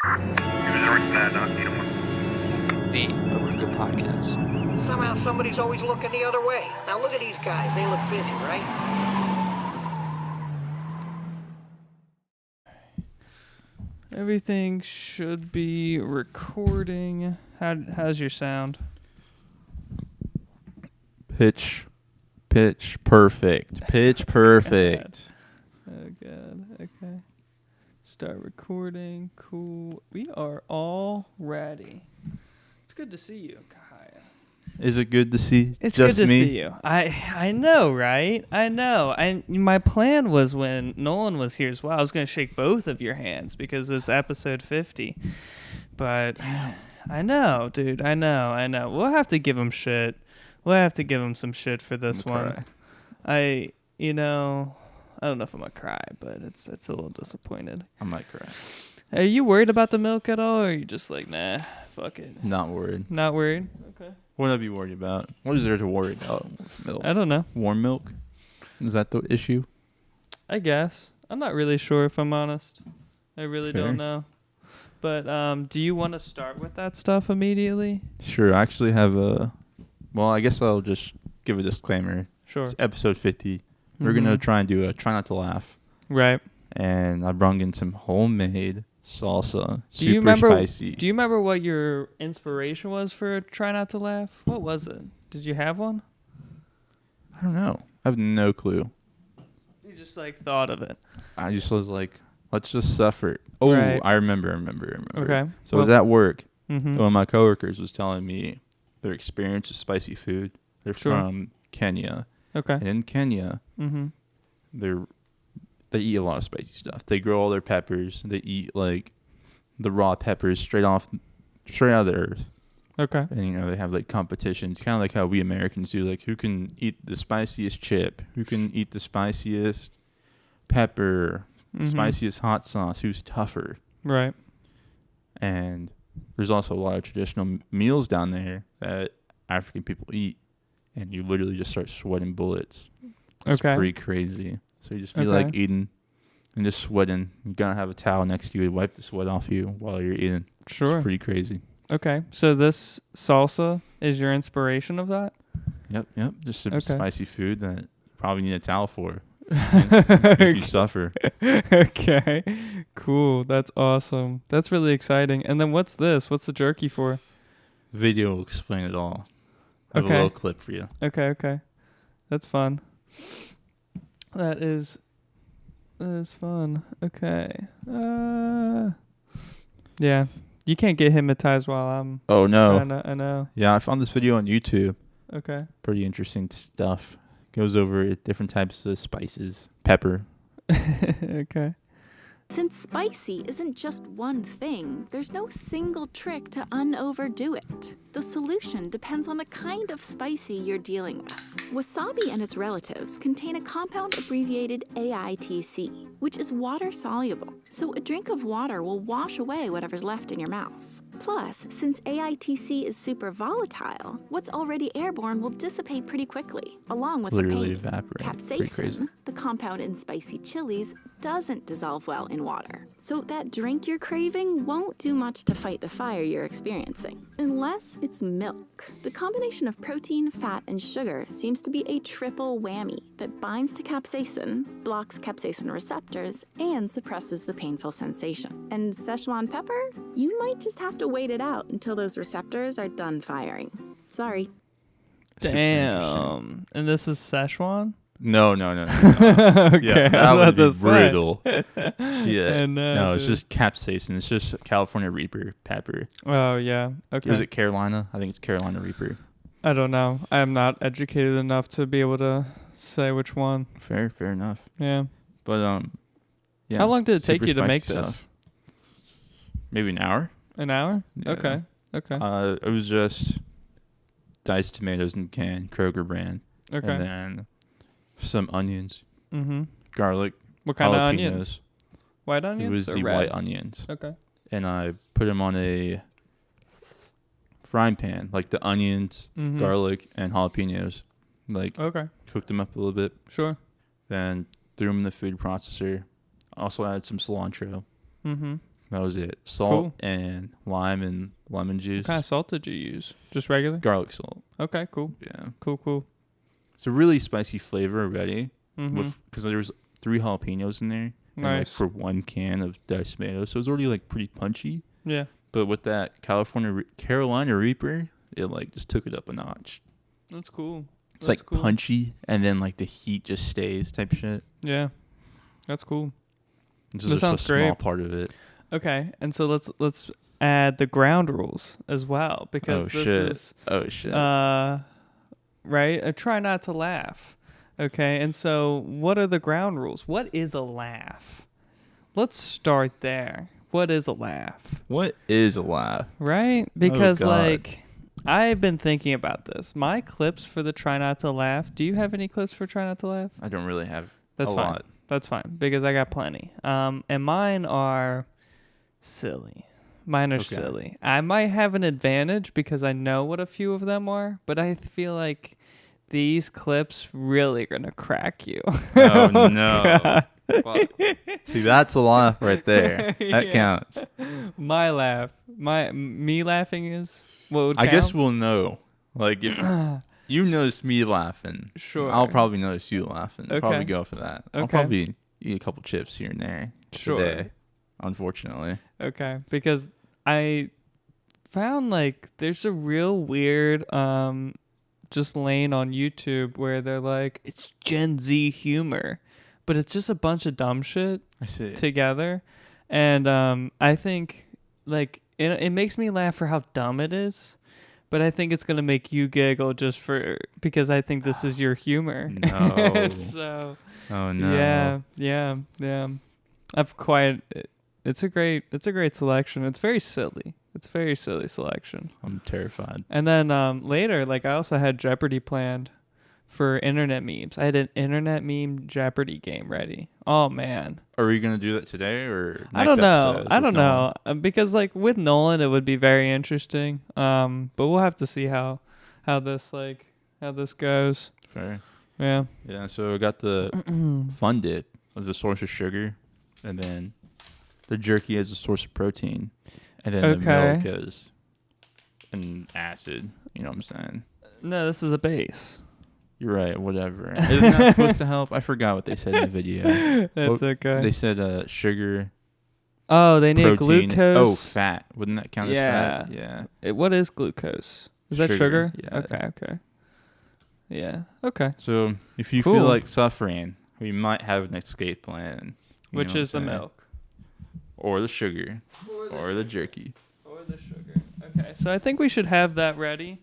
The Oruga Podcast. Somehow somebody's always looking the other way. Now look at these guys. They look busy, right? Everything should be recording. How's your sound? Pitch perfect. Pitch perfect. Oh, God. Okay. Start recording. Cool. We are all ready. It's good to see you, Kahaya. Is it good to see It's just good to me? see you. I know, right? I know. My plan was when Nolan was here as well, I was going to shake both of your hands because it's episode 50. But I know, dude. I know. We'll have to give him shit. We'll have to give him some shit for this one. Cry. I don't know if I'm gonna cry, but it's a little disappointed. I might cry. Are you worried about the milk at all, or are you just like, nah, fuck it? Not worried. Not worried? Okay. What would I be worried about? What is there to worry about with milk? I don't know. Warm milk? Is that the issue? I guess. I'm not really sure, if I'm honest. I really Fair. don't know. But do you want to start with that stuff immediately? Sure. I actually have well, I guess I'll just give a disclaimer. Sure. It's episode 50. We're going to try and do a try not to laugh. Right. And I brung in some homemade salsa. Do you super remember, spicy. Do you remember what your inspiration was for Try Not to Laugh? What was it? Did you have one? I don't know. I have no clue. You just like thought of it. I just was like, let's just suffer. Oh, Right. I remember. Okay. So I was at work. Mm-hmm. One of my coworkers was telling me their experience with spicy food. They're Sure. from Kenya. Okay. And in Kenya, Mm-hmm. they eat a lot of spicy stuff. They grow all their peppers. They eat like the raw peppers straight out of the earth. Okay. And they have like competitions, kind of like how we Americans do. Like who can eat the spiciest chip? Who can eat the spiciest pepper? Mm-hmm. Spiciest hot sauce? Who's tougher? Right. And there's also a lot of traditional meals down there that African people eat, and you literally just start sweating bullets. It's pretty crazy. So you just be like eating and just sweating. You gotta have a towel next to you to wipe the sweat off you while you're eating. Sure. It's pretty crazy. Okay. So this salsa is your inspiration of that? Yep. Just some spicy food that you probably need a towel for. If you suffer. Okay. Cool. That's awesome. That's really exciting. And then what's this? What's the jerky for? Video will explain it all. I have a Okay. little clip for you. Okay. That's fun. That is fun. Okay. Yeah. You can't get hypnotized while I'm... Oh, no. I know. Yeah, I found this video on YouTube. Okay. Pretty interesting stuff. Goes over different types of spices. Pepper. Okay. Since spicy isn't just one thing, there's no single trick to unoverdo it. The solution depends on the kind of spicy you're dealing with. Wasabi and its relatives contain a compound abbreviated AITC, which is water-soluble, so a drink of water will wash away whatever's left in your mouth. Plus, since AITC is super volatile, what's already airborne will dissipate pretty quickly, along with Literally the pain. evaporate. Pretty crazy. Capsaicin, the compound in spicy chilies, doesn't dissolve well in water. So that drink you're craving won't do much to fight the fire you're experiencing. Unless it's milk. The combination of protein, fat, and sugar seems to be a triple whammy that binds to capsaicin, blocks capsaicin receptors, and suppresses the painful sensation. And Szechuan pepper? You might just have to wait it out until those receptors are done firing. Sorry. Damn. And this is Szechuan? No. Okay, Yeah, that I was would about be to say. brutal. Yeah. No, it's dude. just capsaicin. It's just California Reaper pepper. Oh, yeah. Okay. Is it Carolina? I think it's Carolina Reaper. I don't know. I am not educated enough to be able to say which one. Fair enough. Yeah. But yeah. How long did it take super you to make spicy this? stuff. Maybe an hour. An hour? Yeah. Okay. It was just diced tomatoes in a can, Kroger brand. Okay. And then some onions, Mm-hmm. garlic, What kind of jalapenos. onions? White onions? It was or the red? white onions. Okay. And I put them on a frying pan, like the onions, Mhm. garlic, and jalapenos. Like, Okay. cooked them up a little bit. Sure. Then threw them in the food processor. Also added some cilantro. Mm-hmm. That was it. Salt and lime and lemon juice. What kind of salt did you use? Just regular? Garlic salt. Okay, cool. Yeah. Cool. It's a really spicy flavor already. Mm-hmm. Because there was 3 jalapenos in there. And like Nice. for 1 can of diced tomatoes. So it was already like pretty punchy. Yeah. But with that Carolina Reaper, it like just took it up a notch. That's cool. It's like punchy, and then like the heat just stays type shit. Yeah. That's cool. This That is just sounds a small great. part of it. Okay, and so let's add the ground rules as well, because is right. Try not to laugh. Okay, and so what are the ground rules? What is a laugh? Let's start there. What is a laugh? What is a laugh? Right? Because God. like I've been thinking about this. My clips for the try not to laugh. Do you have any clips for try not to laugh? I don't really have That's a fine. lot. That's fine because I got plenty. And mine are silly. Mine are silly. I might have an advantage because I know what a few of them are, but I feel like these clips really are gonna crack you. Oh no! Fuck. See, that's a laugh right there. That counts. My laugh, me laughing is what would count? I guess we'll know. Like if you notice me laughing, Sure. I'll probably notice you laughing. Okay. Probably go for that. I'll Okay. probably eat a couple chips here and there today. Unfortunately. Okay, because I found like there's a real weird just lane on YouTube where they're like it's Gen Z humor, but it's just a bunch of dumb shit I see. together, and I think like it makes me laugh for how dumb it is, but I think it's gonna make you giggle just because I think this is your humor. No. So Oh no. yeah. It's a great selection. It's very silly. It's a very silly selection. I'm terrified. And then later, like I also had Jeopardy planned for internet memes. I had an internet meme Jeopardy game ready. Oh man. Are we gonna do that today or next I don't know. episode I with don't Nolan? know because like with Nolan, it would be very interesting. But we'll have to see how this goes. Fair. Yeah. Yeah. So I got the fun dip as a source of sugar, and then the jerky as a source of protein, and then the milk as an acid. You know what I'm saying? No, this is a base. You're right. Whatever. Isn't that supposed to help? I forgot what they said in the video. That's okay. They said sugar. Oh, they need protein. glucose. Oh, fat. Wouldn't that count as fat? Yeah. What is glucose? Is that Sugar, sugar? yeah. Okay. Yeah. Okay. So if you Cool. feel like suffering, we might have an escape plan. You Which know is what the I'm saying? milk. Or the sugar. Or the jerky. Or the sugar. Okay. So I think we should have that ready.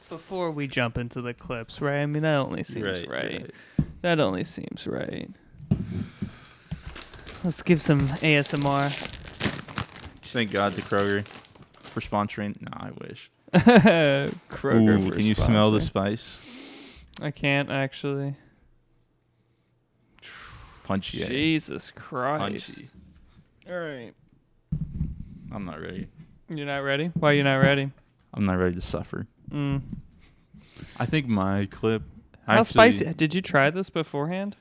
Before we jump into the clips, right? I mean, that only seems right. That only seems right. Let's give some ASMR. Thank God to Kroger for sponsoring. No, I wish. Kroger. Ooh, for can you smell the sponsoring. spice? I can't actually. Punchy. eh? Jesus Christ. Punchy. All right. I'm not ready. You're not ready? Why you're not ready? I'm not ready to suffer. I think my clip. How actually, spicy? Did you try this beforehand?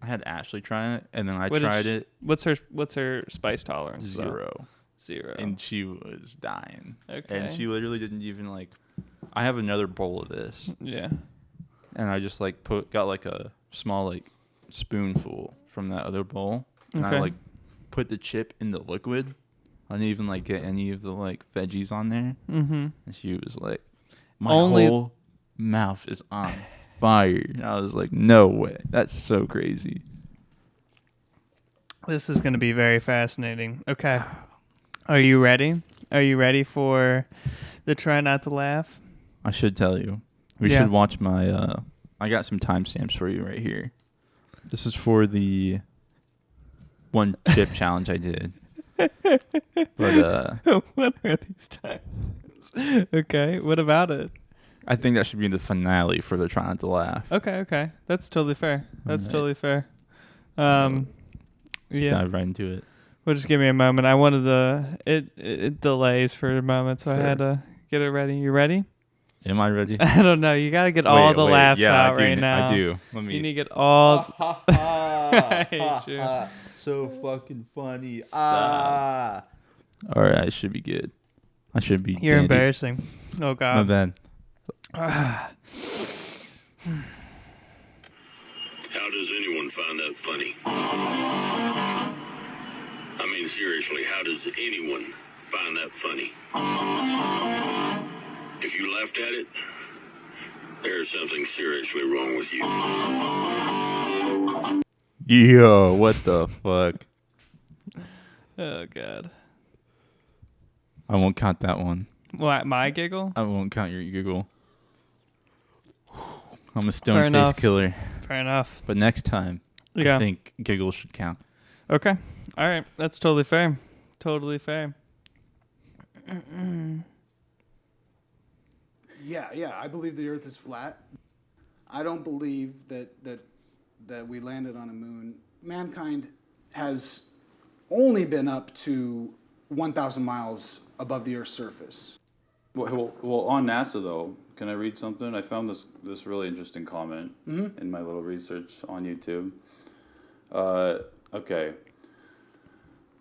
I had Ashley try it, and then I What did tried it. What's her spice tolerance? though? 0. 0. And she was dying. Okay. And she literally didn't even like. I have another bowl of this, Yeah. and I just like got like a small like spoonful from that other bowl, and Okay. I like put the chip in the liquid. I didn't even like get any of the like veggies on there, Mm-hmm. and she was like, "My Only- whole mouth is on fire." And I was like, "No way, that's so crazy." This is going to be very fascinating. Okay. Are you ready? Are you ready for the try not to laugh? I should tell you, we Yeah. should watch my. I got some timestamps for you right here. This is for the one chip challenge I did. But What are these times? Okay. What about it? I think that should be the finale for the try not to laugh. Okay. That's totally fair. That's Alright. totally fair. Let's Yeah. dive right into it. Well, just give me a moment. I wanted it delays for a moment, so I Fair. had to get it ready. You ready? Am I ready? I don't know. You got to get all the laughs yeah, out right now. I do. Let me. You need to get all. I hate you. so fucking funny. Stop. All right, I should be good. I should be. You're dandy. embarrassing. Oh God. No, then. How does anyone find that funny? I mean, seriously, how does anyone find that funny? If you laughed at it, there's something seriously wrong with you. Yo, what the fuck? Oh God. I won't count that one. What, my giggle? I won't count your giggle. I'm a Fair stone face enough. killer. Fair enough. But next time, Yeah. I think giggles should count. Okay. All right. That's totally fair. Totally fair. Yeah, I believe the Earth is flat. I don't believe that we landed on a moon. Mankind has only been up to 1,000 miles above the Earth's surface. Well, on NASA though, can I read something? I found this really interesting comment in my little research on YouTube. Okay.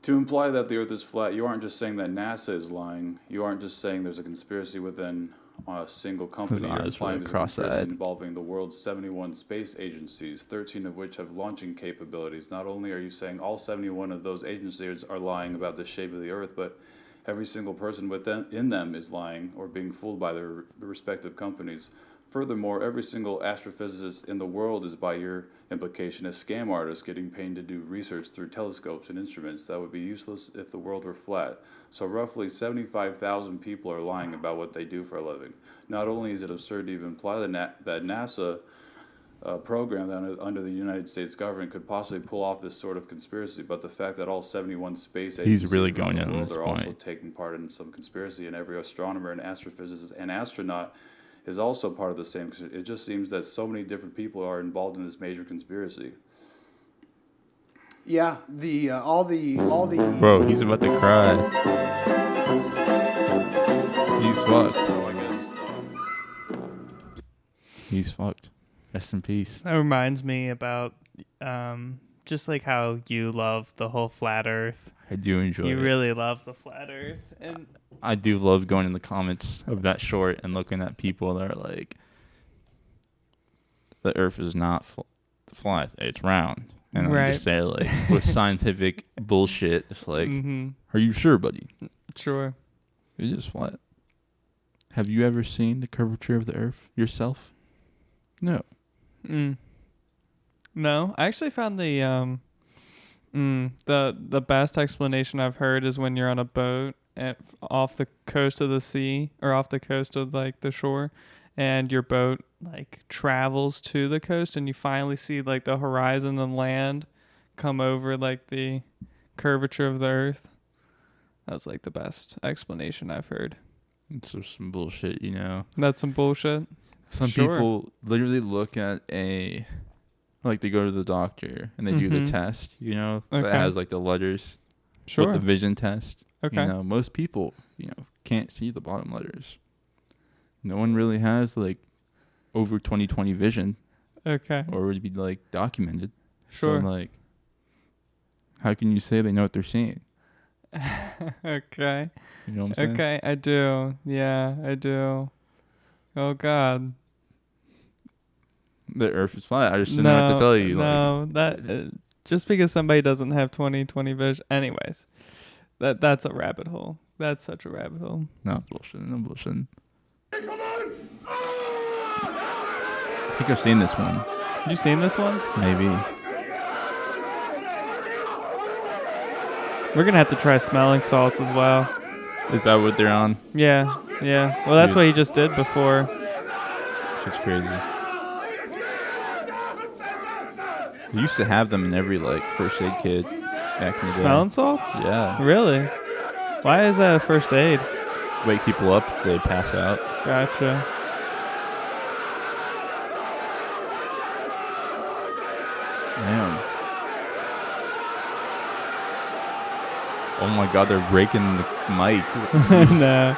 To imply that the Earth is flat, you aren't just saying that NASA is lying. You aren't just saying there's a conspiracy within a single company. His You're eyes implying really there's a conspiracy cross-eyed. involving the world's 71 space agencies, 13 of which have launching capabilities. Not only are you saying all 71 of those agencies are lying about the shape of the Earth, but every single person in them is lying or being fooled by their respective companies. Furthermore, every single astrophysicist in the world is, by your implication, a scam artist getting paid to do research through telescopes and instruments that would be useless if the world were flat. So roughly 75,000 people are lying about what they do for a living. Not only is it absurd to even imply that NASA program that under the United States government could possibly pull off this sort of conspiracy, but the fact that all 71 space agencies really around going the in on world this are also point. taking part in some conspiracy, and every astronomer and astrophysicist and astronaut is also part of the same. It just seems that so many different people are involved in this major conspiracy. Yeah, all the. Bro, he's about to cry. He's fucked. So I guess. He's fucked. Rest in peace. That reminds me about just like how you love the whole flat Earth. I do enjoy You it. really love the flat Earth, and I do love going in the comments of that short and looking at people that are like, the Earth is not flat, it's round. And I just say, like, with scientific bullshit, it's like, are you sure, buddy? Sure. It is flat. Have you ever seen the curvature of the Earth yourself? No. No, I actually found the best explanation I've heard is when you're on a boat off the coast of the sea or off the coast of like the shore, and your boat like travels to the coast, and you finally see like the horizon and land come over like the curvature of the Earth. That was like the best explanation I've heard. It's just some bullshit, you know. That's some bullshit. Some Sure. people literally look at like they go to the doctor and they do the test, you know, that Okay. has like the letters. Sure. With the vision test. Okay. You know, most people, you know, can't see the bottom letters. No one really has like over 20/20 vision Okay. or would be like documented. Sure. So like, how can you say they know what they're seeing? Okay. You know what I'm saying? Okay, I do. Yeah, I do. Oh God. The Earth is flat. I just didn't know what to tell you. No, that just because somebody doesn't have 20/20 vision. Anyways, that's a rabbit hole. That's such a rabbit hole. No bullshit. No bullshit. I think I've seen this one. You seen this one? Maybe. We're gonna have to try smelling salts as well. Is that what they're on? Yeah, yeah. Well, that's Dude. what you just did before. Shit's crazy. We used to have them in every like first aid kit back in the day. Smelling salts? Yeah. Really? Why is that a first aid? Wake people up if they pass out. Gotcha. Damn. Oh my god, they're breaking the mic. No.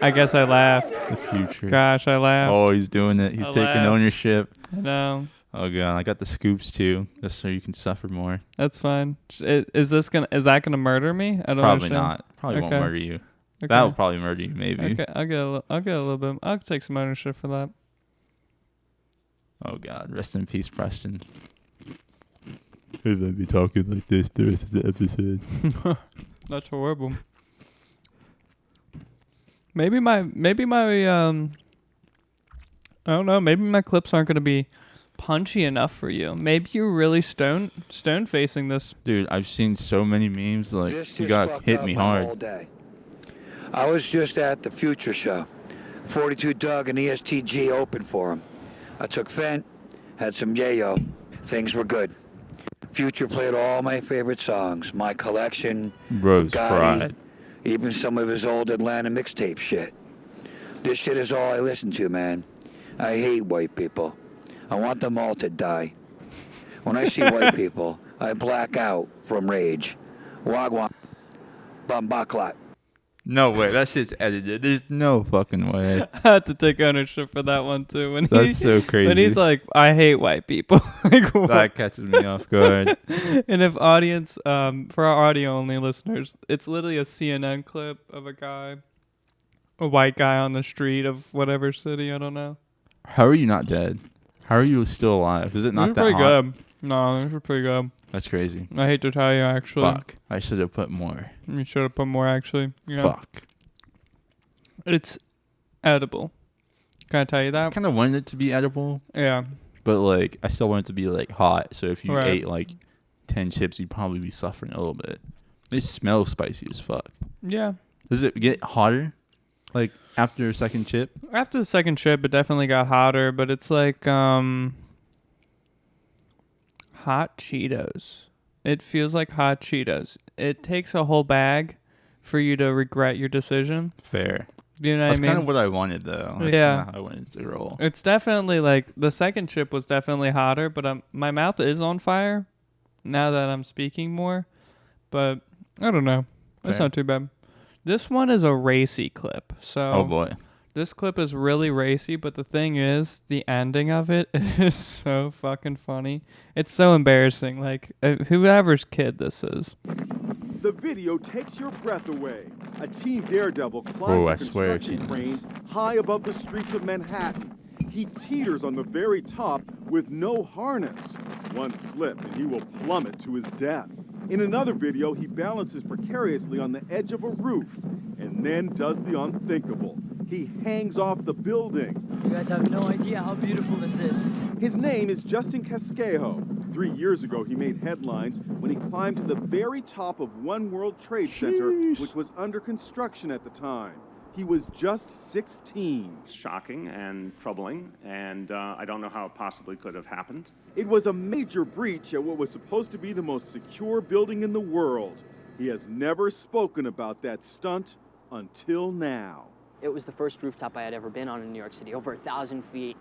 I guess I laughed. The future. Gosh, I laughed. Oh, he's doing it. He's I taking laughed. ownership. I know. Oh god, I got the scoops too, just so you can suffer more. That's fine. Is that gonna murder me? I don't Probably understand. not. Probably won't murder you. Okay. That will probably murder you, maybe. Okay, I'll get a little bit. I'll take some ownership for that. Oh god, rest in peace, Preston. If I be talking like this the rest of the episode. That's horrible. Maybe my I don't know. Maybe my clips aren't gonna be punchy enough for you. Maybe you're really stone facing this. Dude, I've seen so many memes like This you just got fucked hit up me my hard. whole day. I was just at the Future show. 42 Doug and ESTG opened for him. I took Fent, had some yayo. Things were good. Future played all my favorite songs, My Collection, Rose Bugatti, fried. even some of his old Atlanta mixtape shit. This shit is all I listen to, man. I hate white people. I want them all to die. When I see white people, I black out from rage. Wagwan. Bumbaklat. No way, that shit's edited. There's no fucking way. I had to take ownership for that one too. That's so crazy. When he's like, "I hate white people," like, what? That catches me off guard. And if audience, for our audio only listeners, it's literally a CNN clip of a white guy on the street of whatever city, I don't know. How are you not dead? How are you still alive? Is it not that pretty hot? good. No, these are pretty good. That's crazy. I hate to tell you, actually. Fuck. I should have put more. You should have put more, actually. Yeah. Fuck. It's edible. Can I tell you I that? kind of wanted it to be edible, Yeah. but like I still want it to be like hot. So if you Right. ate like 10 chips, you'd probably be suffering a little bit. They smell spicy as fuck. Yeah. Does it get hotter? Like after a second chip? After the second chip, it definitely got hotter, but it's like hot Cheetos. It feels like hot Cheetos. It takes a whole bag for you to regret your decision. Fair. You know That's what I mean? kind of what I wanted though. That's Yeah. kinda how I wanted to roll. It's definitely like the second chip was definitely hotter, but my mouth is on fire now that I'm speaking more. But I don't know. It's Fair. not too bad. This one is a racy clip. So Oh boy. this clip is really racy, but the thing is, the ending of it is so fucking funny. It's so embarrassing. Like, whoever's kid this is. The video takes your breath away. A teen daredevil Oh, climbs I a swear I've construction seen crane this. high above the streets of Manhattan. He teeters on the very top with no harness. One slip and he will plummet to his death. In another video, he balances precariously on the edge of a roof and then does the unthinkable. He hangs off the building. You guys have no idea how beautiful this is. His name is Justin Casquejo. 3 years ago, he made headlines when he climbed to the very top of One World Trade Center, which was under construction at the time. He was just 16. Shocking and troubling, and I don't know how it possibly could have happened. It was a major breach at what was supposed to be the most secure building in the world. He has never spoken about that stunt until now. It was the first rooftop I had ever been on in New York City, over 1,000 feet.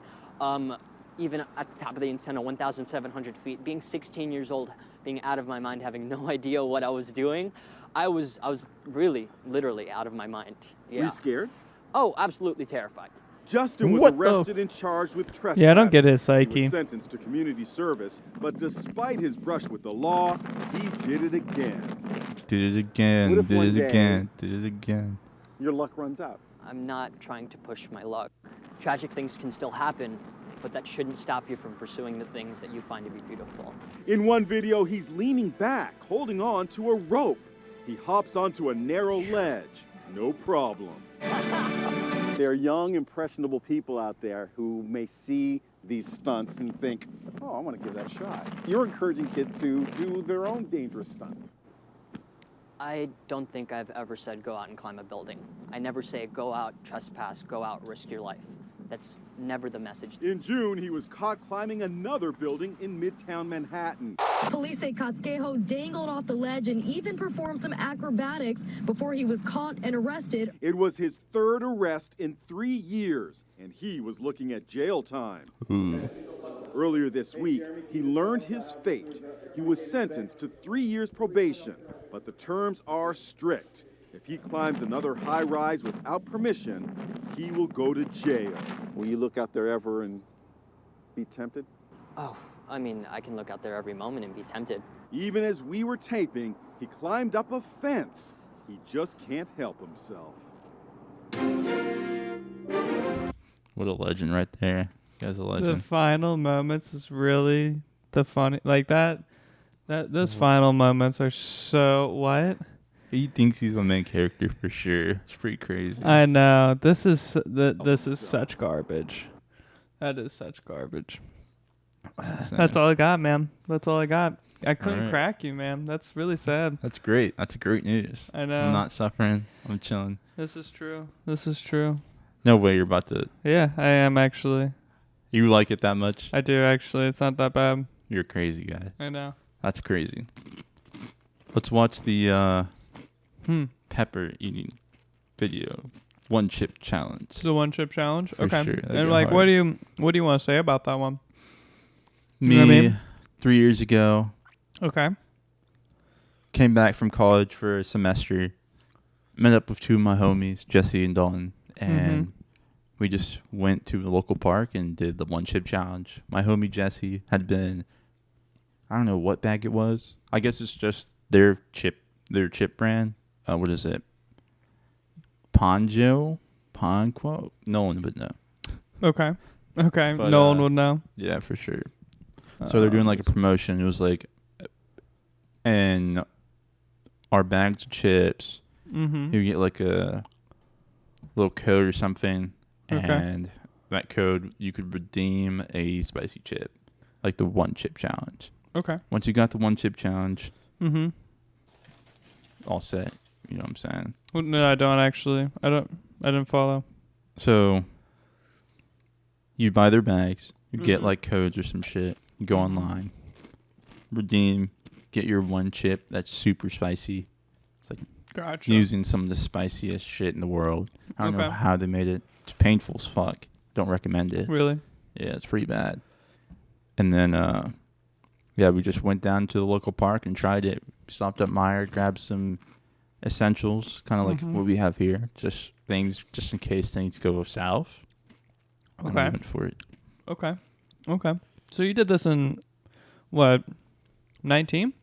Even at the top of the antenna, 1,700 feet. Being 16 years old, being out of my mind, having no idea what I was doing, I was really, literally out of my mind. Yeah. Were you scared? Oh, absolutely terrified. Justin was What the- arrested and charged with trespass. Yeah, I don't get his He psyche. was sentenced to community service, but despite his brush with the law, he did it again. Did it again. What if Did one it day- again. Did it again. Your luck runs out. I'm not trying to push my luck. Tragic things can still happen, but that shouldn't stop you from pursuing the things that you find to be beautiful. In one video, he's leaning back, holding on to a rope. He hops onto a narrow ledge. No problem. There are young, impressionable people out there who may see these stunts and think, oh, I want to give that a shot. You're encouraging kids to do their own dangerous stunts. I don't think I've ever said go out and climb a building. I never say go out, trespass, go out, risk your life. That's never the message. In June, he was caught climbing another building in Midtown Manhattan. Police say Casquejo dangled off the ledge and even performed some acrobatics before he was caught and arrested. It was his third arrest in 3 years, and he was looking at jail time. Earlier this week, he learned his fate. He was sentenced to 3 years probation, but the terms are strict. If he climbs another high rise without permission, he will go to jail. Will you look out there ever and be tempted? Oh, I mean, I can look out there every moment and be tempted. Even as we were taping, he climbed up a fence. He just can't help himself. What a legend right there. Guy's a legend. The final moments is really the funny. Like those final moments are so what? He thinks he's the main character for sure. It's pretty crazy. I know. This is such garbage. That is such garbage. That's all I got, man. That's all I got. I couldn't crack you, man. That's really sad. That's great. That's great news. I know. I'm not suffering. I'm chilling. This is true. This is true. No way you're about to. Yeah, I am actually. You like it that much? I do actually. It's not that bad. You're a crazy guy. I know. That's crazy. Let's watch the pepper eating video. One chip challenge. The one chip challenge? For okay. Sure. And like hard. what do you want to say about that one? Me, you know what I mean? 3 years ago. Okay. Came back from college for a semester. Met up with two of my homies, Jesse and Dalton, and we just went to a local park and did the one chip challenge. My homie Jesse had been, I don't know what bag it was. I guess it's just their chip brand. What is it? Ponquo? No one would know. Okay. Okay. But, no one would know. Yeah, for sure. So they're doing like a promotion. It was like, and our bags of chips, you get like a little code or something, and that code you could redeem a spicy chip, like the one chip challenge. Okay. Once you got the one chip challenge, all set. You know what I'm saying? Well, no, I don't actually. I didn't follow. So you buy their bags, you get like codes or some shit. You go online, redeem, get your one chip that's super spicy. It's like using some of the spiciest shit in the world. I don't know how they made it. It's painful as fuck. Don't recommend it. Really? Yeah, it's pretty bad. And then, we just went down to the local park and tried it. Stopped at Meijer, grabbed some essentials, kind of like what we have here. Just things, just in case things go south. Okay. And we went for it. Okay. So you did this in, what, 19?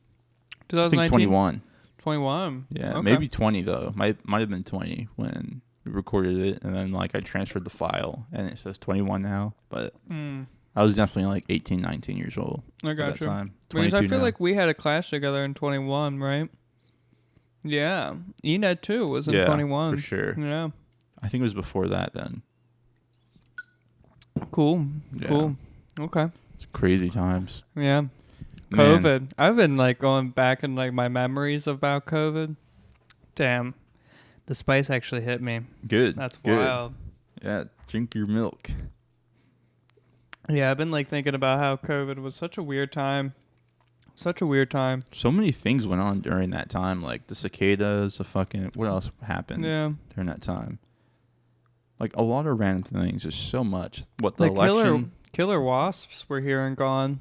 2019? I think 21. 21. Yeah, okay. maybe 20 though. Might have been 20 when we recorded it, and then like I transferred the file, and it says 21 now. But I was definitely like 18, 19 years old. I got at that you. time. Because I feel now. like we had a class together in 21, right? Yeah. Ened too was in 21. For sure. Yeah. I think it was before that then. Cool. Yeah. Cool. Okay. It's crazy times. Yeah. COVID. I've been like going back in like my memories about COVID. Damn. The spice actually hit me. Good. That's good. wild. Yeah, drink your milk. Yeah, I've been like thinking about how COVID was such a weird time. Such a weird time. So many things went on during that time, like the cicadas, what else happened during that time? Like a lot of random things, just so much. What, the election? Killer wasps were here and gone.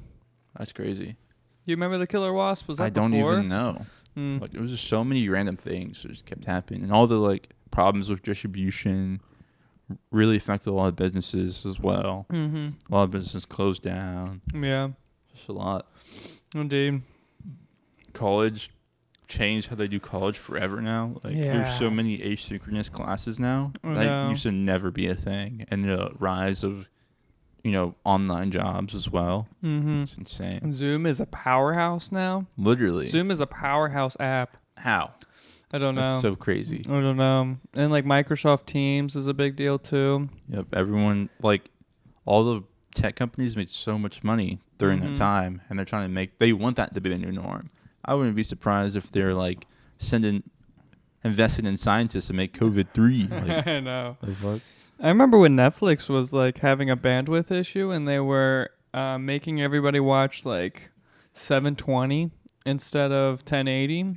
That's crazy. You remember the killer wasp? Was that I don't before? even know. Like it was just so many random things that just kept happening, and all the like problems with distribution really affected a lot of businesses as well. A lot of businesses closed down. Yeah, just a lot. Indeed. College changed how they do college forever now. Like there's so many asynchronous classes now that used to never be a thing, and the rise of online jobs as well. It's insane. Zoom is a powerhouse now. Literally. Zoom is a powerhouse app. How? I don't know. That's so crazy. I don't know. And like Microsoft Teams is a big deal too. Yep. Everyone, like all the tech companies made so much money during that time, and they're trying to they want that to be the new norm. I wouldn't be surprised if they're like invested in scientists to make COVID-3. Like, I know. Like what? I remember when Netflix was like having a bandwidth issue, and they were making everybody watch like 720 instead of 1080.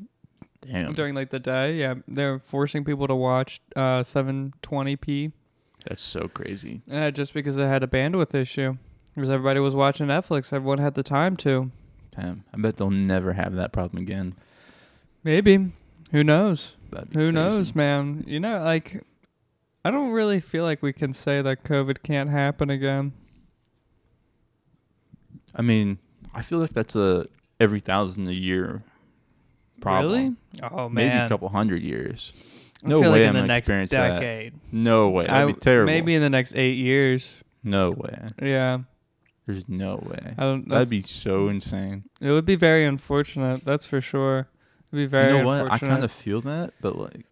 Damn. During like the day. Yeah, they're forcing people to watch 720p. That's so crazy. Just because it had a bandwidth issue. Because everybody was watching Netflix. Everyone had the time to. Damn. I bet they'll never have that problem again. Maybe. Who knows? Who knows, man? Like, I don't really feel like we can say that COVID can't happen again. I mean, I feel like that's a every 1,000 a year problem. Really? Oh, man. Maybe a couple 100 years. I No feel way like in I'm the going to next experience decade. that. No way. That'd be terrible. Maybe in the next 8 years. No way. Yeah. There's no way. That'd be so insane. It would be very unfortunate. That's for sure. It'd be very You know what? I unfortunate. kind of feel that, but like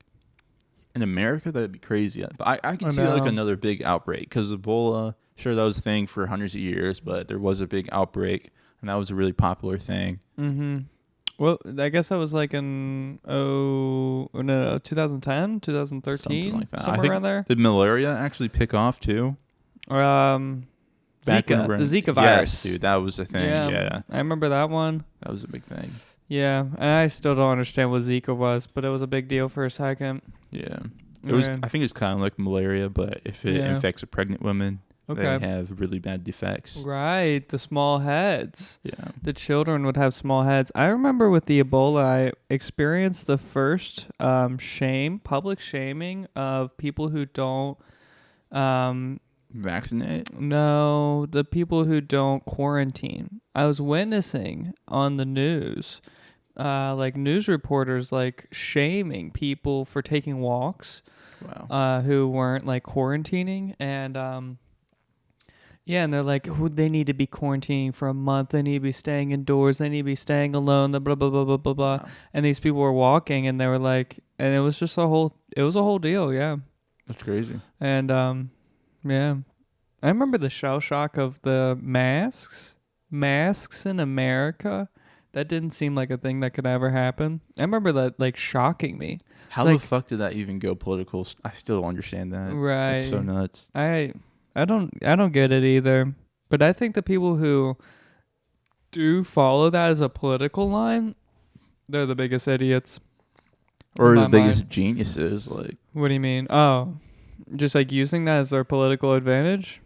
in America, that'd be crazy. But I can see know. like another big outbreak because Ebola. Sure, that was a thing for hundreds of years, but there was a big outbreak, and that was a really popular thing. Mm-hmm. Well, I guess that was like in 2010, 2013, Something like that. somewhere around there. Did malaria actually pick off too? Zika, the Zika virus. Yes, dude, that was a thing. Yeah, I remember that one. That was a big thing. Yeah, and I still don't understand what Zika was, but it was a big deal for a second. Yeah, it was. I think it's kind of like malaria, but if it infects a pregnant woman, they have really bad defects. Right, the small heads. Yeah, the children would have small heads. I remember with the Ebola, I experienced the first public shaming of people who don't vaccinate. No, the people who don't quarantine. I was witnessing on the news, like news reporters like shaming people for taking walks. Wow. Who weren't like quarantining and yeah, and they're like, they need to be quarantining for a month. They need to be staying indoors. They need to be staying alone. The blah blah blah blah blah blah. Wow. And these people were walking, and they were like, and it was just a whole deal. Yeah, that's crazy. And yeah, I remember the shell shock of the masks in America. That didn't seem like a thing that could ever happen. I remember that like shocking me. How the fuck did that even go political? I still don't understand that. Right. It's so nuts. I don't get it either. But I think the people who do follow that as a political line, they're the biggest idiots. Or the biggest geniuses. Like, what do you mean? Oh, just like using that as their political advantage?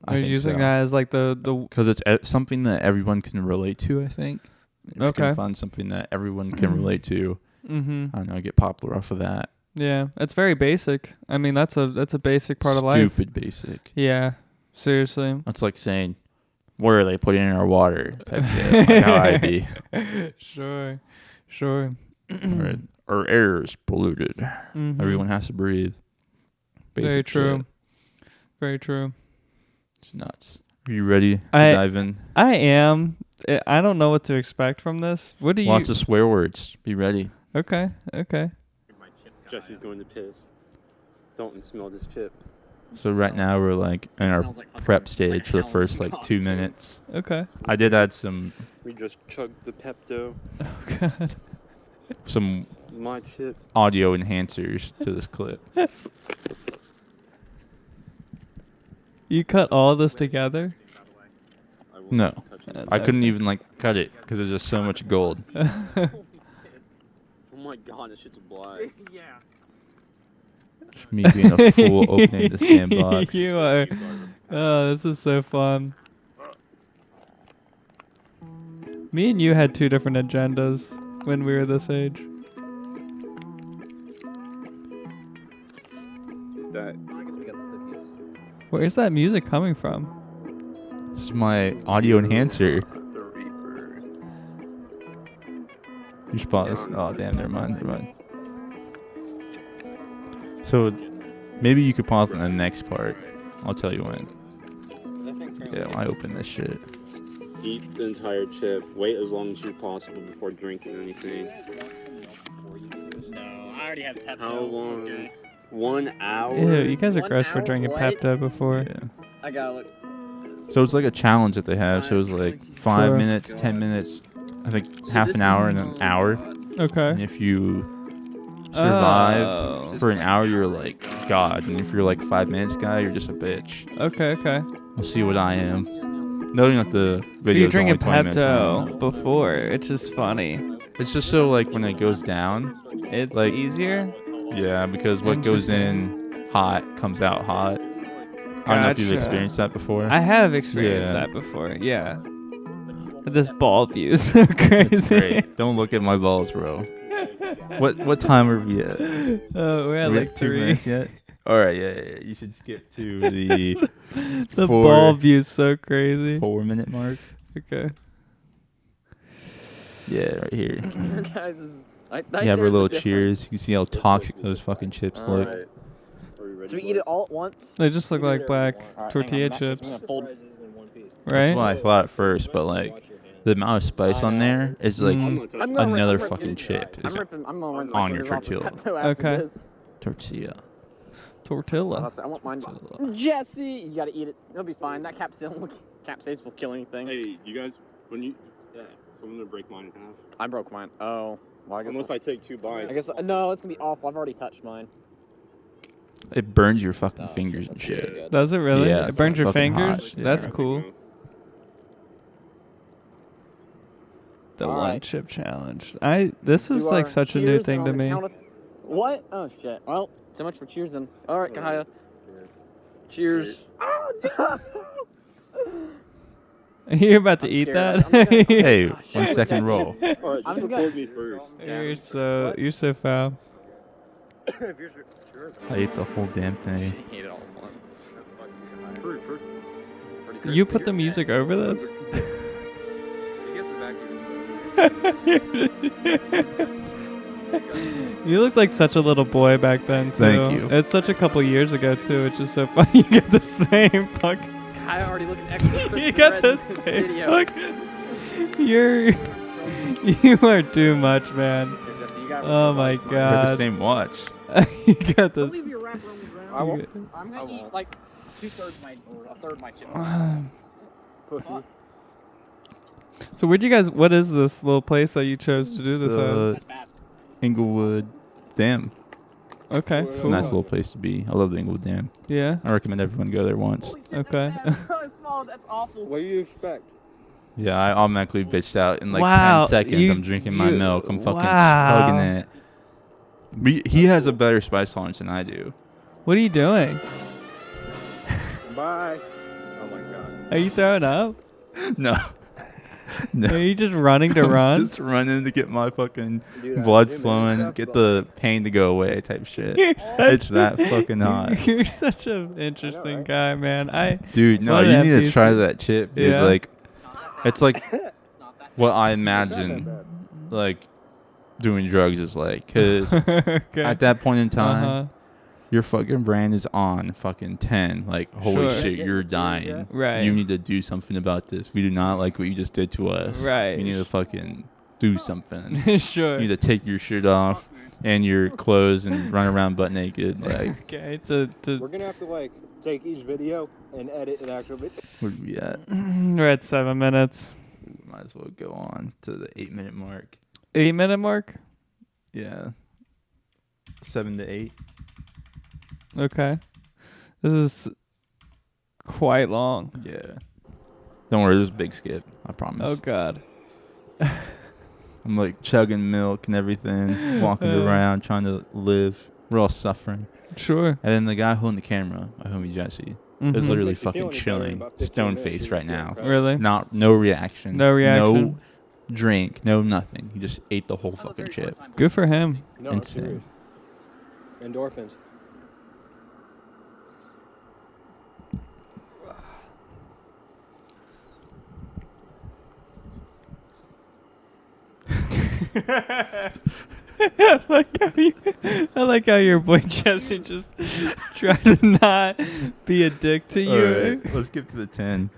I think using so. that as like the because it's something that everyone can relate to. I think. If you can find something that everyone can relate to, I don't know, get popular off of that. Yeah, it's very basic. I mean, that's a basic part of life. Stupid basic. Yeah, seriously. That's like saying, "Where are they putting in our water?" Type shit. Like how I'd be. Sure. Our air is polluted. Mm-hmm. Everyone has to breathe. Basic Very true. shit. Very true. It's nuts. Are you ready to dive in? I am. I don't know what to expect from this. What do you? Lots of swear words. Be ready. Okay. Jesse's going to piss. Don't smell this chip. So right now we're like in our prep stage for the first like 2 minutes. Okay. I did add some. We just chugged the Pepto. Oh God. Some my chip. Audio enhancers to this clip. You cut all this together? No, I couldn't even like cut it because there's just so much gold. Oh my God, this shit's black. Yeah. Just me being a fool opening this damn box. You are. Oh, this is so fun. Me and you had two different agendas when we were this age. Where's that music coming from? This is my audio enhancer. You should pause. Oh, damn, never mind. So, maybe you could pause on the next part. I'll tell you when. Yeah, I open this shit. Eat the entire chip. Wait as long as you possible before drinking anything. No, I already have Pepto. How long? 1 hour? Ew, you guys are gross for drinking Pepto before. Yeah. I gotta look. So it's like a challenge that they have. So it was like 5 minutes, 10 minutes, I think half an hour and an hour. Okay. And if you survived for an hour, you're like God. And if you're like 5 minutes guy, you're just a bitch. Okay. We'll see what I am. Noting that the video You're is drinking only 20 minutes long. Pepto before. It's just funny. It's just so like when it goes down, it's like, easier. Yeah, because what goes in hot comes out hot. I don't know if you've experienced that before. I have experienced that before. Yeah. This ball view is so crazy. It's great. Don't look at my balls, bro. What time are we at? We're at like 2 3 minutes yet. All right, yeah. You should skip to the the ball view is so crazy. 4 minute mark. Okay. Yeah, right here. Your guys is. You have our little cheers. You can see how toxic those fucking chips look. Right. So we eat it all at once? They just look like black tortilla chips. Right? That's what I thought at first, but like the amount of spice on there is like another fucking chip is on your tortilla. Okay. Tortilla. Tortilla. I want mine. Jesse, you gotta eat it. It'll be fine. That capsaicin will kill anything. Hey, you guys, so I'm gonna break mine in half. I broke mine. Oh. Well, I guess Unless I take 2 bites. I guess no, it's gonna be awful. I've already touched mine. It burns your fucking fingers and shit. Does it really? Yeah, it burns your fingers? Hot. Yeah. That's cool. The All one right. chip challenge. This is like such a new Cheers, thing and to on the me. count of- What? Oh shit. Well, so much for cheers then. All right, Kahaya. Cheers. You're about to eat scared. that? Hey, 1 second roll. Alright, just record me first. You're so foul. I ate the whole damn thing. Ate it all at once. You put the music over this? You looked like such a little boy back then, too. Thank you. It's such a couple years ago, too. It's just so funny. You get the same fucking... Kahaya already looking extra crispy You got red the in this same video. fucking... You are too much, man. Oh my I got the god. same watch. You got this. Leave your wrapper on the ground. I won't. I'm gonna eat like 2/3 my or a third my chips. Pussy. So where'd you guys? What is this little place that you chose to do this at? Inglewood Dam. Okay. It's a nice little place to be. I love the Inglewood Dam. Yeah. I recommend everyone go there once. Okay. Small, that's awful. What do you expect? Yeah, I automatically bitched out in like Wow, 10 seconds. you- I'm drinking my you- milk. I'm fucking wow. chugging it. He has a better spice tolerance than I do. What are you doing? Bye. Oh my god. Are you throwing up? No. No. Are you just running to run? Just running to get my fucking Dude, blood Jim, flowing, stuff get about the pain to go away type shit. You're such It's that fucking hot. You're such an interesting guy, man. Dude, no, what you an need to FTC. try that chip, dude. Yeah? Like, it's like what I imagine, like, doing drugs is like. Because Okay. at that point in time, Uh-huh. your fucking brain is on fucking 10. Like, holy Sure. shit, you're dying. Right. You need to do something about this. We do not like what you just did to us. Right. You need to fucking do something. Sure. You need to take your shirt off and your clothes and run around butt naked. Like, Okay. We're gonna have to like take each video and edit an actual video. where we at? We're at 7 minutes. Might as well go on to the 8-minute mark. 8-minute mark? Yeah. 7 to 8. Okay. This is quite long. Yeah. Don't worry, there's a big skip. I promise. Oh, God. I'm like chugging milk and everything, walking around, trying to live. We're all suffering. Sure. And then the guy holding the camera, my homie Jesse, is Mhm. literally Makes you feel fucking any better in chilling, about 15 stone minutes, faced you right feel now. crap. Really? No reaction. No reaction? No drink. No nothing. He just ate the whole fucking chip. Good for him. No, Insane. serious. Endorphins. I like how your boy Jesse just tried to not be a dick to you. All right, let's get to the 10.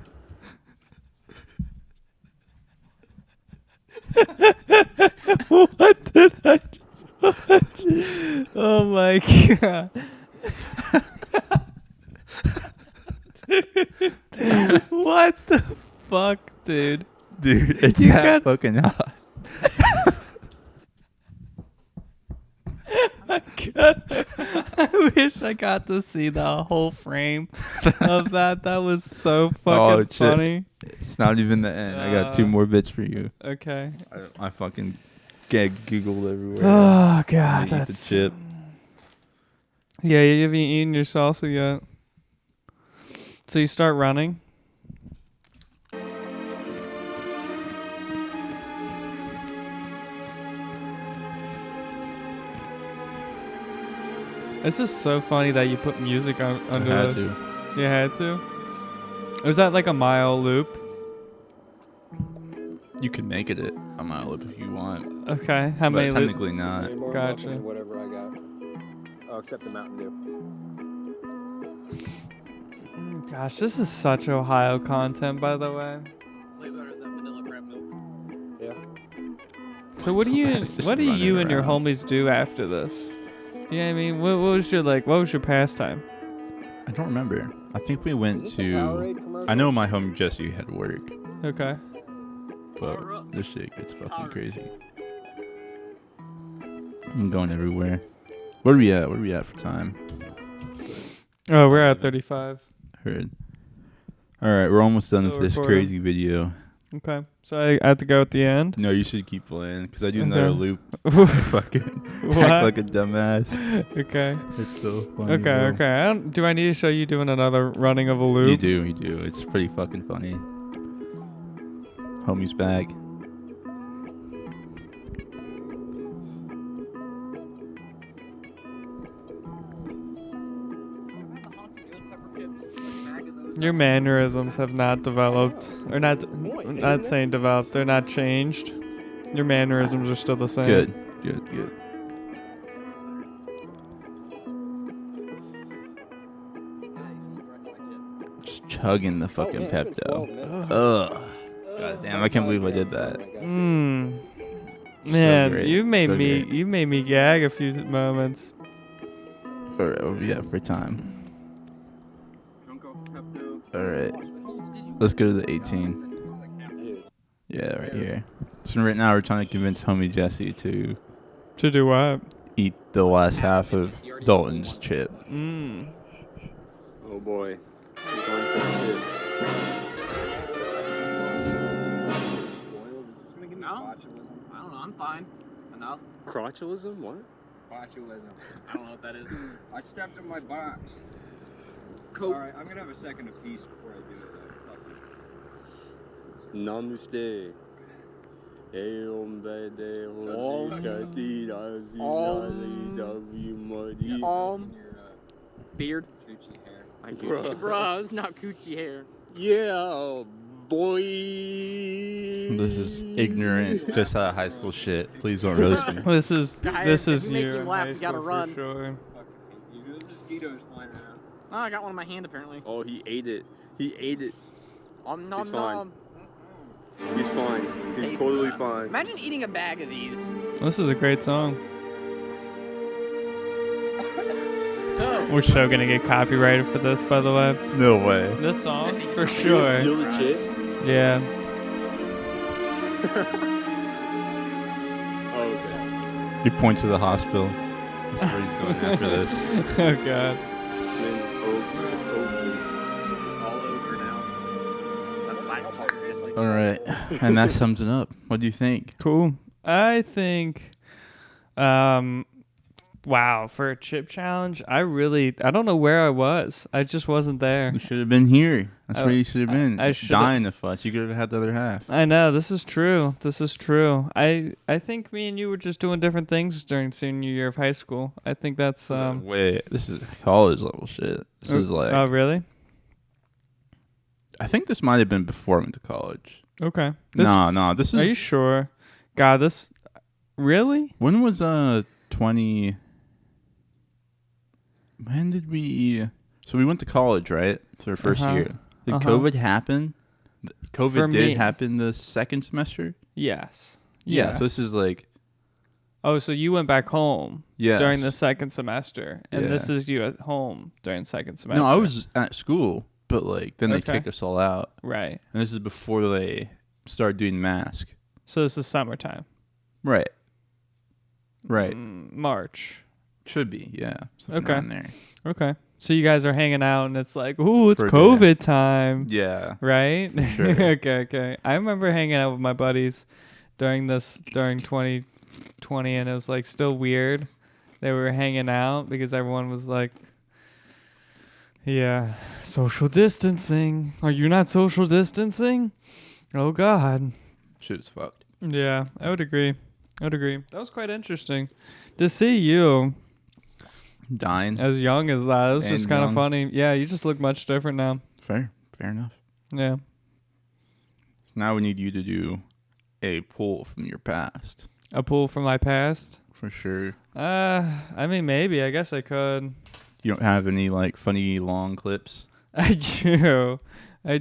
What did I just watch? Oh my god. What the fuck, dude? Dude, it's You that got- fucking hot. I wish I got to see the whole frame of that. That was so fucking Oh, shit. funny. It's not even the end. I got 2 more bits for you. Okay. I fucking giggled everywhere. Oh, God, I eat the that's- chip. Yeah, you haven't eaten your salsa yet. So you start running. This is so funny that you put music on under had this. to. You had to? Was that like a mile loop? You could make it a mile loop if you want. Okay, how but many? Technically not. Gotcha. Whatever I got. Oh, except the Mountain Dew. Gosh, this is such Ohio content, by the way. Way better than vanilla crab milk. Yeah. So what do you and your homies do after this? You know what I mean? What was your pastime? I don't remember. I think we went to. I know my homie Jesse had work. Okay. But this shit gets fucking crazy. I'm going everywhere. Where are we at? Where are we at for time? Oh, we're at 35. Heard. All right, we're almost done with this recording. crazy video. Okay, so I have to go at the end. No, you should keep playing because I do another loop. Fucking What? act like a dumbass. Okay. It's so funny. Okay, bro. okay. Do I need to show you doing another running of a loop? You do. It's pretty fucking funny. Homie's back. Your mannerisms have not developed, or not saying developed. They're not changed. Your mannerisms are still the same. Good. Just chugging the fucking Pepto. Ugh. God damn! I can't believe I did that. Man, great. you made So me great. gag a few moments. Alright, what we got for time? Alright. Let's go to the 18. Yeah, right here. So right now we're trying to convince homie Jesse to do what? Eat the last half of Dalton's chip. Oh boy. He's going for the chip. No? I don't know. I'm fine. Enough. Crotchulism? What? Botulism. I don't know what that is. I stepped in my box. Cool. Alright, I'm gonna have a second of peace before I do it. Namaste. Beard. Coochie hair. Bruh, it's not coochie hair. Yeah, boy. This is ignorant, just out of high school shit. Please don't roast me. This is If we make you you in laugh, high you gotta school for run. sure. There's mosquitoes flying around. Oh, I got one in my hand apparently. Oh, he ate it. Nom nom He's fine. nom. He's fine. He's Tastes totally bad. fine. Imagine eating a bag of these. This is a great song. We're so gonna get copyrighted for this, by the way. No way. This song, for sure. Feel the chip? Yeah. Oh, okay. He points to the hospital. That's where he's going after this. Oh god. All over now. That black part is like. All right, and that sums it up. What do you think? Cool. I think, wow, for a chip challenge, I don't know where I was. I just wasn't there. You should have been here. That's where you should have been. I should've- dying of fuss. You could have had the other half. I know, this is true. I think me and you were just doing different things during senior year of high school. I think that's Wait, this is college level shit. This is like. Oh, really? I think this might have been before I went to college. Okay. No, this is. Are you sure? God, this really? When was 20? When did we? So we went to college, right? So our first year. Did COVID happen? COVID did happen the second semester. Yes. Yeah. So this is like. Oh, so you went back home Yes. during the second semester, and this Yeah. is you at home during second semester. No, I was at school, but like then they Okay. kicked us all out. Right. And this is before they started doing mask. So this is summertime. Right. Right. March. Should be, yeah. Something Okay. around there. Okay. So you guys are hanging out, and it's like, ooh, it's For a COVID day. time. Yeah. Right? For sure. Okay. I remember hanging out with my buddies during 2020, and it was like still weird. They were hanging out because everyone was like, yeah, social distancing. Are you not social distancing? Oh, God. Shit was fucked. Yeah, I would agree. That was quite interesting to see you Dying. as young as that. It was just And kind of young. funny. Yeah, you just look much different now. Fair enough. Yeah. Now we need you to do a pull from your past. A pull from my past? For sure. I mean, maybe. I guess I could. You don't have any like funny long clips? I do. I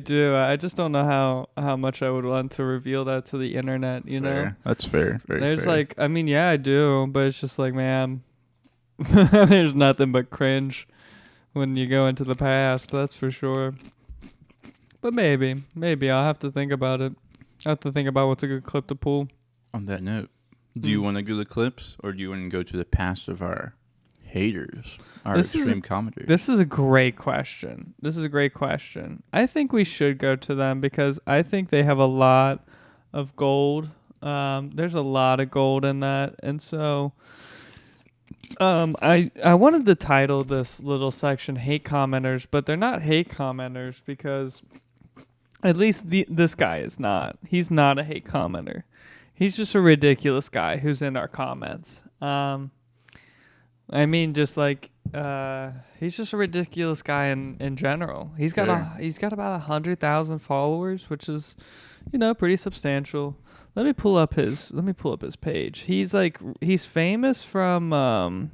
just don't know how much I would want to reveal that to the internet, you know? That's fair. Very There's fair. like, I mean, yeah, I do, but it's just like, man, there's nothing but cringe when you go into the past, that's for sure. But maybe I'll have to think about it. I have to think about what's a good clip to pull. On that note, do you want to go to the clips, or do you want to go to the past of our haters, our extreme commenters? This is a great question. I think we should go to them because I think they have a lot of gold. There's a lot of gold in that, and so I wanted to title this little section "Hate Commenters," but they're not hate commenters because at least this guy is not. He's not a hate commenter. He's just a ridiculous guy who's in our comments. I mean, just like he's just a ridiculous guy in general. He's got about 100,000 followers, which is, pretty substantial. Let me pull up his page. He's famous from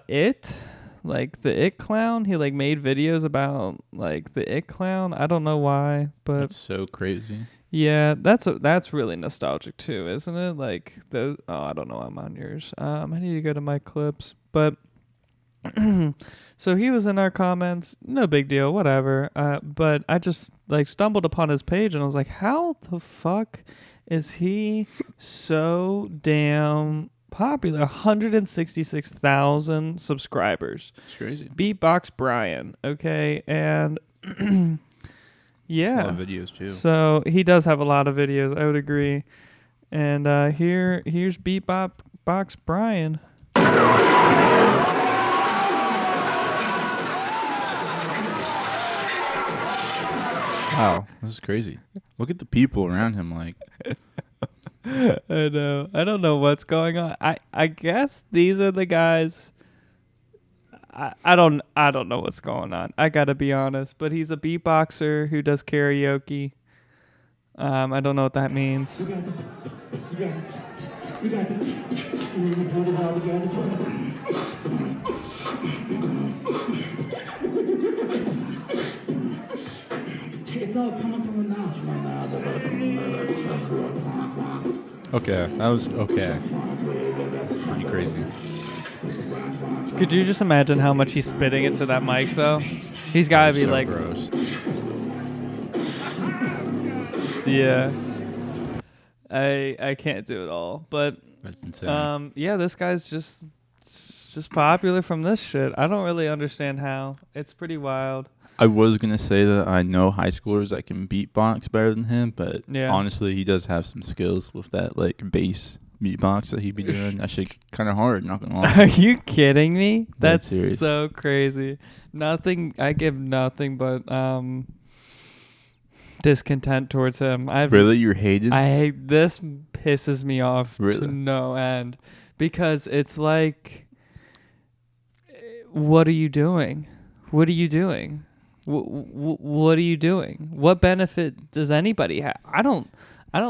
It, like the It clown. He like made videos about like the It clown. I don't know why, but that's so crazy. Yeah, that's really nostalgic too, isn't it? Like those. Oh, I don't know. I'm on yours. I need to go to my clips, but so he was in our comments. No big deal, whatever. But I just like stumbled upon his page and I was like, how the fuck is he so damn popular? 166,000 subscribers. It's crazy. Beatbox Brian. Okay, and. Yeah. A lot of videos too. So he does have a lot of videos, I would agree. And here's Beatbox Brian. Wow, this is crazy. Look at the people around him, like. I know. I don't know what's going on. I guess these are the guys. I don't know what's going on. I gotta be honest, but he's a beatboxer who does karaoke. I don't know what that means. It's all coming from the mouth. Okay, that was okay. That's pretty crazy. Could you just imagine how much he's spitting into that mic, though? He's got to be so like... gross. Yeah. I can't do it all. But, that's insane. Yeah, this guy's just popular from this shit. I don't really understand how. It's pretty wild. I was going to say that I know high schoolers that can beatbox better than him, but honestly, he does have some skills with that, like, bass beatbox that he'd be doing. That shit's kind of hard, not gonna lie. Are you kidding me? That's serious. So crazy. I give nothing but discontent towards him. Really? You're hated? This pisses me off really? To no end. Because it's like, what are you doing? What are you doing? What are you doing? What benefit does anybody have? I don't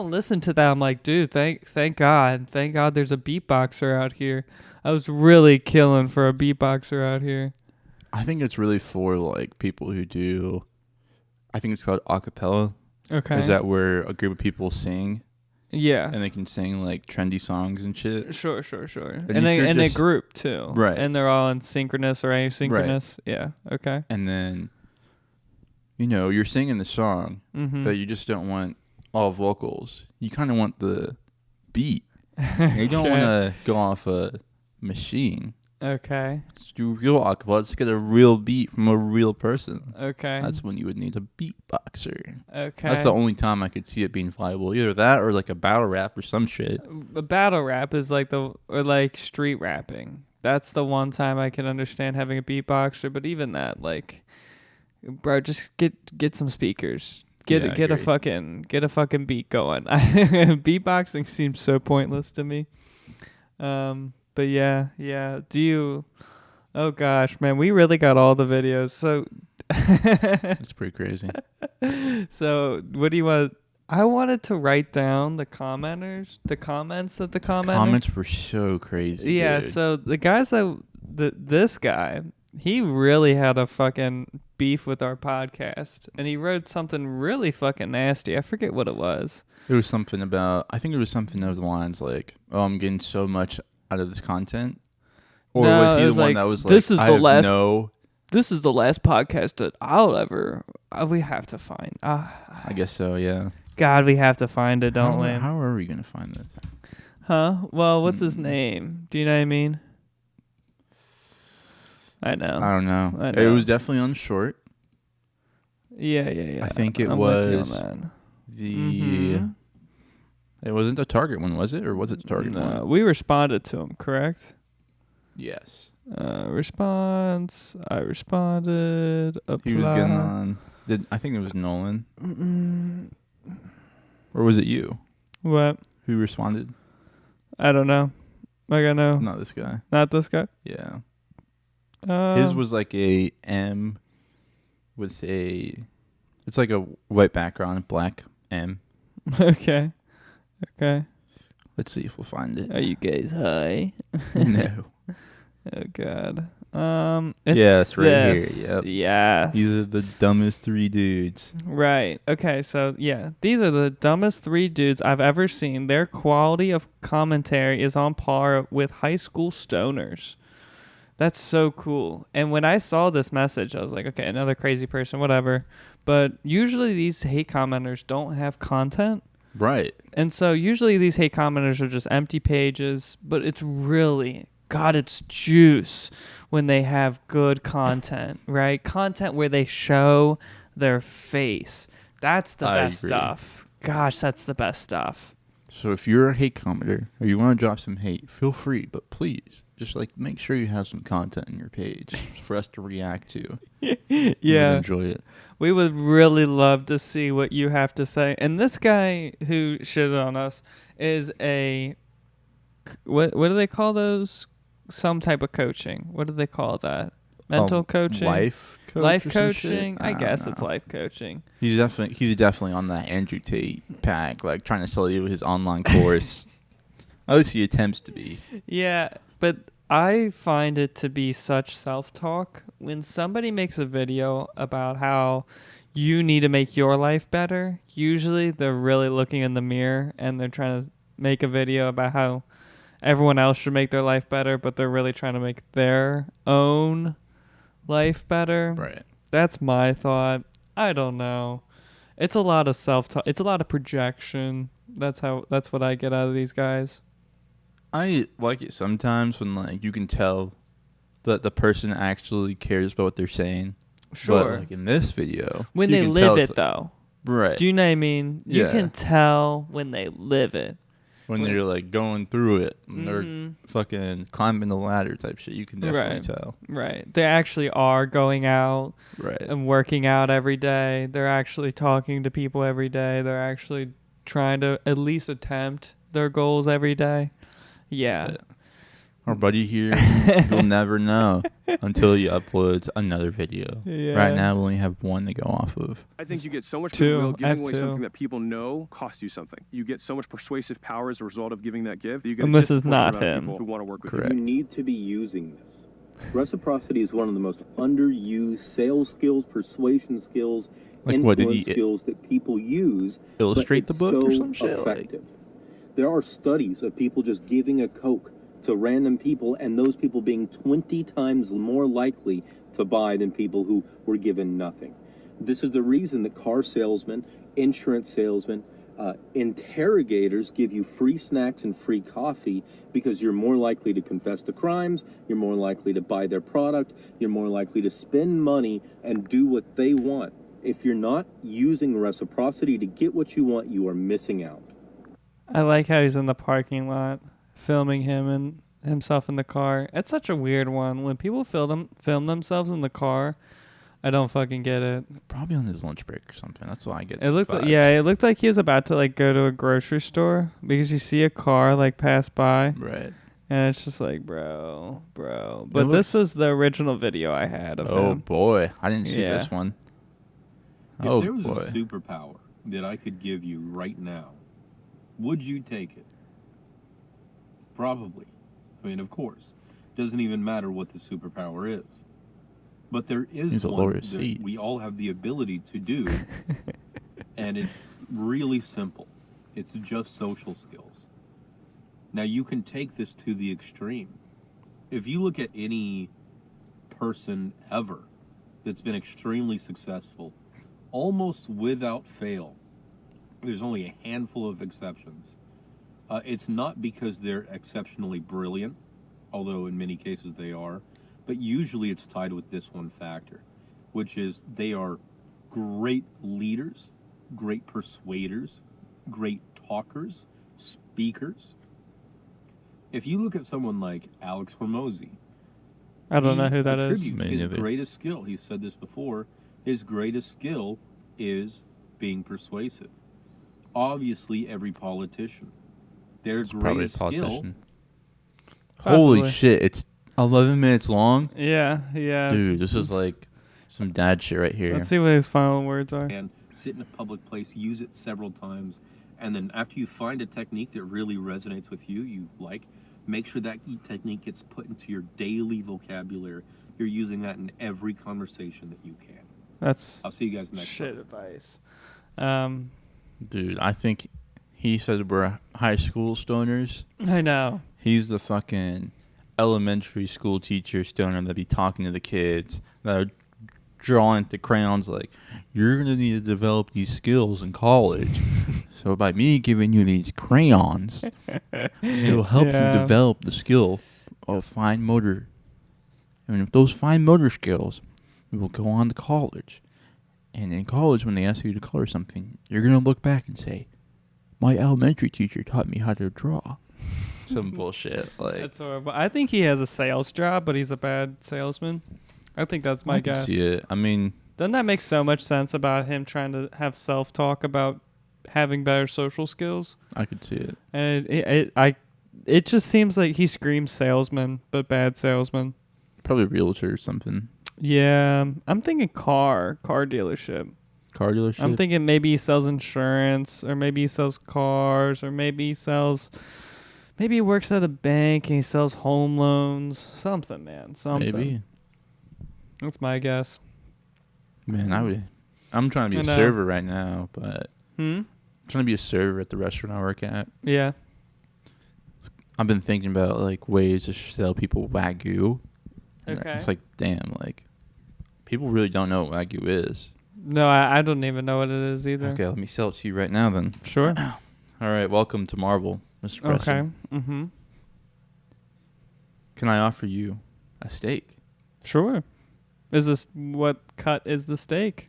listen to that. I'm like, dude, thank God there's a beatboxer out here. I was really killing for a beatboxer out here. I think it's really for like people who do, I think it's called acapella. Okay. Is that where a group of people sing? Yeah. And they can sing like trendy songs and shit. Sure. And a group too. Right. And they're all in synchronous or asynchronous. Right. Yeah. Okay. And then, you're singing the song, but you just don't want all vocals. You kind of want the beat. You don't want to go off a machine. Okay. Let's do real acapella. Let's get a real beat from a real person. Okay. That's when you would need a beatboxer. Okay. That's the only time I could see it being viable. Either that or like a battle rap or some shit. A battle rap is like like street rapping. That's the one time I can understand having a beatboxer, but even that, like, bro, just get some speakers. Get a fucking beat going. Beatboxing seems so pointless to me. But yeah. Do you? Oh gosh, man, we really got all the videos. So it's pretty crazy. So what do you want? I wanted to write down the comments that the Comments were so crazy. Yeah, dude. so the guys this guy, he really had a fucking beef with our podcast, and he wrote something really fucking nasty. I forget what it was. It was something about, I think it was something of the lines like, "Oh, I'm getting so much out of this content." Or No, was he it the was one like, that was like, "This is I the have last- no... This is the last podcast that I'll ever. We have to find. I guess so, yeah. God, we have to find it, don't we? How are we going to find it? Huh? Well, what's his name? Do you know what I mean? I know. I don't know. I It know. was definitely on short. Yeah. I think it I'm with you on was that. the... Mhm. It wasn't the Target one, was it? Or was it the Target one? No, we responded to him, correct? Yes. Response. I responded. Apply. He was getting on... I think it was Nolan. Or was it you? What? Who responded? I don't know. Like, I know. Not this guy. Not this guy? Yeah. His was like a M with a... It's like a white background, black M. Okay. Let's see if we'll find it. Are you guys high? No. Oh, God. It's right this. here. Yep. Yes. These are the dumbest three dudes. Right. Okay. So, yeah, these are the dumbest three dudes I've ever seen. Their quality of commentary is on par with high school stoners. That's so cool. And when I saw this message, I was like, okay, another crazy person, whatever. But usually these hate commenters don't have content. Right. And so usually these hate commenters are just empty pages, but it's really got its juice when they have good content, right? Content where they show their face. That's the best agree. stuff. Gosh, that's the best stuff. So if you're a hate commenter or you want to drop some hate, feel free, but please just like make sure you have some content on your page for us to react to. Yeah. Enjoy it. We would really love to see what you have to say. And this guy who shitted on us is what do they call those? Some type of coaching. What do they call that? Mental coaching? Life coach Life or some shit? coaching? I don't guess it's know. life coaching. He's definitely on that Andrew Tate pack, like trying to sell you his online course. At least he attempts to be. Yeah, but I find it to be such self-talk. When somebody makes a video about how you need to make your life better, usually they're really looking in the mirror and they're trying to make a video about how everyone else should make their life better, but they're really trying to make their own life better. Right. That's my thought. I don't know. It's a lot of self-talk. It's a lot of projection. That's what I get out of these guys. I like it sometimes when like you can tell that the person actually cares about what they're saying. Sure. But like in this video, When you they can live tell it, though. Right. Do you know what I mean? You Yeah. can tell when they live it. When they're like going through it, and Mhm. they're fucking climbing the ladder type shit, you can definitely tell. Right. They actually are going out Right. and working out every day. They're actually talking to people every day. They're actually trying to at least attempt their goals every day. Yeah. Our buddy here, you'll never know until he uploads another video. Yeah. Right now, we only have one to go off of. I think you get so much Two. goodwill I giving have away two. something that people know costs you something. You get so much persuasive power as a result of giving that gift. That you get And a this is not disproportionate amount of him. people who want to work with Correct. you. You need to be using this. Reciprocity is one of the most underused sales skills, persuasion skills, Like what, did he influence skills that people use. illustrate but the book it's or so some shit? Like, effective. There are studies of people just giving a Coke to random people, and those people being 20 times more likely to buy than people who were given nothing. This is the reason that car salesmen, insurance salesmen, interrogators give you free snacks and free coffee, because you're more likely to confess to crimes, you're more likely to buy their product, you're more likely to spend money and do what they want. If you're not using reciprocity to get what you want, you are missing out. I like how he's in the parking lot filming him and himself in the car. It's such a weird one. When people film themselves in the car, I don't fucking get it. probably on his lunch break or something. That's why I get. It looked vibes. it looked like he was about to like go to a grocery store, because you see a car like pass by. Right. And it's just like, bro. But this was the original video I had of Oh him. boy, I didn't see Yeah. this one. If Oh there was boy. a superpower that I could give you right now, would you take it? Probably. I mean, of course. Doesn't even matter what the superpower is. But there is one that we all have the ability to do, and it's really simple. It's just social skills. Now, you can take this to the extreme. If you look at any person ever that's been extremely successful, almost without fail, there's only a handful of exceptions. It's not because they're exceptionally brilliant, although in many cases they are, but usually it's tied with this one factor, which is they are great leaders, great persuaders, great talkers, speakers. If you look at someone like Alex Hormozy, I don't know who that is. His greatest skill, he said this before, his greatest skill is being persuasive. Obviously, every politician, their greatest skill. Holy shit, it's 11 minutes long? Yeah. Dude, this is like some dad shit right here. Let's see what his final words are. And sit in a public place, use it several times, and then after you find a technique that really resonates with you like, make sure that technique gets put into your daily vocabulary. You're using that in every conversation that you can. I'll see you guys next shit time. advice. Dude, I think he said we're high school stoners. I know. He's the fucking elementary school teacher stoner that be talking to the kids that are drawing the crayons like, you're going to need to develop these skills in college. So by me giving you these crayons, it'll help you develop the skill of fine motor. And with those fine motor skills, we will go on to college. And in college, when they ask you to color something, you're going to look back and say, my elementary teacher taught me how to draw. Some bullshit. Like, that's horrible. I think he has a sales job, but he's a bad salesman. I think that's my guess. I can see it. I mean, doesn't that make so much sense about him trying to have self-talk about having better social skills? I could see it. And it just seems like he screams salesman, but bad salesman. Probably realtor or something. Yeah, I'm thinking car dealership. Car dealership? I'm thinking maybe he sells insurance, or maybe he sells cars, or maybe he works at a bank and he sells home loans. Something, man. Something. Maybe. That's my guess. Man, I'm trying to be a server right now, but I'm trying to be a server at the restaurant I work at. Yeah. I've been thinking about like ways to sell people Wagyu. Okay. It's like, damn, like people really don't know what Wagyu is. No, I don't even know what it is either. Okay, let me sell it to you right now then. Sure. All right, welcome to Marvel, Mr. Preston. Okay. Mm-hmm. Can I offer you a steak? Sure. What cut is the steak?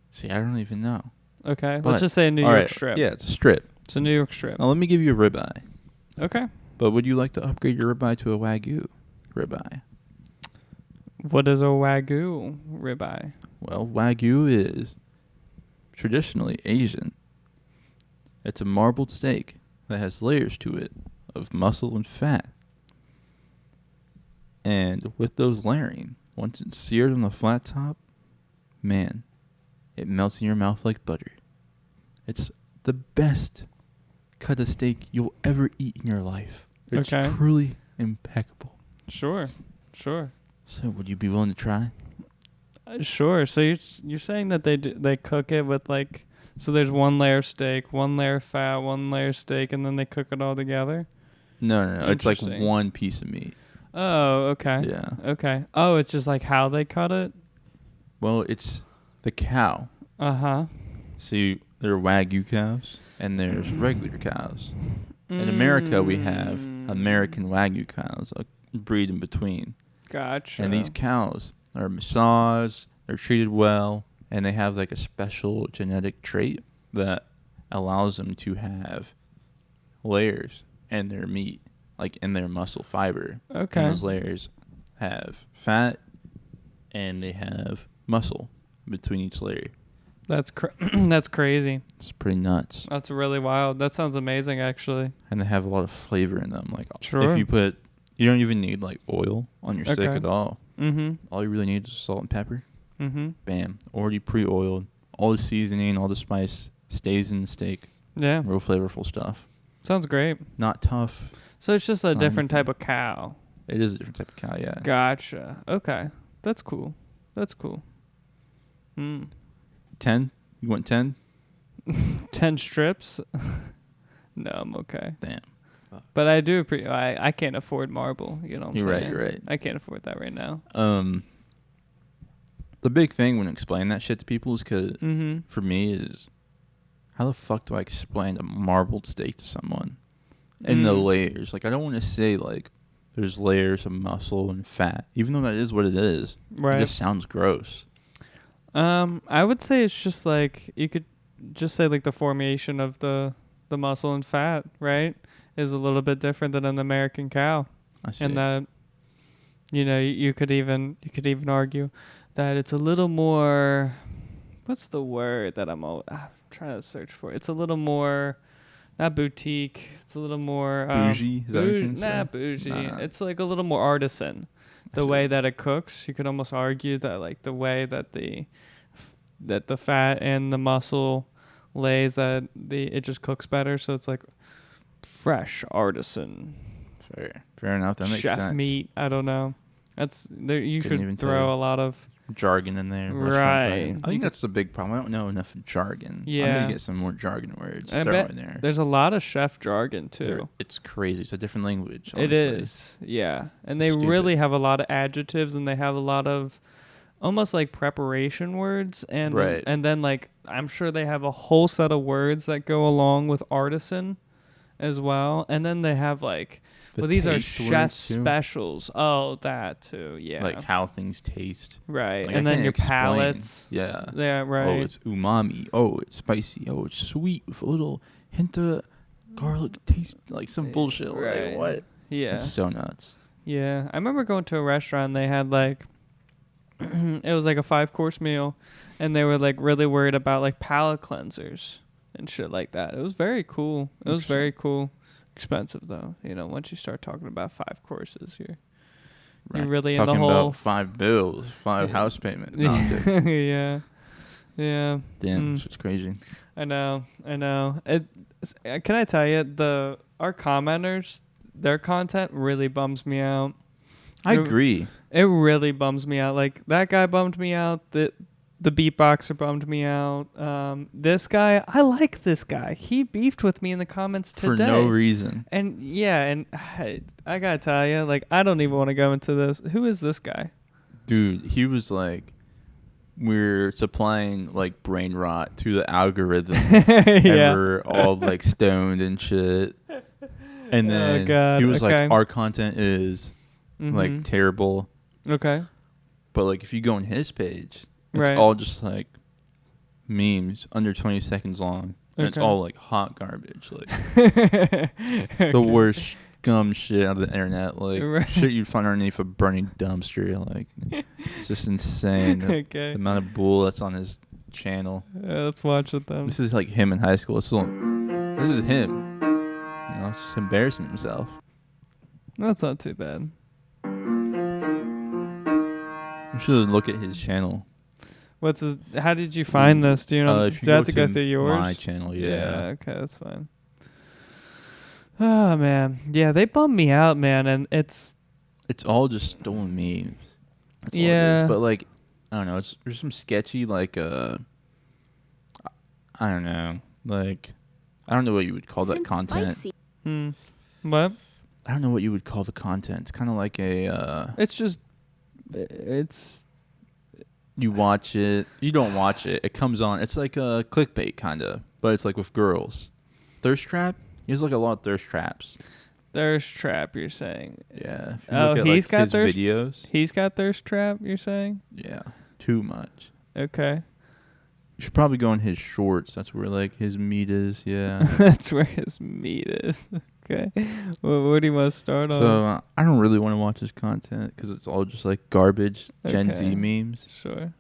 See, I don't even know. Okay, let's just say a New York strip. Yeah, it's a strip. It's a New York strip. Now, let me give you a ribeye. Okay. But would you like to upgrade your ribeye to a Wagyu ribeye? What is a Wagyu ribeye? Well, Wagyu is traditionally Asian. It's a marbled steak that has layers to it of muscle and fat. And with those layering, once it's seared on the flat top, man, it melts in your mouth like butter. It's the best cut of steak you'll ever eat in your life. It's truly impeccable. Sure. So, would you be willing to try? Sure. So you're saying that they cook it with like, so there's one layer of steak, one layer of fat, one layer of steak, and then they cook it all together? No. It's like one piece of meat. Oh, okay. Yeah. Okay. Oh, it's just like how they cut it? Well, it's the cow. Uh-huh. So there are Wagyu cows and there's regular cows. In America, we have American Wagyu cows, a breed in between. Gotcha. And these cows are massaged, they're treated well, and they have like a special genetic trait that allows them to have layers in their meat, like in their muscle fiber. Okay. And those layers have fat and they have muscle between each layer. That's crazy. It's pretty nuts. That's really wild. That sounds amazing, actually. And they have a lot of flavor in them. Like, sure. If you don't even need like oil on your steak at all. Mm-hmm. All you really need is salt and pepper. Mm-hmm. Bam. Already pre-oiled, all the seasoning, all the spice stays in the steak. Yeah. Real flavorful stuff. Sounds great. Not tough. So it's just a different type of cow. It is a different type of cow, yeah. Gotcha. Okay. That's cool. 10? You want 10? 10 strips? No, I'm okay. Damn. But I do I can't afford marble, you know what I'm saying? You're right. I can't afford that right now. The big thing when explaining that shit to people is because Mm-hmm. for me is how the fuck do I explain a marbled steak to someone? And the layers. Like, I don't want to say, like, there's layers of muscle and fat, even though that is what it is. Right. It just sounds gross. I would say it's just like, you could just say like the formation of the muscle and fat, right, is a little bit different than an American cow. I see. And that, you could even argue that it's a little more, what's the word that I'm trying to search for? It's a little more, not boutique. It's a little more bougie. Is that what you're trying to say? Bougie. Nah. It's like a little more artisan. The way that it cooks, you could almost argue that like the way that the fat and the muscle lays, that it just cooks better. So it's like fresh artisan. Fair enough. That makes chef sense. meat. I don't know. That's there. You Couldn't could even throw tell. a lot of Jargon in there. Restaurant Right. jargon. I think that's the big problem. I don't know enough jargon. Yeah. I'm going to get some more jargon words. I Throw bet in there. there's a lot of chef jargon too. It's crazy. It's a different language. It honestly. is, yeah. And they Stupid. really have a lot of adjectives, and they have a lot of almost like preparation words, and Right. and then like I'm sure they have a whole set of words that go along with artisan as well. And then they have like, The these are taste chef words, too. specials. Oh, that too, yeah. Like how things taste. Right. Like, And I then can't your explain. palates. Yeah. Yeah, right. Oh, it's umami. Oh, it's spicy. Oh, it's sweet with a little hint of garlic taste. Like some bullshit. Right. Like, what? Yeah. It's so nuts. Yeah, I remember going to a restaurant and they had like, it was like a 5-course meal, and they were like really worried about like palate cleansers and shit like that. It was very cool. It was very cool. Expensive though, once you start talking about 5 courses, you're really Talking in the whole about 5 bills, 5 house payments. No, I'm kidding. yeah. Damn, it's crazy. I know. Can I tell you, our commenters, their content really bums me out. I agree. It really bums me out. Like, that guy bummed me out. The beatboxer bummed me out. This guy, I like this guy. He beefed with me in the comments today. For no reason. And I gotta tell you, like, I don't even want to go into this. Who is this guy? Dude, he was like, we're supplying like brain rot to the algorithm. And we're all like stoned and shit. And then he was like, our content is like terrible. Okay. But like if you go on his page, it's all just like memes under 20 seconds long. And it's all like hot garbage. Like the worst scum shit out of the internet. Like shit you'd find underneath a burning dumpster. Like it's just insane. The amount of bull that's on his channel. Yeah, let's watch it then. This is like him in high school. This is him. Just embarrassing himself. That's not too bad. You should look at his channel. How did you find this? Do you know? If you do I have to go through yours? My channel, yeah. Okay, that's fine. Oh man, yeah, they bummed me out, man, and it's all just stolen memes. That's all it Yeah. is. But like, I don't know. There's some sketchy like I don't know. Like, I don't know what you would call that content. What? I don't know what you would call the content. It's kind of like a. It's. You watch it. You don't watch it. It comes on. It's like a clickbait kind of, but it's like with girls. Thirst trap. There's like a lot of thirst traps. Thirst trap, you're saying? Yeah. He's got his thirst videos. He's got thirst trap. You're saying? Yeah. Too much. Okay. You should probably go on his shorts. That's where like his meat is. Yeah. That's where his meat is. Okay. Well, what do you want to start on? So I don't really want to watch his content because it's all just like garbage Gen Z memes. Sure.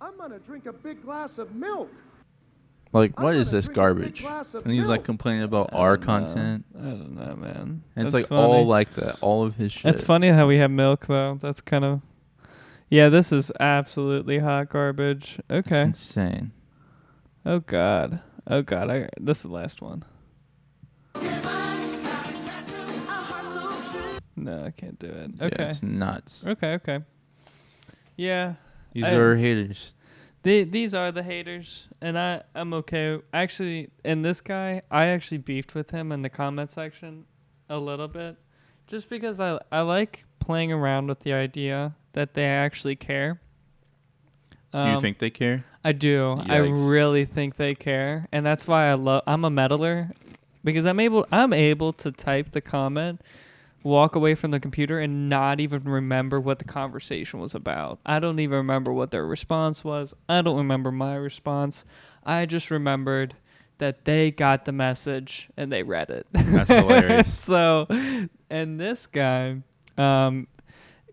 I'm gonna drink a big glass of milk. Like, what is this garbage? And he's like complaining about our content. I don't know, man. And it's That's like funny. all like that. All of his shit. It's funny how we have milk though. That's kind of. Yeah, this is absolutely hot garbage. Okay. It's insane. Oh God. This is the last one. No, I can't do it. Okay. Yeah, it's nuts. Okay. Yeah. These are haters. These are the haters, and I'm okay. Actually, in this guy, I actually beefed with him in the comment section a little bit, just because I like playing around with the idea that they actually care. Do you think they care? I do. Yikes. I really think they care, and that's why I'm a meddler, because I'm able to type the comment, walk away from the computer, and not even remember what the conversation was about. I don't even remember what their response was. I don't remember my response. I just remembered that they got the message and they read it. That's hilarious. So, and this guy,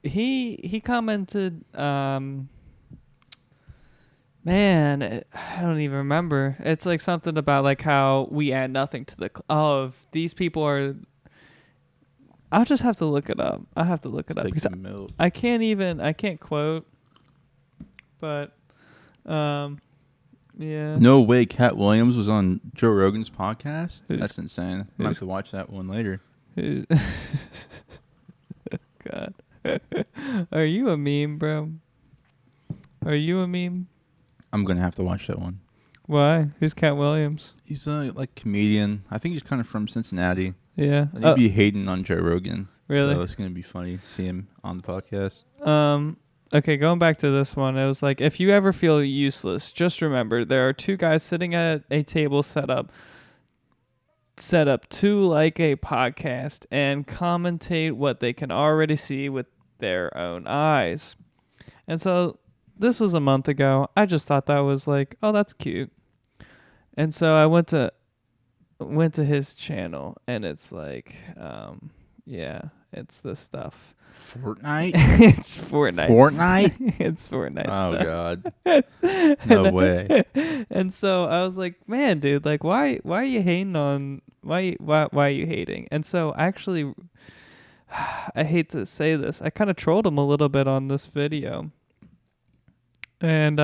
he commented, man, I don't even remember. It's like something about like how we add nothing to the if these people are. I'll just have to look it up. I'll have to look it up because I can't quote. But, yeah. No way Cat Williams was on Joe Rogan's podcast? That's insane. I'm going to have to watch that one later. God. Are you a meme, bro? Are you a meme? I'm going to have to watch that one. Why? Who's Cat Williams? He's a comedian. I think he's kind of from Cincinnati. Yeah. He'd be hating on Joe Rogan. Really? So it's going to be funny to see him on the podcast. Okay, going back to this one, it was like, if you ever feel useless, just remember there are two guys sitting at a table set up to like a podcast and commentate what they can already see with their own eyes. And so this was a month ago. I just thought that was like, oh, that's cute. And so I went to his channel, and it's like, yeah, it's this stuff. Fortnite? It's Fortnite. Fortnite? It's Fortnite Oh, stuff. God. No way. And so I was like, man, dude, like, why are you hating on, why are you hating? And so actually, I hate to say this, I kind of trolled him a little bit on this video. And,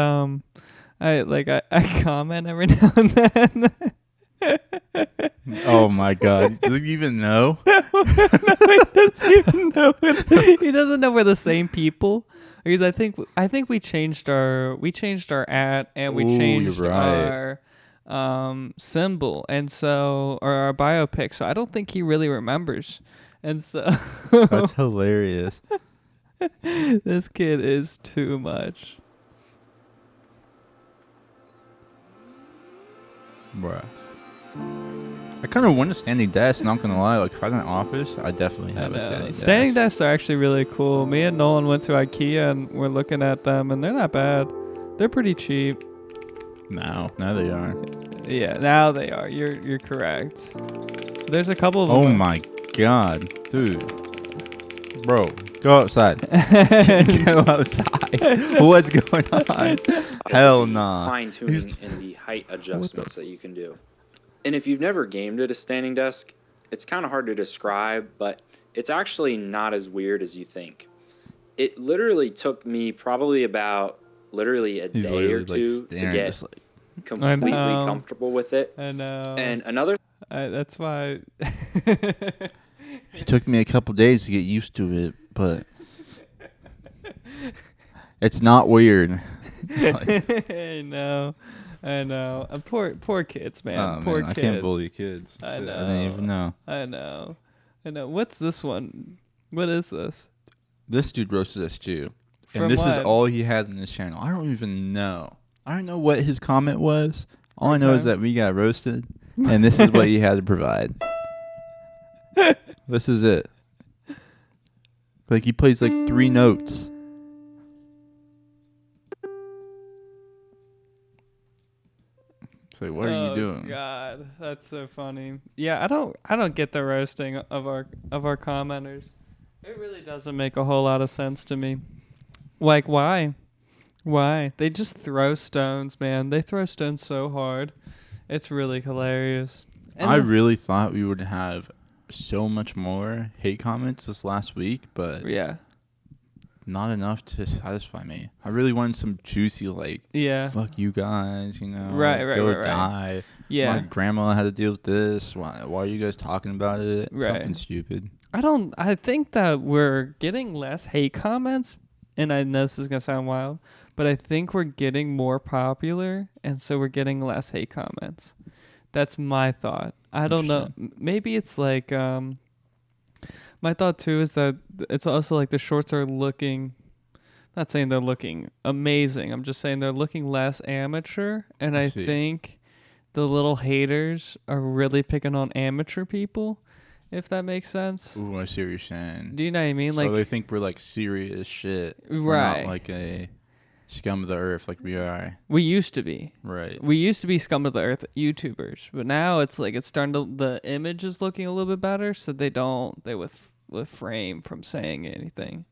I comment every now and then. Oh my God! Does he even know? No, he doesn't even know. He doesn't know we're the same people. Because I think we changed our at and we changed our symbol, and so or our biopic. So I don't think he really remembers. And so that's hilarious. This kid is too much. Bruh. I kind of want a standing desk, not gonna lie. Like, if I'm in an office, I definitely have a standing desk. Standing desks are actually really cool. Me and Nolan went to IKEA and we're looking at them, and they're not bad. They're pretty cheap. Now they are. Yeah, now they are. You're correct. There's a couple of them. Oh my God, dude. Bro, go outside. Go outside. What's going on? Hell nah. Fine tuning in the height adjustments that you can do. And if you've never gamed at a standing desk, it's kind of hard to describe, but it's actually not as weird as you think. It literally took me probably about a day or two to get completely comfortable with it. I know. And another... that's why... It took me a couple days to get used to it, but it's not weird. I know. Poor kids, man. Oh, poor man, kids. I can't bully kids. I know. I didn't even know. I know. What's this one? What is this? This dude roasted us too. From and this what? is all he had in his channel. I don't even know. I don't know what his comment was. All I know is that we got roasted, and this is what he had to provide. This is it. Like, he plays like 3 notes. It's like, what are you doing? Oh God, that's so funny. Yeah, I don't get the roasting of our commenters. It really doesn't make a whole lot of sense to me. Like, why? Why? They just throw stones, man. They throw stones so hard. It's really hilarious. And I really thought we would have so much more hate comments this last week, but yeah, not enough to satisfy me. I really wanted some juicy, like, fuck you guys, you know, go die. Yeah, my grandma had to deal with this. Why are you guys talking about it? Something stupid. I think that we're getting less hate comments, and I know this is gonna sound wild, but I think we're getting more popular, and so we're getting less hate comments. That's my thought. I don't know. Maybe it's like my thought too is that it's also like the shorts are looking. Not saying they're looking amazing. I'm just saying they're looking less amateur, and I think the little haters are really picking on amateur people, if that makes sense. Ooh, I see what you're saying. Do you know what I mean? So Like they think we're like serious shit. Right. We're not like a scum of the earth like we are. We used to be. Right. We used to be scum of the earth YouTubers, but now it's like it's starting to, the image is looking a little bit better, so they refrain from saying anything.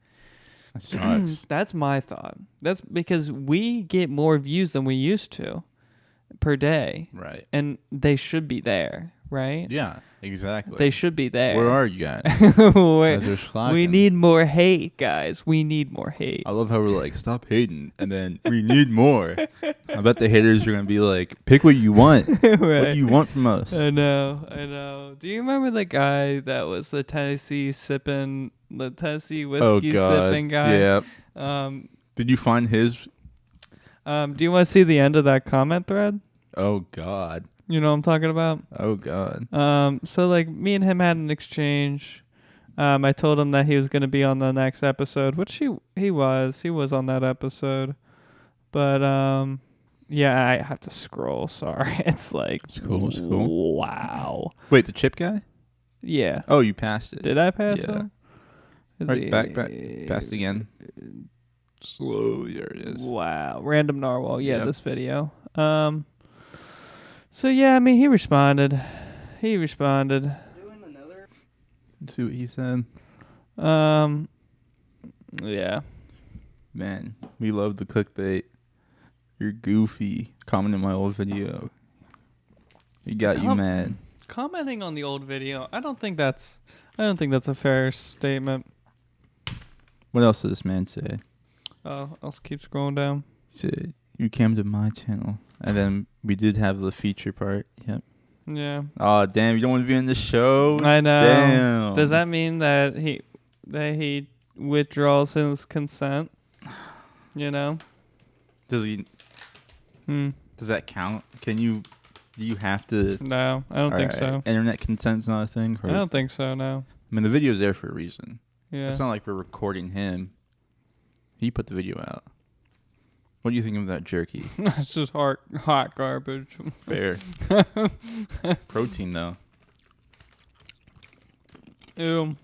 That sucks. That's my thought. That's because we get more views than we used to per day. Right. And they should be there, right? Yeah, exactly. They should be there. Where are you guys? We need more hate, guys. We need more hate. I love how we're like, stop hating, and then we need more. I bet the haters are going to be like, pick what you want. Right. What do you want from us? I know. Do you remember the guy that was the Tennessee whiskey sipping guy? Yeah. Did you find his? Do you want to see the end of that comment thread? Oh, God. You know what I'm talking about? Oh, God. So, like, me and him had an exchange. I told him that he was going to be on the next episode, which he was. He was on that episode. But, yeah, I have to scroll. Sorry. It's like, it's cool. Wow. Wait, the chip guy? Yeah. Oh, you passed it. Did I pass him? Right, back. Passed again. Slowly, there it is. Wow. Random narwhal. Yeah, this video. So, yeah, I mean, he responded. Let's see what he said. Yeah. Man, we love the clickbait. You're goofy. Commenting my old video. He got you mad. Commenting on the old video, I don't think that's a fair statement. What else does this man say? Oh, I'll keep scrolling down. He said, you came to my channel. And then we did have the feature part. Yep. Yeah. Oh, damn, you don't want to be in the show? I know. Damn. Does that mean that he withdraws his consent? You know? Does he? Does that count? Do you have to? No, I don't think so. Internet consent's not a thing? I don't think so, no. I mean, the video's there for a reason. Yeah. It's not like we're recording him. He put the video out. What do you think of that jerky? It's just hot garbage. Fair. Protein, though. Ew.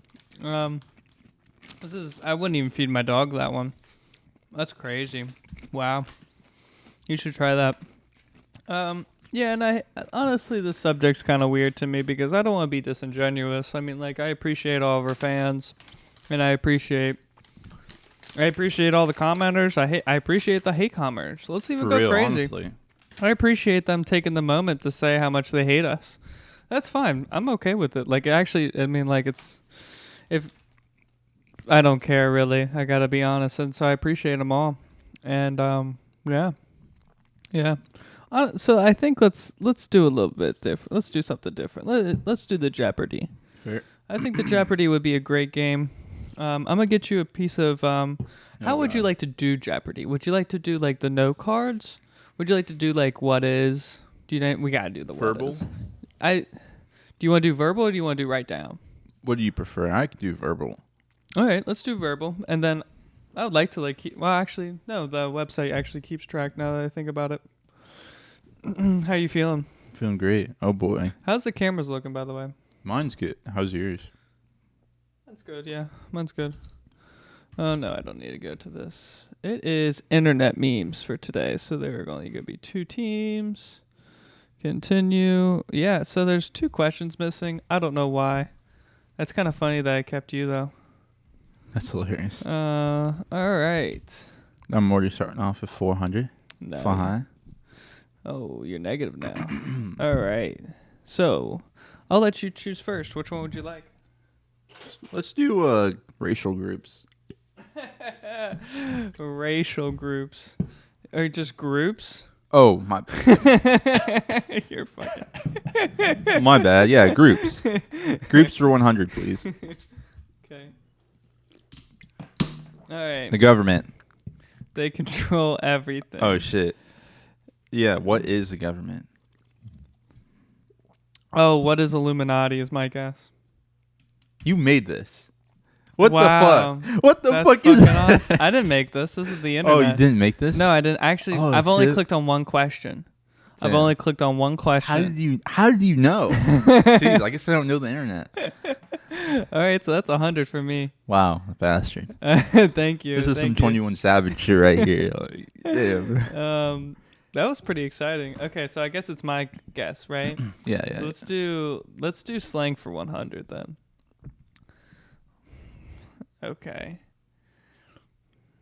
I wouldn't even feed my dog that one. That's crazy. Wow. You should try that. Yeah, and I honestly, this subject's kind of weird to me because I don't want to be disingenuous. I mean, like, I appreciate all of our fans, and I appreciate all the commenters. I appreciate the hate commenters. Let's even go crazy. Honestly. I appreciate them taking the moment to say how much they hate us. That's fine. I'm okay with it. Like, actually, I mean, like, if I don't care really, I gotta be honest, and so I appreciate them all. And yeah. So I think let's do a little bit different. Let's do something different. Let's do the Jeopardy. Fair. I think the Jeopardy would be a great game. I'm gonna get you a piece of. How would you like to do Jeopardy? Would you like to do like the no cards? Would you like to do like what is? We gotta do the verbal. What is. Do you want to do verbal or do you want to do write down? What do you prefer? I could do verbal. All right, let's do verbal, and then I would like to like keep. Well, actually, no. The website actually keeps track now that I think about it. How you feeling? Feeling great. Oh boy. How's the cameras looking, by the way? Mine's good. How's yours? Mine's good, yeah. Mine's good. Oh, no, I don't need to go to this. It is internet memes for today, so there are only going to be 2 teams. Continue. Yeah, so there's 2 questions missing. I don't know why. That's kind of funny that I kept you, though. That's hilarious. All right. I'm already starting off at 400. No. Fine. Oh, you're negative now. All right. So, I'll let you choose first. Which one would you like? Let's do racial groups. Racial groups. Or just groups? Oh, my You're fucking... My bad. Yeah, groups. Groups for 100, please. Okay. All right. The government. They control everything. Oh, shit. Yeah, what is the government? Oh, what is Illuminati is my guess. You made this. What Wow. the fuck? What the That's fuck is fucking that? awesome. I didn't make this. This is the internet. Oh, you didn't make this? No, I didn't. Actually, Oh, I've only shit. clicked on one question. I've Damn. only clicked on one question. How did you know? Jeez, I guess I don't know the internet. All right, so that's 100 for me. Wow, a bastard. Thank you. This is some thank you. 21 Savage shit right here. Like, damn. That was pretty exciting. Okay, so I guess it's my guess, right? Yeah. Let's do slang for 100 then. Okay.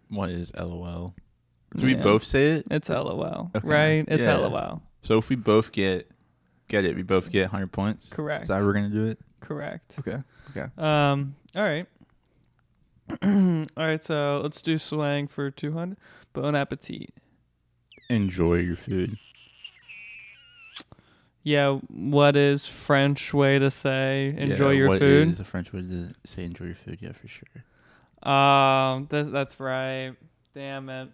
What is LOL? Do we both say it? It's LOL, Okay. right? It's Yeah. LOL. So if we both get it, we both get 100 points? Correct. Is that how we're going to do it? Correct. Okay. All right. All right, so let's do slang for 200. Bon appetit. Enjoy your food. Yeah, what is French way to say enjoy your what food? is a French way to say enjoy your food? Yeah, for sure. That's right. Damn it.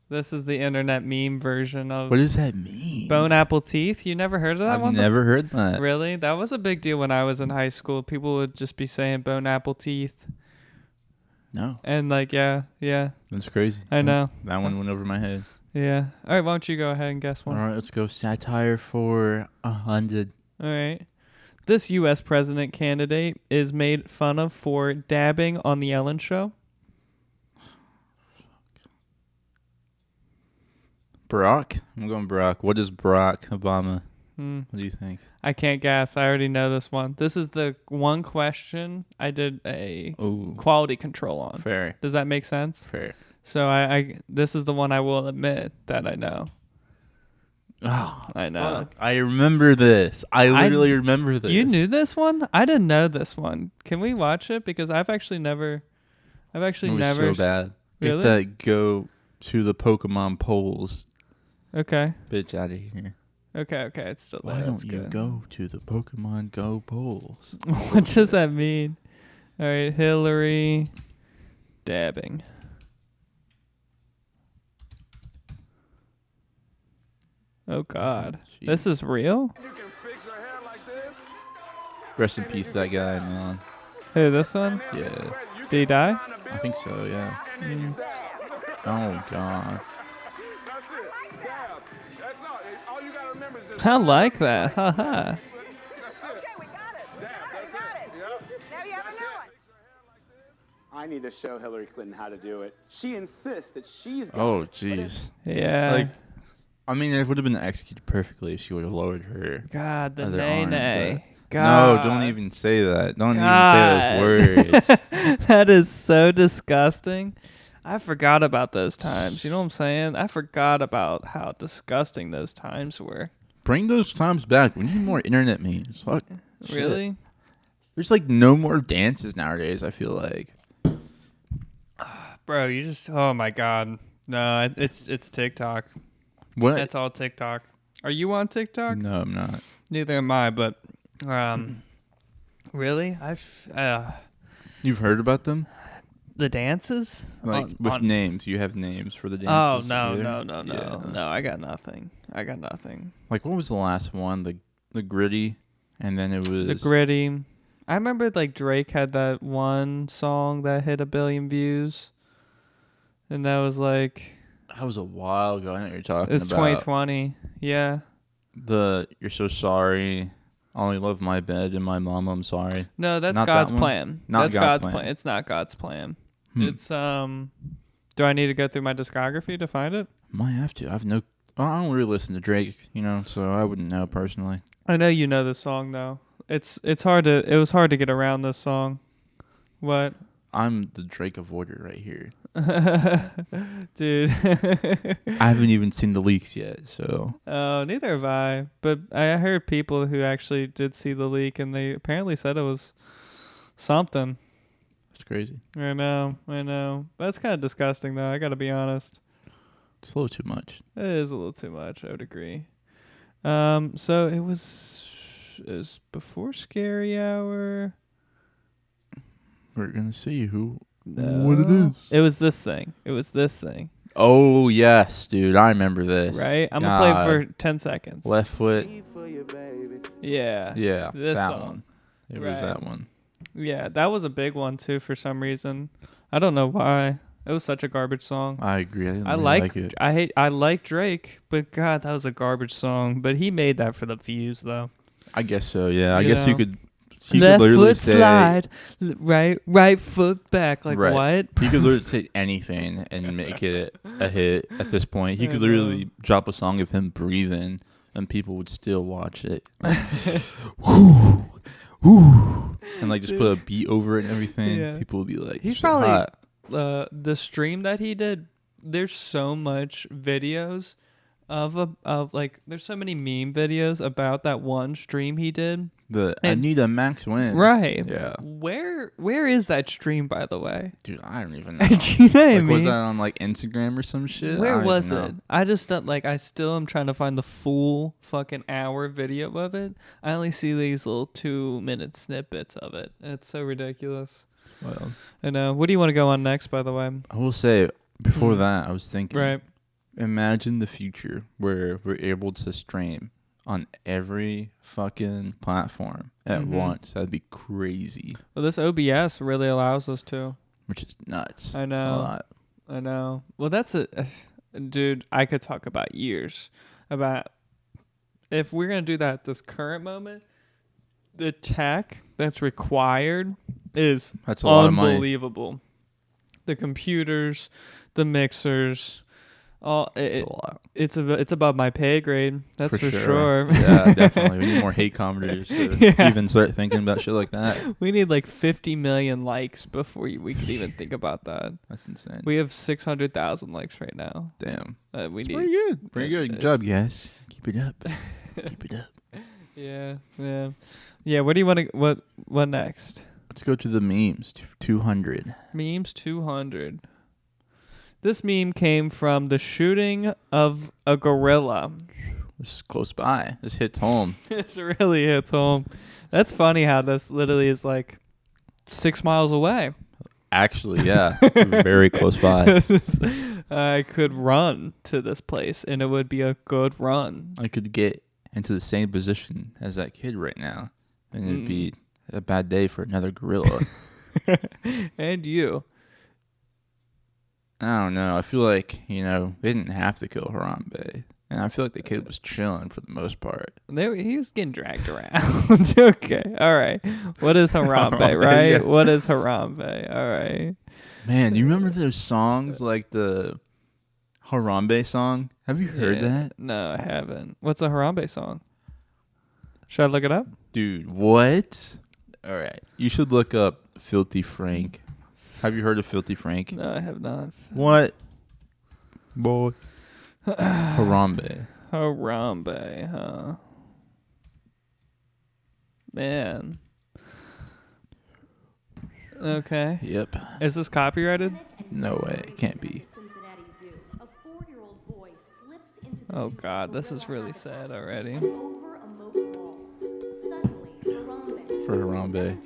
This is the internet meme version of... What does that mean? Bone apple teeth? You never heard of that one? I've never heard that. Really? That was a big deal when I was in high school. People would just be saying bone apple teeth. No. And like, yeah. That's crazy. I know. That one went over my head. Yeah. All right, why don't you go ahead and guess one? All right, let's go satire for 100. All right. This U.S. president candidate is made fun of for dabbing on the Ellen Show. Barack? I'm going Barack. What is Barack Obama? What do you think? I can't guess. I already know this one. This is the one question I did a quality control on. Fair. Does that make sense? Fair. So I this is the one I will admit that I know. Oh, I know. Fuck. I remember this. I literally remember this. You knew this one? I didn't know this one. Can we watch it? Because I've actually never. It was so bad. Really? Get that go to the Pokemon polls. Okay. Bitch out of here. Okay. It's still there. Why That's don't you good. go to the Pokemon Go polls? What does that mean? All right, Hillary dabbing. Oh God, this is real? Rest in peace, that guy, man. Hey, this one? Yeah. Did he die? I think so, yeah. Oh, God. I like that. Haha. I need to show Hillary Clinton how to do it. She insists that she's got Oh, it. jeez. Yeah. Like, I mean, it would have been executed perfectly if she would have lowered her. God, the other arm, nay-nay. but- God. No, don't even say that. Don't even say those words. That is so disgusting. I forgot about those times. You know what I'm saying? I forgot about how disgusting those times were. Bring those times back. We need more internet memes. Fuck. Shit. Really? There's like no more dances nowadays, I feel like. Bro, you just... Oh, my God. No, it's TikTok. What? That's all TikTok. Are you on TikTok? No, I'm not. Neither am I, but... Really? You've heard about them? The dances? Like with names. You have names for the Oh, dances? no. Yeah. No, I got nothing. Like, what was the last one? The Gritty? And then it was... The Gritty. I remember, like, Drake had that one song that hit 1 billion views. And that was, like... That was a while ago. I know what you're talking It's about. 2020. Yeah. You're so sorry. I only love my bed and my mom. I'm sorry. No, that's Not God's that one? plan. Not That's God's God's plan. It's not God's plan. It's do I need to go through my discography to find it? Might have to. I don't really listen to Drake, so I wouldn't know personally. I know you know this song though. It was hard to get around this song. What? I'm the Drake avoider right here. Dude. I haven't even seen the leaks yet, so. Oh, neither have I. But I heard people who actually did see the leak and they apparently said it was something. It's crazy. I know. That's kind of disgusting, though. I got to be honest. It's a little too much. It is a little too much. I would agree. So it was before Scary Hour. We're gonna see what it is. It was this thing. Oh yes, dude, I remember this. Right? I'm gonna play it for 10 seconds. Left foot. Yeah. Yeah. This that song. one. It was that one. Yeah, that was a big one too for some reason. I don't know why. It was such a garbage song. I agree. I didn't really like it. I like Drake, but God, that was a garbage song. But he made that for the views, though. I guess so. Yeah. I You guess know? you could. Left literally foot say, slide, right foot back. Like what? He could literally say anything and make it a hit at this point. He could literally drop a song of him breathing, and people would still watch it. Whoo, whoo, and like just put a beat over it and everything. Yeah. People would be like, he's probably hot. The stream that he did. There's so much videos of like there's so many meme videos about that one stream he did. I need a max win. Right. Yeah. Where is that stream, by the way? Dude, I don't even know. You know what I mean? Was that on like Instagram or some shit? Where was it? I just don't I still am trying to find the full fucking hour video of it. I only see these little 2-minute snippets of it. It's so ridiculous. Well, I know. What do you want to go on next, by the way? I will say before that, I was thinking. Right. Imagine the future where we're able to stream on every fucking platform at once. That'd be crazy. Well, this OBS really allows us to. Which is nuts. I know. It's a lot. I know. Well, that's dude, I could talk about years about if we're going to do that at this current moment, the tech that's required is that's a lot of money. Unbelievable. The computers, the mixers, it's above my pay grade. That's for sure. Yeah, definitely. We need more hate commenters to even start thinking about shit like that. We need like 50 million likes before we could even think about that. That's insane. We have 600,000 likes right now. Damn. We need pretty good. Pretty good. Good job, guys. Keep it up. Keep it up. Yeah. What do you want to? What next? Let's go to the memes. 200. Memes 200. This meme came from the shooting of a gorilla. This is close by. This hits home. This really hits home. That's funny how this literally is like 6 miles away. Actually, yeah. Very close by. I could run to this place, and it would be a good run. I could get into the same position as that kid right now, and it'd be a bad day for another gorilla. And you. I don't know. I feel like, they didn't have to kill Harambe. And I feel like the kid was chilling for the most part. He was getting dragged around. Okay. All right. What is Harambe, right? Yeah. What is Harambe? All right. Man, do you remember those songs like the Harambe song? Have you heard that? No, I haven't. What's a Harambe song? Should I look it up? Dude, what? All right. You should look up Filthy Frank. Have you heard of Filthy Frank? No, I have not. What? Boy. Harambe. Harambe, huh? Man. Okay. Yep. Is this copyrighted? No way. It can't be. Oh, God. This is really sad already. For Harambe.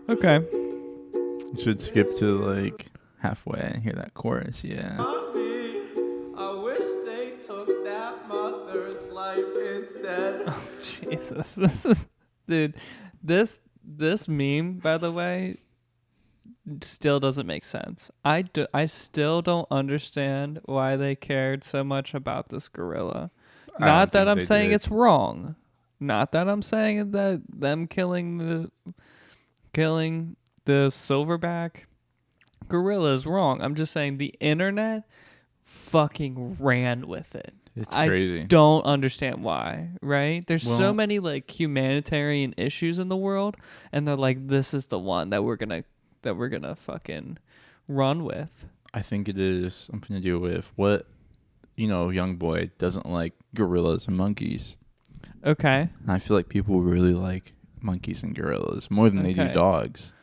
Okay. You should skip to like halfway and hear that chorus, yeah. I wish they took that mother's life instead. Oh, Jesus. This meme, by the way, still doesn't make sense. I still don't understand why they cared so much about this gorilla. Not that I'm saying it's wrong. Not that I'm saying that them killing the silverback gorilla is wrong. I'm just saying the internet fucking ran with it. It's crazy. I don't understand why, right? There's so many like humanitarian issues in the world, and they're like, this is the one that we're gonna fucking run with. I think it is something to do with what young boy doesn't like gorillas and monkeys. Okay. And I feel like people really like monkeys and gorillas more than they do dogs.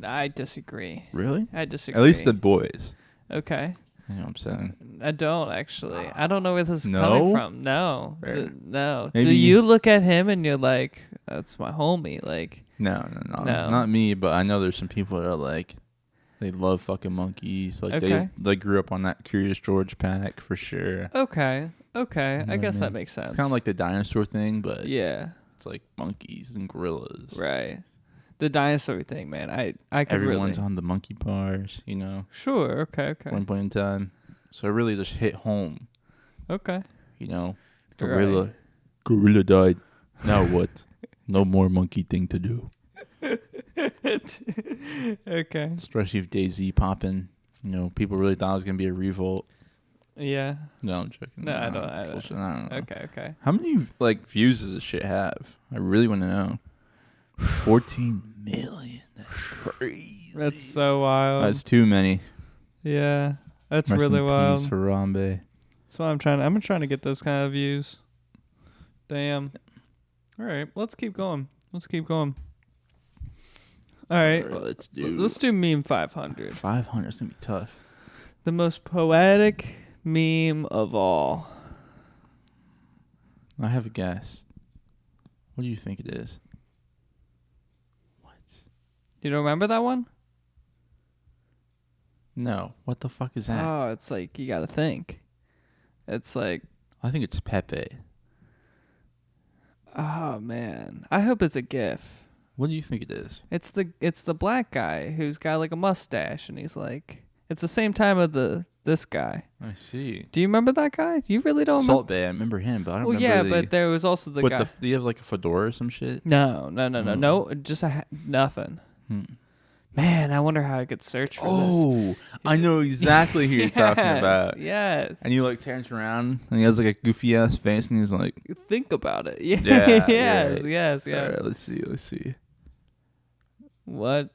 I disagree. Really? I disagree. At least the boys. Okay. You know what I'm saying? I don't actually. I don't know where this is No? coming from. No. No. Maybe. Do you look at him and you're like, that's my homie? Like, No. Not me, but I know there's some people that are like, they love fucking monkeys. Like they grew up on that Curious George pack for sure. Okay. You know I guess what that makes sense. It's kind of like the dinosaur thing, but yeah, it's like monkeys and gorillas. Right. The dinosaur thing, man. I could Everyone's really. on the monkey bars, Sure. Okay. One point in time. So it really just hit home. Okay. Gorilla. Right. Gorilla died. Now what? No more monkey thing to do. Okay. Especially if DayZ popping. People really thought it was going to be a revolt. Yeah. No, I'm joking. No, I don't know. Okay. How many views does this shit have? I really want to know. 14 million. That's crazy. That's so wild. That's too many. Yeah. That's Rest really in wild. Peace, Harambe. That's why I'm trying to get those kind of views. Damn. All right, let's keep going. All right, let's do meme 500. 500 is gonna be tough. The most poetic meme of all. I have a guess. What do you think it is? You don't remember that one? No. What the fuck is that? Oh, it's like you gotta think. It's like, I think it's Pepe. oh man, I hope it's a GIF. What do you think it is? It's the black guy who's got like a mustache, and he's like, it's the same time of this guy. I see. Do you remember that guy? Do you really don't remember? Salt Bay, I remember him, but I don't remember. Yeah, but there was also the guy. Do you have like a fedora or some shit? No, just nothing. Man, I wonder how I could search for this. Oh, I know exactly who you're talking about. Yes. And he turns around and he has like a goofy ass face and he's like, think about it. Yeah. Right. Yes. All right, let's see. What?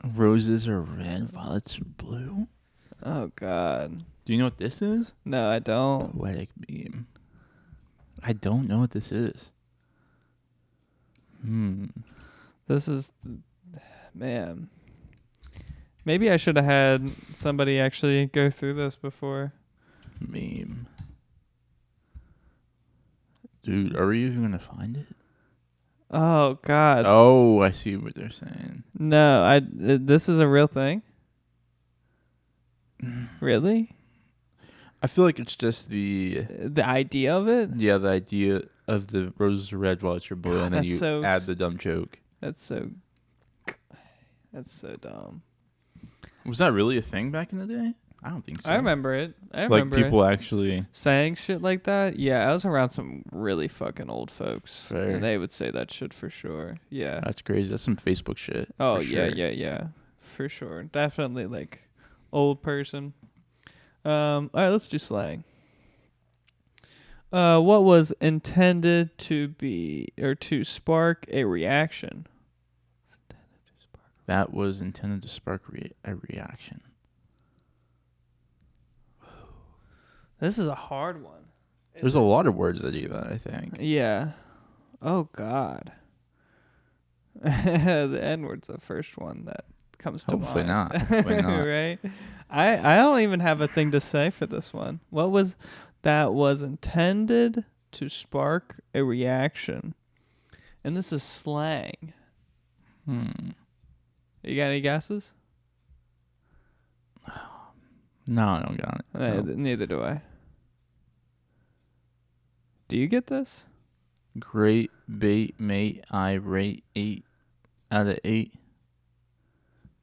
Roses are red, violets are blue. Oh God. Do you know what this is? No, I don't. Poetic meme. I don't know what this is. This is, man. Maybe I should have had somebody actually go through this before. Meme. Dude, are we even gonna find it? Oh God. Oh, I see what they're saying. No, this is a real thing. Really? I feel like it's just the idea of it. Yeah, the idea of the roses are red, violets are blue, and then you add the dumb joke. That's so dumb. Was that really a thing back in the day? I don't think so. I remember it. Like people actually saying shit like that. Yeah, I was around some really fucking old folks. Fair. And they would say that shit for sure. Yeah. That's crazy. That's some Facebook shit. Oh, yeah, yeah. For sure. Definitely like old person. All right, let's do slang. What was intended to be or to spark a reaction? That was intended to spark a reaction. This is a hard one. There's a lot of words that do that, I think. Yeah. Oh, God. The N-word's the first one that comes to Hopefully mind. Hopefully not. Right? I don't even have a thing to say for this one. What was that was intended to spark a reaction? And this is slang. You got any guesses? No, I don't got it. No. Neither do I. Do you get this? Great bait, mate. I rate 8 out of 8.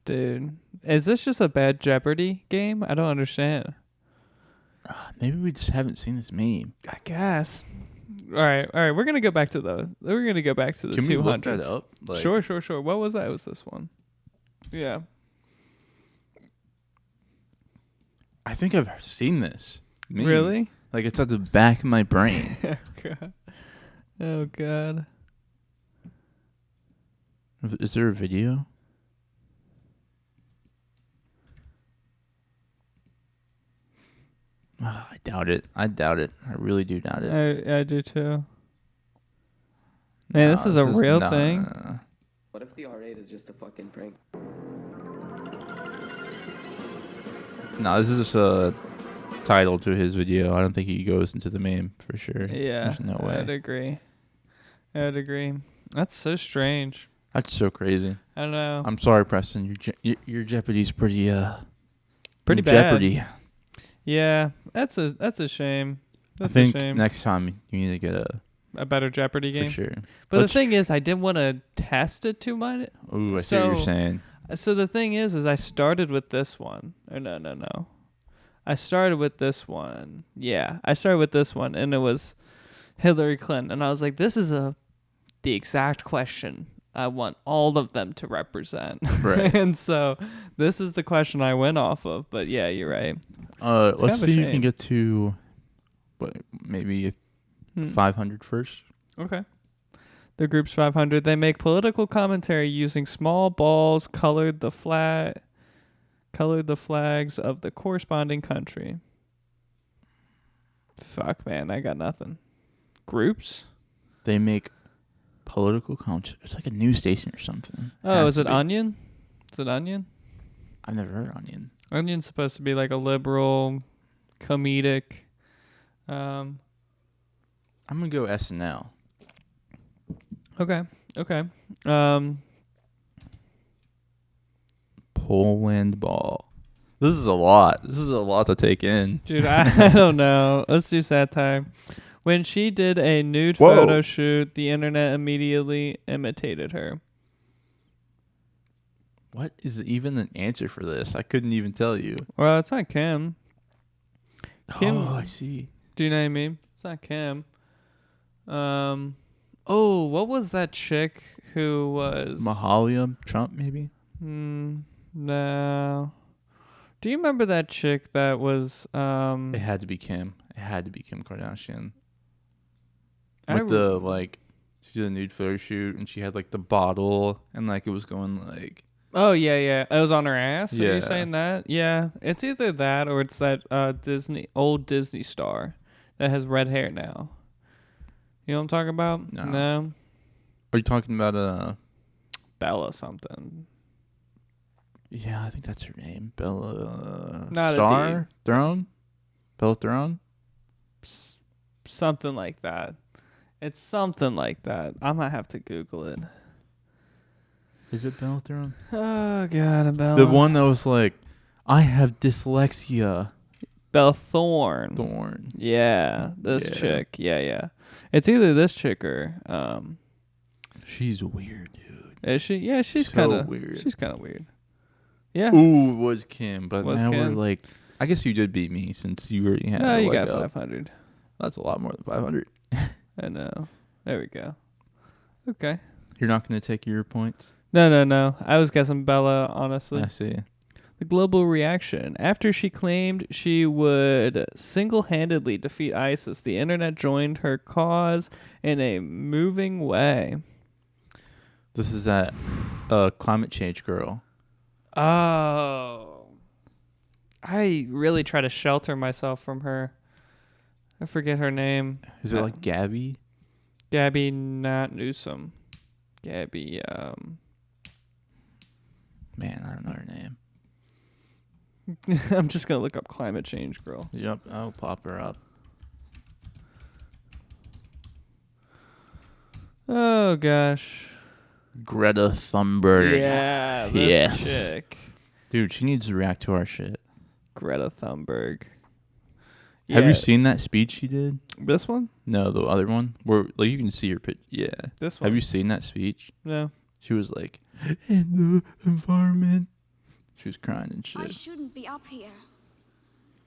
Dude, is this just a bad Jeopardy game? I don't understand. Maybe we just haven't seen this meme. I guess. All right. We're gonna go back to the. We're gonna go back to the 200s. Can we look that up? Sure. What was that? It was this one? Yeah. I think I've seen this meme. Really? Like it's at the back of my brain. Oh God. Is there a video? I doubt it. I really do doubt it. I do too. Man, this is a real thing. What if the R8 is just a fucking prank? No, this is just a title to his video. I don't think he goes into the meme for sure. Yeah, there's no way. I'd agree. That's so strange. That's so crazy. I don't know. I'm sorry, Preston. Your Jeopardy's pretty bad. Jeopardy. Yeah, that's a shame. That's I think a shame. next time you need to get a better Jeopardy game. For sure. But the thing is, I didn't want to test it too much. Ooh, I see what you're saying. So the thing is I started with this one. Or no. I started with this one. Yeah, I started with this one, and it was Hillary Clinton. And I was like, this is the exact question I want all of them to represent. Right. And so this is the question I went off of. But yeah, you're right. Let's see if you can get to maybe 500 first. Okay. The group's 500. They make political commentary using small balls colored the flags of the corresponding country. Fuck, man, I got nothing. Groups? They make political commentary. It's like a news station or something. Oh, is it Onion? Is it Onion? I've never heard Onion. Onion's supposed to be like a liberal, comedic. I'm gonna go SNL. Okay. Poland ball. This is a lot. This is a lot to take in. Dude, I don't know. Let's do satire. When she did a nude photo shoot, the internet immediately imitated her. What is even an answer for this? I couldn't even tell you. Well, it's not Kim. Oh, I see. Do you know what I mean? It's not Kim. Oh, what was that chick who was... Mahalia Trump, maybe? No. Do you remember that chick that was... It had to be Kim. It had to be Kim Kardashian. With she did a nude photo shoot, and she had, like, the bottle, and, like, it was going, like... Oh, yeah. It was on her ass? Yeah. Are you saying that? Yeah. It's either that or it's that old Disney star that has red hair now. You know what I'm talking about? No. Are you talking about Bella something? Yeah, I think that's her name. Bella Not Star? a D. Throne? Bella Throne? Something like that. It's something like that. I might have to Google it. Is it Bella Throne? Oh, God, Bella. The one that was like, I have dyslexia. Bella Thorne. Thorne. Yeah, this chick. Yeah. It's either this chick or... She's weird, dude. Is she? Yeah, she's So kind of weird. She's kind of weird. Yeah. Ooh, was Kim. But Was now Kim. we're like... I guess you did beat me since you already had No, a you leg got up. 500. That's a lot more than 500. I know. There we go. Okay. You're not going to take your points? No. I was guessing Bella, honestly. I see. The global reaction. After she claimed she would single-handedly defeat ISIS, the internet joined her cause in a moving way. This is that climate change girl. Oh. I really try to shelter myself from her. I forget her name. Is it like Gabby? Gabby, not Newsom. Gabby, Man, I don't know her name. I'm just going to look up climate change girl. Yep, I'll pop her up. Oh, gosh. Greta Thunberg. Yeah, this chick. Dude, she needs to react to our shit. Greta Thunberg. Have you seen that speech she did? This one? No, the other one. Where like you can see her pitch. Yeah. This one. Have you seen that speech? No. She was like, in the environment. She was crying and shit. I shouldn't be up here.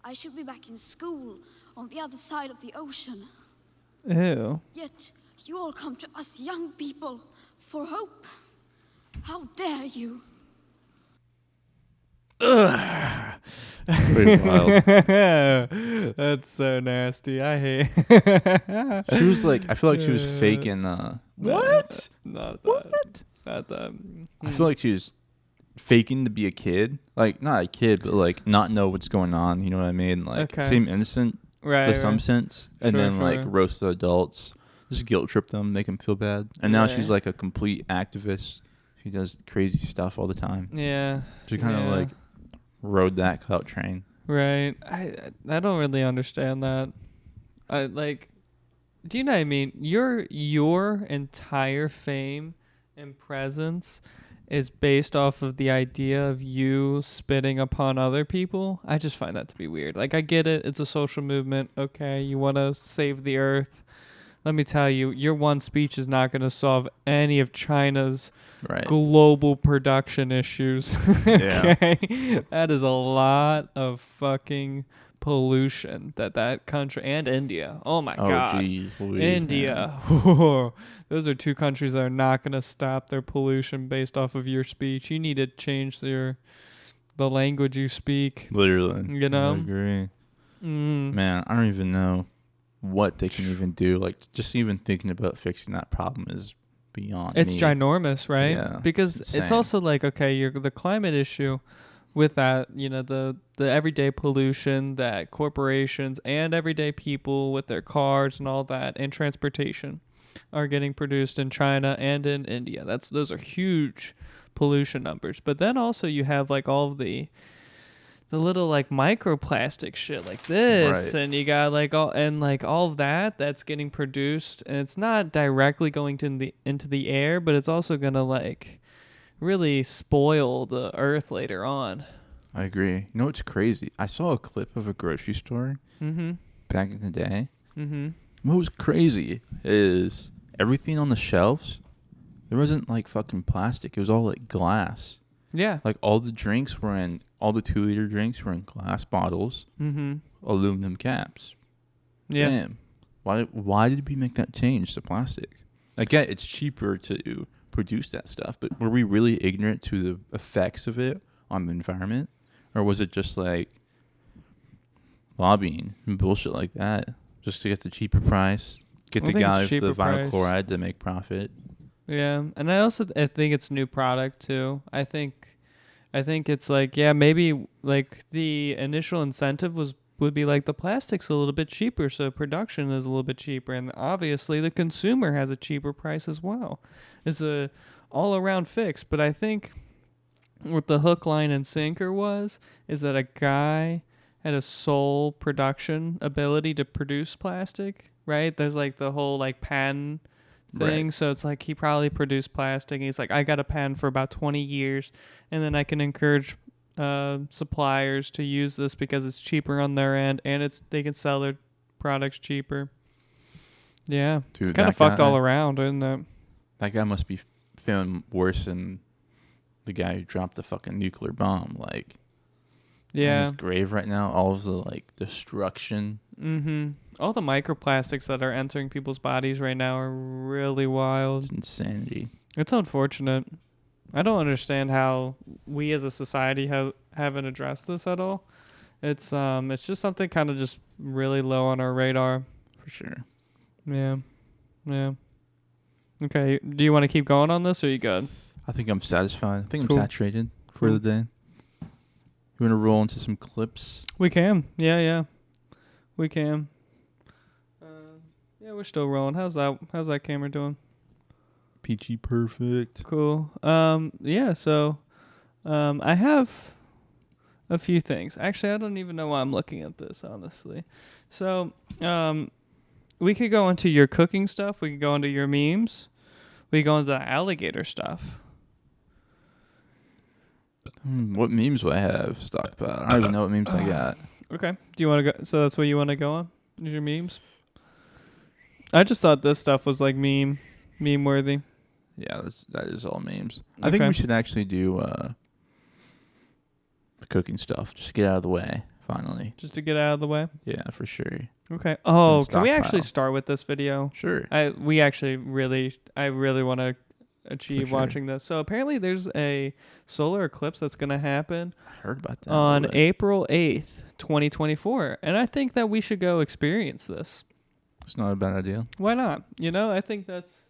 I should be back in school on the other side of the ocean. Ew. Yet you all come to us young people for hope. How dare you? Ugh. Pretty wild. That's so nasty. I hate. She was like, I feel like she was faking. What? Not that. What? Not that. I feel like she was faking to be a kid, like not a kid, but like not know what's going on. You know what I mean? Like seem innocent to some sense, and then like roast the adults, just guilt trip them, make them feel bad. And now she's like a complete activist. She does crazy stuff all the time. Yeah, she kind of like rode that clout train. Right. I don't really understand that. I like. Do you know what I mean? Your entire fame and presence is based off of the idea of you spitting upon other people. I just find that to be weird. Like, I get it. It's a social movement. Okay, you want to save the earth. Let me tell you, your one speech is not going to solve any of China's global production issues. Okay? That is a lot of fucking pollution that country and India. Oh my God. Geez, Louise, India. Those are two countries that are not going to stop their pollution based off of your speech. You need to change the language you speak. Literally. You know? I agree. Man, I don't even know what they can even do. Like, just even thinking about fixing that problem is beyond It's me. ginormous, right? Yeah, because it's also like, okay, the climate issue with that, you know, the everyday pollution that corporations and everyday people with their cars and all that and transportation are getting produced in China and in India. Those are huge pollution numbers. But then also you have like all of the little like microplastic shit like this, and you got like all of that's getting produced, and it's not directly going into the air, but it's also gonna like really spoil the earth later on. I agree. You know what's crazy? I saw a clip of a grocery store back in the day. What was crazy is everything on the shelves, there wasn't like fucking plastic. It was all like glass. Yeah. Like all the 2-liter drinks were in glass bottles, aluminum caps. Yeah. Damn. Why did we make that change to plastic? I get it's cheaper to produce that stuff, but were we really ignorant to the effects of it on the environment? Or was it just like lobbying and bullshit like that just to get the cheaper price, get the guy with the vinyl chloride to make profit? Yeah, and I think it's new product too. I think it's like, yeah, maybe like the initial incentive would be like the plastic's a little bit cheaper, so production is a little bit cheaper, and obviously the consumer has a cheaper price as well. It's a all around fix, but I think what the hook, line, and sinker is that a guy had a sole production ability to produce plastic, right? There's like the whole like patent thing. Right. So it's like he probably produced plastic. And he's like, I got a patent for about 20 years, and then I can encourage suppliers to use this because it's cheaper on their end, and they can sell their products cheaper. Yeah, dude, it's kind of fucked all around, isn't it? That guy must be feeling worse than the guy who dropped the fucking nuclear bomb. Like, in his grave right now, all of the like destruction. All the microplastics that are entering people's bodies right now are really wild. It's insanity. It's unfortunate. I don't understand how we as a society haven't addressed this at all. It's just something kind of just really low on our radar. For sure. Yeah. Okay, do you want to keep going on this, or are you good? I think I'm satisfied. I think I'm saturated for the day. You want to roll into some clips? We can. Yeah. We can. Yeah, we're still rolling. How's that camera doing? Peachy perfect. Cool. Yeah, so I have a few things. Actually, I don't even know why I'm looking at this, honestly. So, we could go into your cooking stuff. We could go into your memes. We could go into the alligator stuff. What memes do I have stockpiled? I don't even know what memes I got. Okay. Do you want to go? So that's what you want to go on? Is your memes? I just thought this stuff was like meme worthy. Yeah, that is all memes. Okay. I think we should actually do the cooking stuff. Just to get out of the way, finally. Just to get out of the way? Yeah, for sure. Okay. Oh, can we actually start with this video? Sure. I really want to achieve watching this. So apparently there's a solar eclipse that's going to happen. I heard about that. On April 8th, 2024. And I think that we should go experience this. It's not a bad idea. Why not? You know, I think that's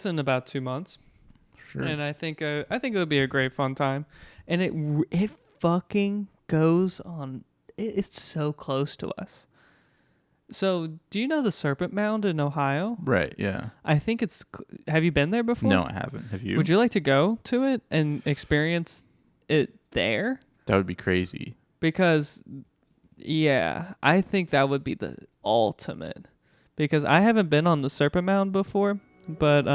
in about 2 months. Sure. And I think it would be a great fun time. And it fucking goes on. It's so close to us. So, do you know the Serpent Mound in Ohio? Right, yeah. I think have you been there before? No, I haven't. Have you? Would you like to go to it and experience it there? That would be crazy. Because, yeah, I think that would be the ultimate. Because I haven't been on the Serpent Mound before, but,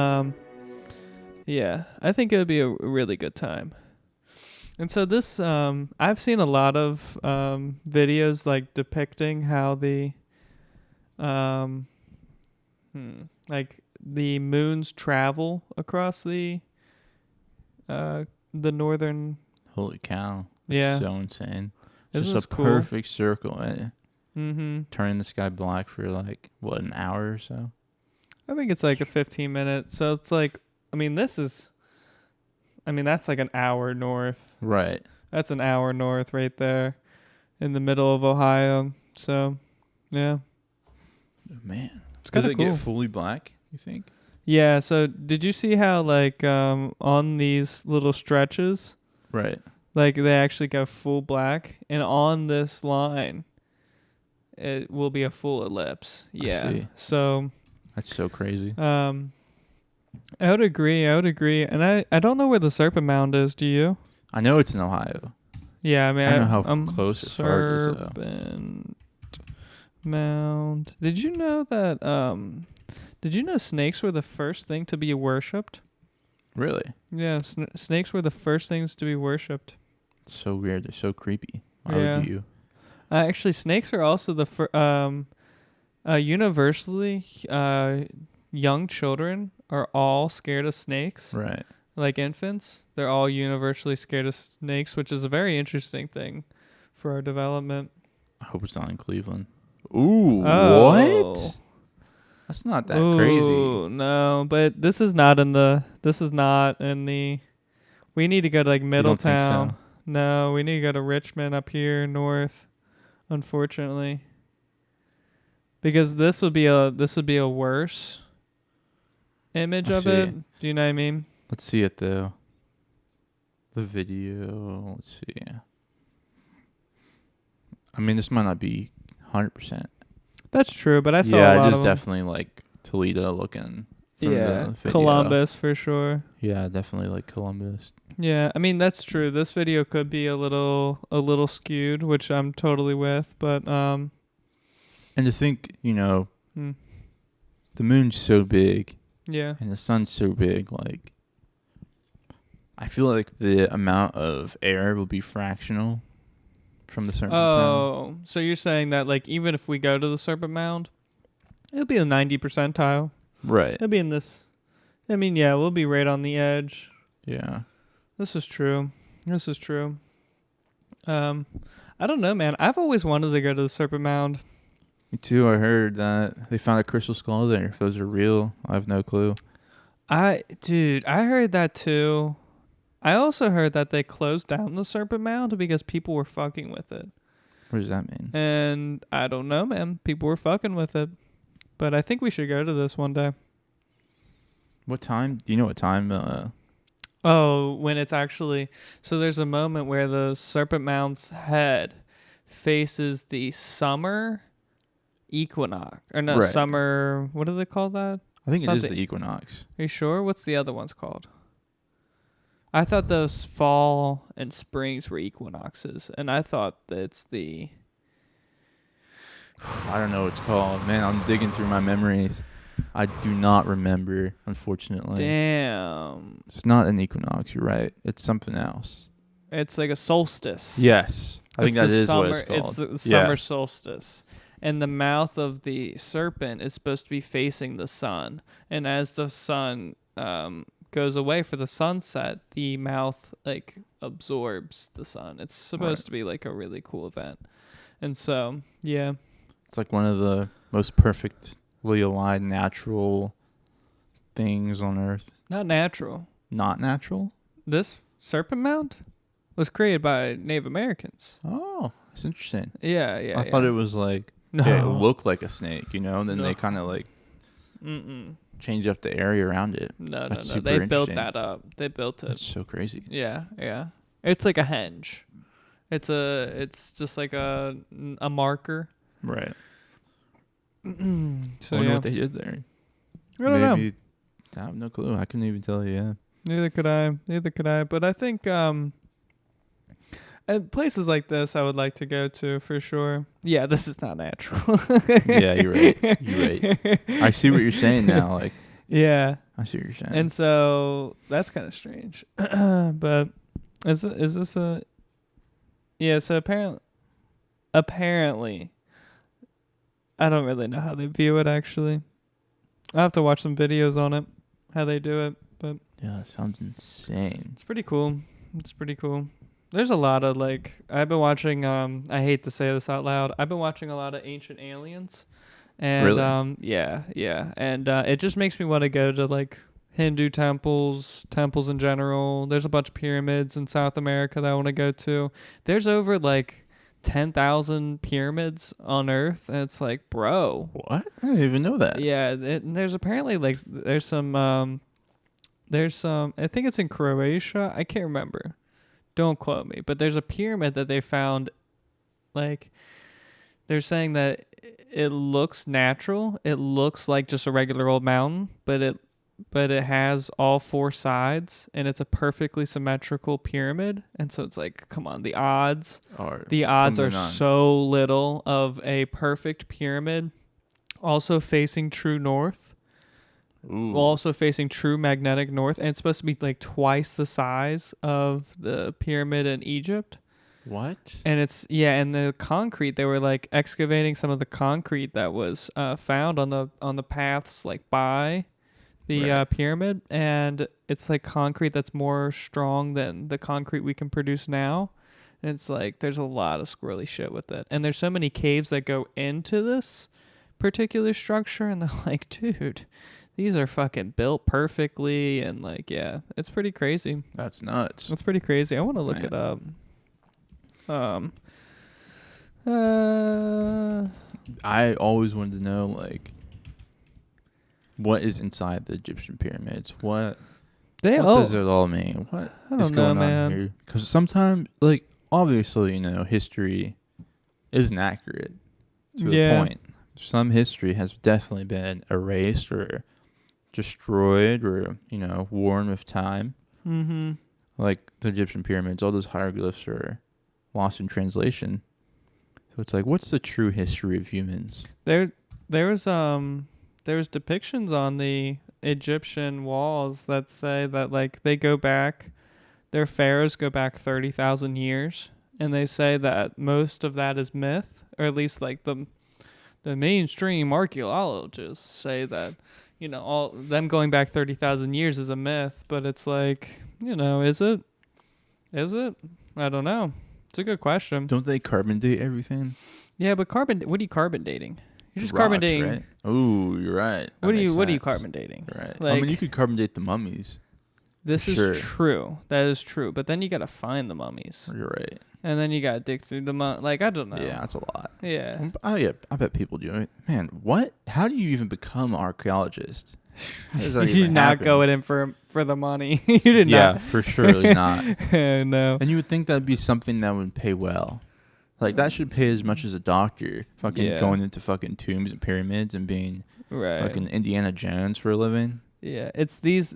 yeah, I think it would be a really good time. And so this, I've seen a lot of videos like depicting how the like the moons travel across the northern. Holy cow! That's Yeah, so insane. Isn't Just a cool? perfect circle. Mm-hmm. Turning the sky black for like what, an hour or so? I think it's like a 15-minute. So it's like, that's like an hour north. Right. That's an hour north right there, in the middle of Ohio. So, yeah. Man, Does it get fully black, you think? Yeah, so did you see how like on these little stretches, right, like they actually go full black, and on this line it will be a full ellipse. Yeah. So that's so crazy. I would agree, and I don't know where the Serpent Mound is, do you? I know it's in Ohio. Yeah, I don't know how close or far it is though. Serpent Mound. Did you know that snakes were the first thing to be worshipped? Really? Yeah, snakes were the first things to be worshipped. It's so weird. They're so creepy. Why would you? Actually, snakes are also the universally young children are all scared of snakes. Right. Like infants, they're all universally scared of snakes, which is a very interesting thing for our development. I hope it's not in Cleveland. Ooh, what? That's not that crazy. No, but this is not in the. We need to go to like Middletown. So? No, we need to go to Richmond up here north. Unfortunately, because this would be a worse image of it. Do you know what I mean? Let's see it though. The video. Let's see. This might not be 100%. That's true, but I saw a lot of them. Yeah, it is definitely like Toledo looking. Yeah, Columbus for sure. Yeah, definitely like Columbus. Yeah, that's true. This video could be a little skewed, which I'm totally with, but and to think, the moon's so big. Yeah. And the sun's so big, like I feel like the amount of air will be fractional from the Serpent Mound. So you're saying that like even if we go to the Serpent Mound, it'll be a 90 percentile. Right. It'll be in this. We'll be right on the edge. Yeah. This is true. I don't know, man. I've always wanted to go to the Serpent Mound. Me too. I heard that they found a crystal skull there. If those are real, I have no clue. I heard that too. I also heard that they closed down the Serpent Mound because people were fucking with it. What does that mean? And I don't know, man. People were fucking with it. But I think we should go to this one day. What time? Do you know what time? When it's actually... So there's a moment where the Serpent Mound's head faces the summer equinox. Or no, right. Summer... What do they call that? I think it is the equinox. Are you sure? What's the other one's called? I thought those fall and springs were equinoxes, and I thought that's the... I don't know what it's called. Man, I'm digging through my memories. I do not remember, unfortunately. Damn. It's not an equinox, you're right. It's something else. It's like a solstice. Yes. I think that is what it's called. It's the summer solstice. And the mouth of the serpent is supposed to be facing the sun. And as the sun goes away for the sunset, the mouth like absorbs the sun. It's supposed to be like a really cool event. And so, yeah. It's like one of the most perfectly aligned natural things on Earth. Not natural. Not natural? This Serpent Mound was created by Native Americans. Oh, that's interesting. Yeah. I thought it was like, no. It looked like a snake, and then they kind of like change up the area around it. No. Super They built interesting. that up. They built it. That's so crazy. Yeah. It's like a henge. It's just like a marker. Right. So I wonder what they did there. I don't know. I have no clue. I couldn't even tell you. Yeah. Neither could I. But I think places like this I would like to go to for sure. Yeah, this is not natural. Yeah, you're right. I see what you're saying now. Like, yeah, I see what you're saying. And so that's kind of strange. But is this a? Yeah. So apparently, I don't really know how they view it. Actually, I have to watch some videos on it, how they do it. But yeah, that sounds insane. It's pretty cool. There's a lot of I've been watching. I hate to say this out loud. I've been watching a lot of Ancient Aliens, and really? Yeah, and it just makes me want to go to Hindu temples in general. There's a bunch of pyramids in South America that I want to go to. There's over 10,000 pyramids on Earth, and it's bro, what? I didn't even know that. Yeah, there's apparently there's some. I think it's in Croatia. I can't remember. Don't quote me, but there's a pyramid that they found. They're saying that it looks natural. It looks like just a regular old mountain, but it has all four sides, and it's a perfectly symmetrical pyramid. And so it's come on, the odds are so little of a perfect pyramid, also facing true north. Ooh. Also facing true magnetic north, and it's supposed to be twice the size of the pyramid in Egypt. What? And and the concrete, they were excavating some of the concrete that was found on the paths by the pyramid, and it's concrete that's more strong than the concrete we can produce now. And it's there's a lot of squirrely shit with it, and there's so many caves that go into this particular structure, and they're dude, these are fucking built perfectly, and it's pretty crazy. That's nuts. That's pretty crazy. I want to look it up. I always wanted to know what is inside the Egyptian pyramids. What does it all mean? What is going on here? Because sometimes, obviously, history isn't accurate to a point. Some history has definitely been erased or destroyed or, worn with time. Mm-hmm. Like the Egyptian pyramids, all those hieroglyphs are lost in translation. So it's what's the true history of humans? There was depictions on the Egyptian walls that say that they go back, their pharaohs go back 30,000 years, and they say that most of that is myth, or at least the mainstream archaeologists say that, all them going back 30,000 years is a myth, but it's is it? I don't know. It's a good question. Don't they carbon date everything? Yeah, but what are you carbon dating? You're just carbon dating. Right? Oh, you're right. What are you carbon dating? Right. You could carbon date the mummies. This is true. That is true. But then you got to find the mummies. You're right. And then you got to dig through the I don't know. Yeah, that's a lot. Yeah. I bet people do it. Man, what? How do you even become an archaeologist? You're not going in for the money. You did not. Yeah, for surely not. No. And you would think that'd be something that would pay well. That should pay as much as a doctor. Going into fucking tombs and pyramids and being fucking Indiana Jones for a living. Yeah, it's these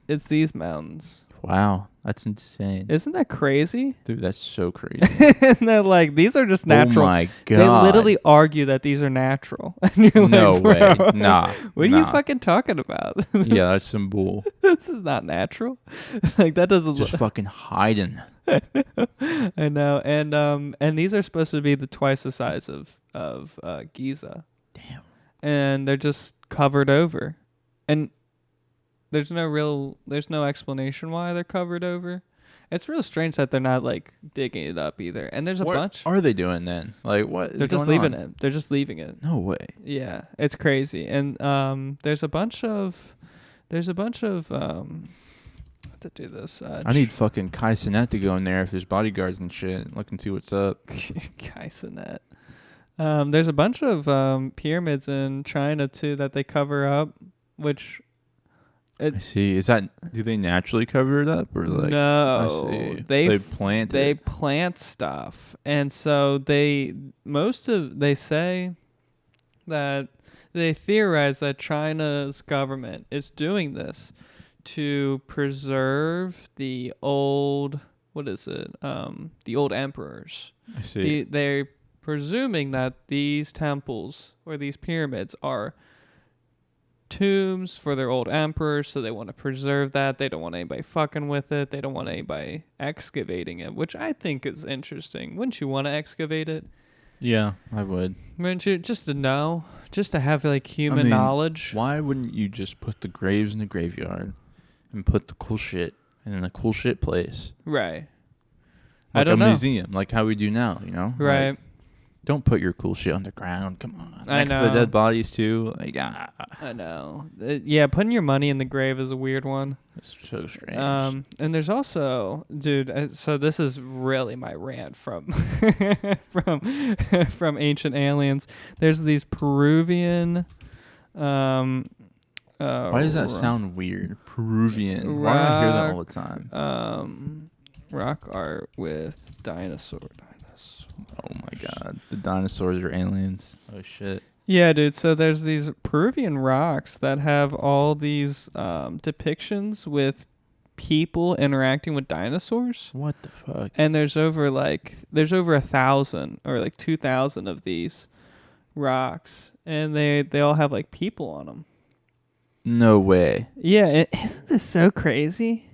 mountains. Wow, that's insane. Isn't that crazy? Dude, that's so crazy. And they're these are just natural. Oh my God. They literally argue that these are natural. And you're no way. Bro, nah. What are you fucking talking about? Yeah, that's some bull. This is not natural. That doesn't just fucking hiding. I know. And these are supposed to be twice the size of Giza. Damn. And they're just covered over. And there's no explanation why they're covered over. It's real strange that they're not digging it up either. And there's a bunch. What are they doing then? What? They're just leaving it. They're just leaving it. No way. Yeah, it's crazy. And there's a bunch of to do this. I need fucking Kai Cenat to go in there if there's bodyguards and shit. Look and see what's up. Kai Cenat. There's a bunch of pyramids in China too that they cover up, which I see. Is that, do they naturally cover it up or like? No, I see. They plant. They it. plant stuff, and so they say that they theorize that China's government is doing this to preserve the old, the old emperors. I see. They're presuming that these temples or these pyramids are tombs for their old emperors, so they want to preserve that. They don't want anybody fucking with it. They don't want anybody excavating it, which I think is interesting. Wouldn't you want to excavate it? Yeah, I would. Wouldn't you? Just to know, just to have like human knowledge. Why wouldn't you just put the graves in the graveyard and put the cool shit in a cool shit place? Right. Like I don't know. a museum, like how we do now, you know? Right. Like, don't put your cool shit on the ground. Come on. I Next to know. the dead bodies too. Like, I know. Yeah, putting your money in the grave is a weird one. It's so strange. And there's also, dude. So this is really my rant from from Ancient Aliens. There's these Peruvian. Why does that sound weird? Peruvian. Why do I hear that all the time? Rock art with dinosaur. Oh my god, the dinosaurs are aliens. Oh shit. Yeah, dude. So there's these Peruvian rocks that have all these depictions with people interacting with dinosaurs. What the fuck? And there's over 1,000 or like 2,000 of these rocks, and they all have like people on them. No way. Yeah, isn't this so crazy?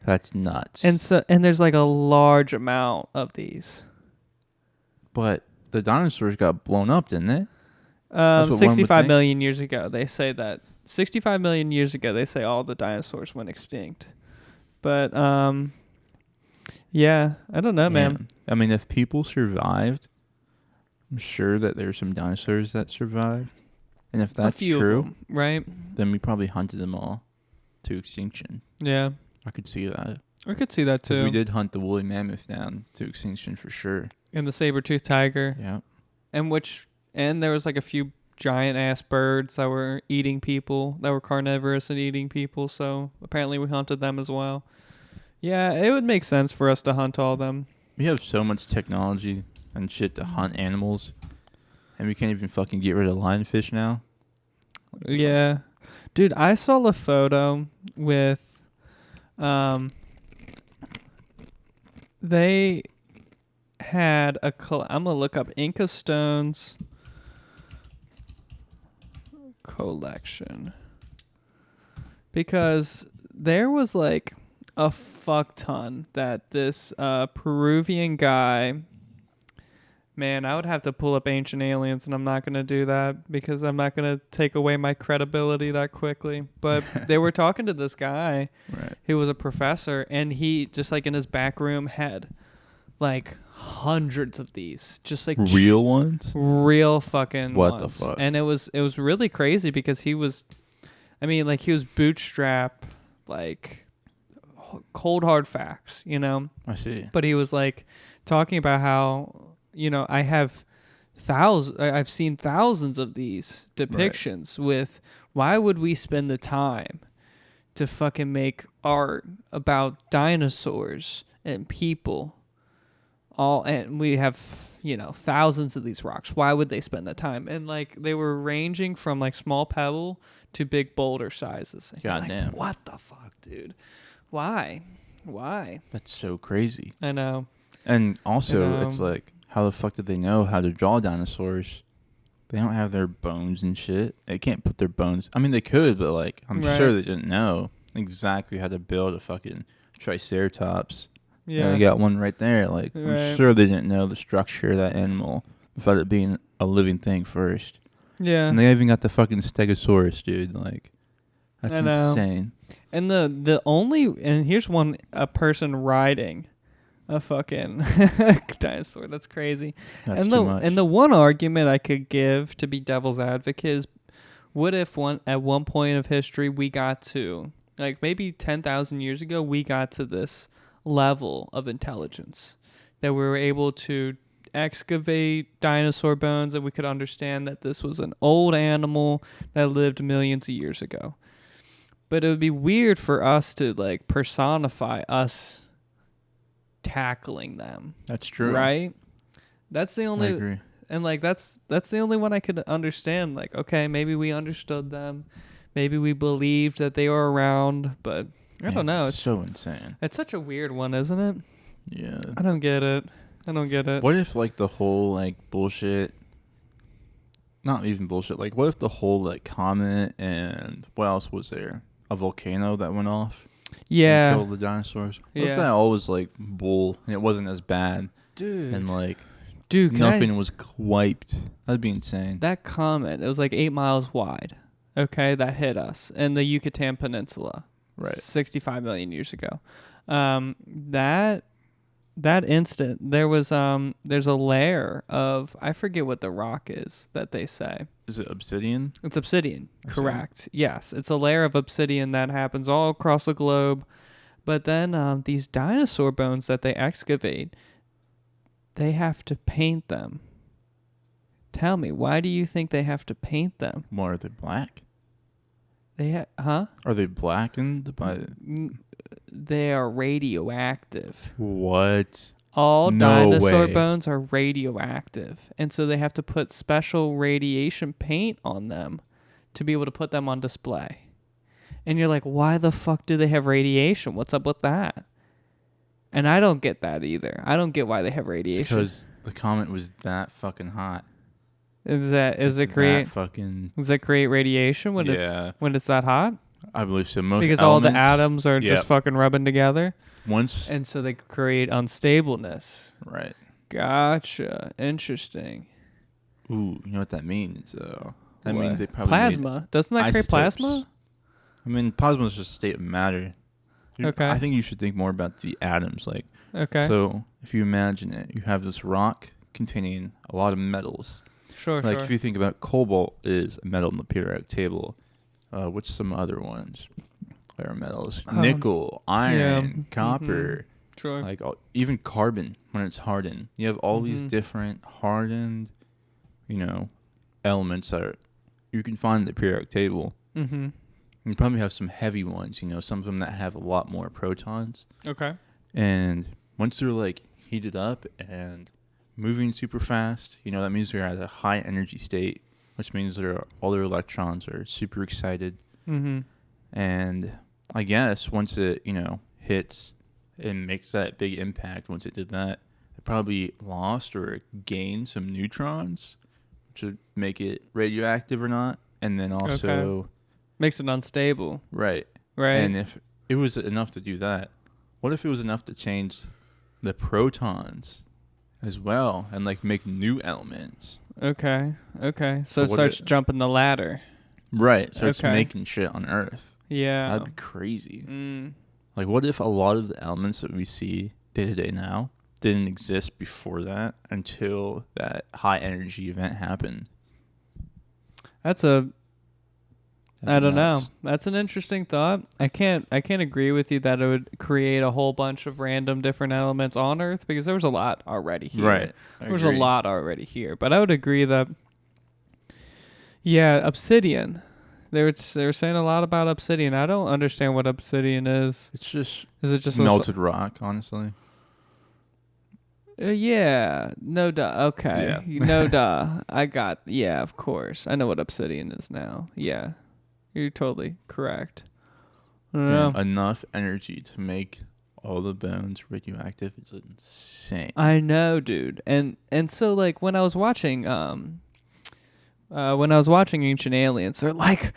That's nuts. And there's like a large amount of these. But the dinosaurs got blown up, didn't they? 65 million years ago. They say that 65 million years ago, they say all the dinosaurs went extinct. But yeah, I don't know, man. I mean, if people survived, I'm sure that there's some dinosaurs that survived. And if that's true, of them, right? Then we probably hunted them all to extinction. Yeah. I could see that. I could see that too. We did hunt the woolly mammoth down to extinction for sure. And the saber-toothed tiger. Yeah. And there was like a few giant ass birds that were eating people, that were carnivorous and eating people, so apparently we hunted them as well. Yeah, it would make sense for us to hunt all them. We have so much technology and shit to hunt animals, and we can't even fucking get rid of lionfish now. Yeah. Dude, I saw a photo with they had I'm gonna look up Inca stones collection, because there was like a fuck ton that this Peruvian guy, man, I would have to pull up Ancient Aliens, and I'm not going to do that because I'm not going to take away my credibility that quickly. But they were talking to this guy who was a professor, and he just like in his back room had like hundreds of these, just like real ones, real fucking what ones. the fuck. And it was really crazy because he was bootstrap, like cold hard facts, you know. I see. But he was like talking about how, you know, I've seen thousands of these depictions with, why would we spend the time to fucking make art about dinosaurs and people? And we have, you know, thousands of these rocks. Why would they spend the time? And like they were ranging from like small pebble to big boulder sizes. Goddamn. Like, what the fuck, dude? Why? That's so crazy. I know. And also, it's like, how the fuck did they know how to draw dinosaurs? They don't have their bones and shit. They can't put their bones. I mean, they could, but like, I'm sure they didn't know exactly how to build a fucking triceratops. Yeah, they got one right there. Like, I'm sure they didn't know the structure of that animal without it being a living thing first. Yeah. And they even got the fucking stegosaurus, dude. Like, that's insane. And here's a person riding a fucking dinosaur. That's crazy. That's too much. And the one argument I could give to be devil's advocate is, what if at one point of history we got to, like maybe 10,000 years ago, we got to this level of intelligence that we were able to excavate dinosaur bones, and we could understand that this was an old animal that lived millions of years ago. But it would be weird for us to like personify us tackling them. That's true. Right? That's the only I agree. And like that's the only one I could understand. Like, okay, maybe we understood them. Maybe we believed that they were around, but I don't know. It's so insane. It's such a weird one, isn't it? Yeah. I don't get it. What if like the whole like bullshit, not even bullshit, like what if the whole like comet and what else was there? A volcano that went off? Yeah. And killed the dinosaurs? What if that all was like bull and it wasn't as bad? Dude. And like nothing was wiped. That'd be insane. That comet, it was like 8 miles wide. Okay, that hit us in the Yucatan Peninsula. Right. 65 million years ago. That instant, there's a layer of, I forget what the rock is that they say. Is it obsidian? It's obsidian, correct. Yes, it's a layer of obsidian that happens all across the globe. But then these dinosaur bones that they excavate, they have to paint them. Tell me, why do you think they have to paint them? Why are they black? Huh? Are they blackened by? They are radioactive. What? All No dinosaur way. bones are radioactive. And so they have to put special radiation paint on them to be able to put them on display. And you're like, why the fuck do they have radiation? What's up with that? And I don't get that either. I don't get why they have radiation. Because the comet was that fucking hot. Does it create radiation when it's that hot? I believe so. Most because all the atoms are just fucking rubbing together. And so they create unstableness. Right. Gotcha. Interesting. Ooh, you know what that means? That What? means they probably Plasma. Doesn't that create plasma? I mean, plasma is just a state of matter. Okay. I think you should think more about the atoms. Like, okay. So if you imagine it, you have this rock containing a lot of metals. Sure. Like if you think about cobalt is a metal in the periodic table. What's some other ones? There are metals: nickel, iron, copper. Mm-hmm. Sure. Like even carbon when it's hardened. You have all these different hardened, elements that you can find in the periodic table. Mm-hmm. You probably have some heavy ones. Some of them that have a lot more protons. Okay. And once they're like heated up and moving super fast, that means they're at a high energy state, which means all their electrons are super excited. Mm-hmm. And I guess once it, hits and makes that big impact, once it did that, it probably lost or gained some neutrons, which would make it radioactive or not. And then also makes it unstable. Right. Right. And if it was enough to do that, what if it was enough to change the protons as well and like make new elements? Okay. So it starts jumping the ladder. Right. Starts making shit on Earth. Yeah. That'd be crazy. Like, what if a lot of the elements that we see day to day now didn't exist before that until that high energy event happened? I don't know. That's an interesting thought. I can't agree with you that it would create a whole bunch of random different elements on Earth because there was a lot already here. Right. There was a lot already here. But I would agree that obsidian. They were saying a lot about obsidian. I don't understand what obsidian is. Is it just melted a rock, honestly? Yeah. No duh. Okay. Yeah. No duh. Of course. I know what obsidian is now. Yeah. You're totally correct. I don't know. Enough energy to make all the bones radioactive is insane. I know, dude. And so like when I was watching Ancient Aliens, they're like,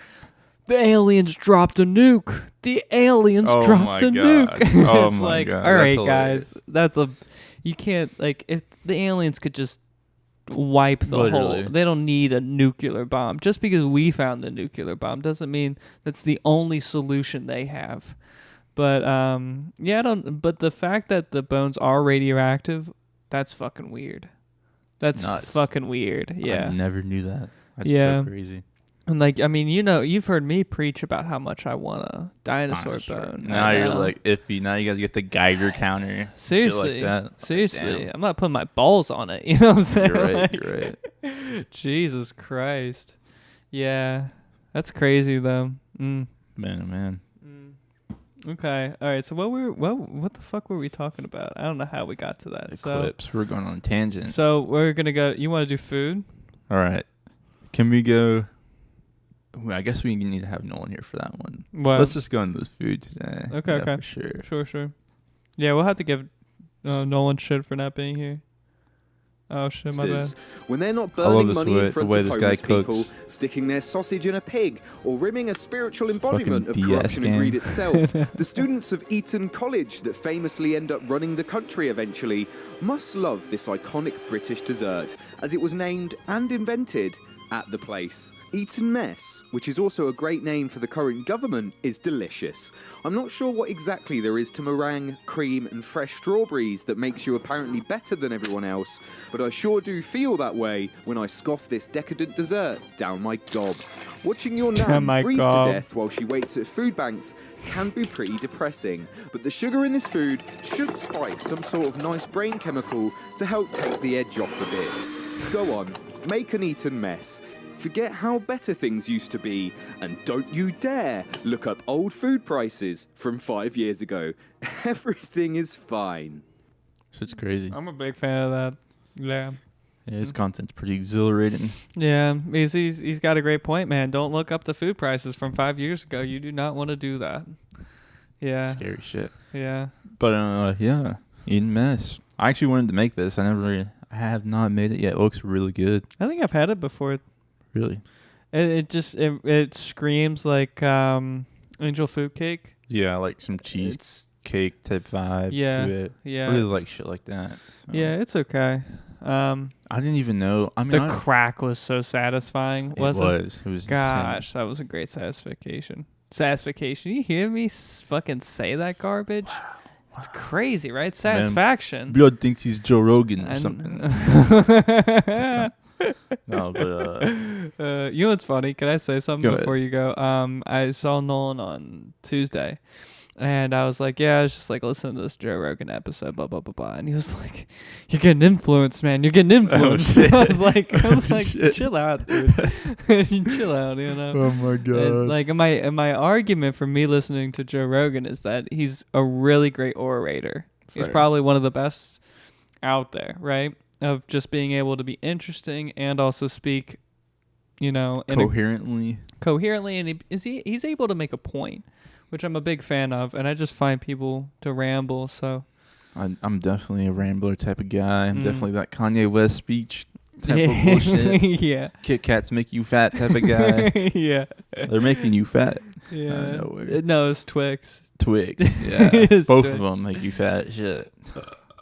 the aliens dropped a nuke. The aliens dropped a nuke. Oh it's my like, God. all right, That's guys, you can't, like, if the aliens could just wipe the whole, they don't need a nuclear bomb. Just because we found the nuclear bomb doesn't mean that's the only solution they have. But but the fact that the bones are radioactive, that's fucking weird. That's fucking weird. Yeah. I never knew that. That's so crazy. And like, I mean, you've heard me preach about how much I want a dinosaur bone. Now you're like iffy. Now you gotta get the Geiger counter. Seriously. Shit like that. Seriously. Damn. I'm not putting my balls on it. You know what I'm saying? You're right. Jesus Christ. Yeah. That's crazy though. Man. Okay. All right. So what the fuck were we talking about? I don't know how we got to that. Eclipse. We're going on a tangent. So we're gonna go. You want to do food? All right. Can we go? I guess we need to have Nolan here for that one. What? Let's just go into the food today. Okay. Yeah, Okay. For sure. Sure. Yeah, we'll have to give Nolan shit for not being here. Oh shit, my bad. When they're not burning money in front of this guy homeless people, cooks. sticking their sausage in a pig, or rimming a spiritual embodiment of BS corruption and game. greed itself, the students of Eton College that famously end up running the country eventually must love this iconic British dessert, as it was named and invented at the place. Eton Mess, which is also a great name for the current government, is delicious. I'm not sure what exactly there is to meringue, cream and fresh strawberries that makes you apparently better than everyone else, but I sure do feel that way when I scoff this decadent dessert down my gob. Watching your nan freeze to death while she waits at food banks can be pretty depressing, but the sugar in this food should spike some sort of nice brain chemical to help take the edge off a bit. Go on, make an Eton Mess. Forget how better things used to be, and don't you dare look up old food prices from 5 years ago. Everything is fine. Shit's crazy. I'm a big fan of that. Yeah. Yeah, his content's pretty exhilarating. Yeah, he's got a great point, man. Don't look up the food prices from 5 years ago. You do not want to do that. Yeah. Scary shit. Yeah. But yeah, Eton Mess. I actually wanted to make this. I have not made it yet. It looks really good. I think I've had it before. Really? It screams like angel food cake. Yeah, like some cheesecake type vibe to it. Yeah. I really like shit like that. So. Yeah, it's okay. I didn't even know. I mean, the crack was so satisfying. It was. Gosh, insane. that was a great satisfaction. You hear me fucking say that garbage? It's crazy, right? Satisfaction. Blood thinks he's Joe Rogan or something. No, but you know what's funny? Can I say something go before ahead. you go? I saw Nolan on Tuesday, and I was like, "Yeah, I was just like listening to this Joe Rogan episode, blah blah blah blah." And he was like, "You're getting influenced, man. You're getting influenced." I was like, "Chill out, dude. Chill out, you know." Oh my god! And like, my argument for me listening to Joe Rogan is that he's a really great orator. He's Right. probably one of the best out there, right? Of just being able to be interesting and also speak, you know, coherently, and he's able to make a point, which I'm a big fan of, and I just find people to ramble. So I'm definitely a rambler type of guy. I'm definitely that Kanye West speech type of bullshit. Yeah, Kit Kats make you fat type of guy. Yeah, they're making you fat. Yeah, no, it's Twix. Yeah, It's both Twix. of them make you fat. Shit.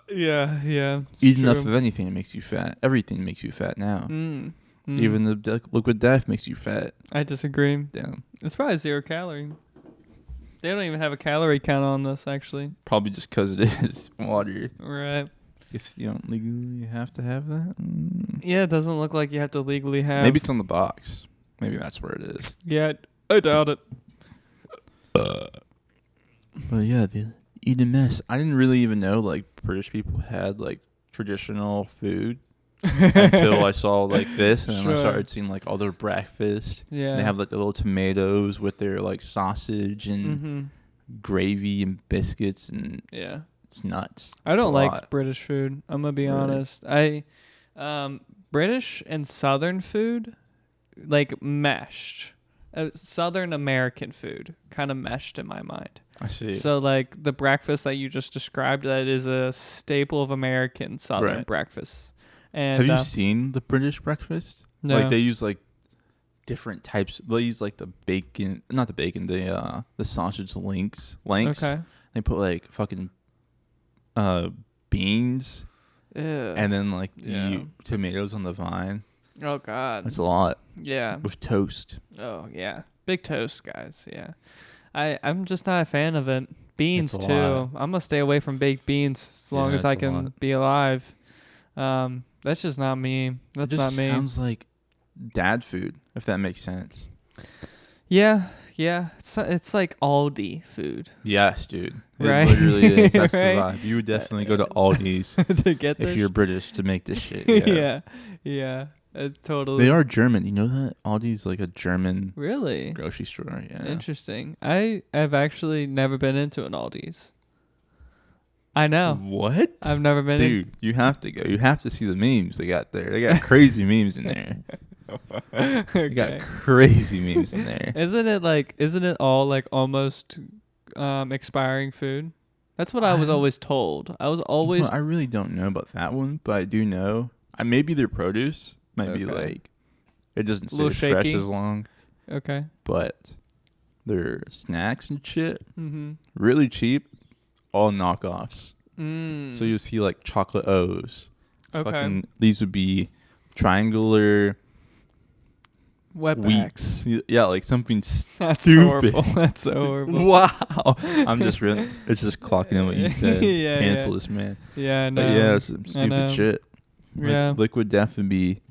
Yeah. Eat enough of anything makes you fat. Everything makes you fat now. Even the liquid death makes you fat. I disagree. Damn. It's probably 0 calorie. They don't even have a calorie count on this, actually. Probably just because it is water. Right. Guess you don't legally have to have that. Yeah, it doesn't look like you have to legally have. Maybe it's on the box. Maybe that's where it is. Yeah, I doubt it. But yeah, the Eton Mess. I didn't really even know like British people had like traditional food until I saw like this, and then I started seeing like all their breakfast. Yeah, they have like the little tomatoes with their like sausage and gravy and biscuits, and yeah, it's nuts. I don't like British food. I'm gonna be honest. British and Southern food like meshed. Southern American food kind of meshed in my mind. I see. So like the breakfast that you just described, that is a staple of American Southern breakfast. And have you seen the British breakfast? No. Like they use like different types. They use like the bacon, not the bacon, the sausage lengths. Okay. They put like fucking beans, and then like the tomatoes on the vine. Oh God, that's a lot. Yeah, with toast. Oh yeah, big toast, guys. Yeah, I'm just not a fan of it. Beans It's a too. lot. I'm gonna stay away from baked beans as long as it's I a can lot. be alive. That's just not me. That's It just not me. Sounds like dad food, if that makes sense. Yeah. It's like Aldi food. Yes, dude. It Right? literally is. That's Right? the vibe. You would definitely go to Aldi's to get if this you're British to make this shit. Yeah. Yeah. It's totally. They are German. You know that? Aldi's like a German really grocery store. Yeah. Interesting. I have actually never been into an Aldi's. I know. What? I've never been. Dude, you have to go. You have to see the memes they got there. They got crazy memes in there. They got crazy memes in there. Isn't it all like almost expiring food? That's what I was always told. I was always. Well, I really don't know about that one, but I do know. Maybe their produce might be like it doesn't stay as fresh as long. Okay. But their snacks and shit, really cheap, all knockoffs. So you'll see like chocolate O's. Okay. These would be triangular. Wetbacks. Yeah, like something That's stupid. horrible. That's so horrible. Wow. I'm just really. It's just clocking in what you said. Yeah, Cancel this, man. Yeah, no. But yeah, some stupid shit. Yeah. Liquid Death would be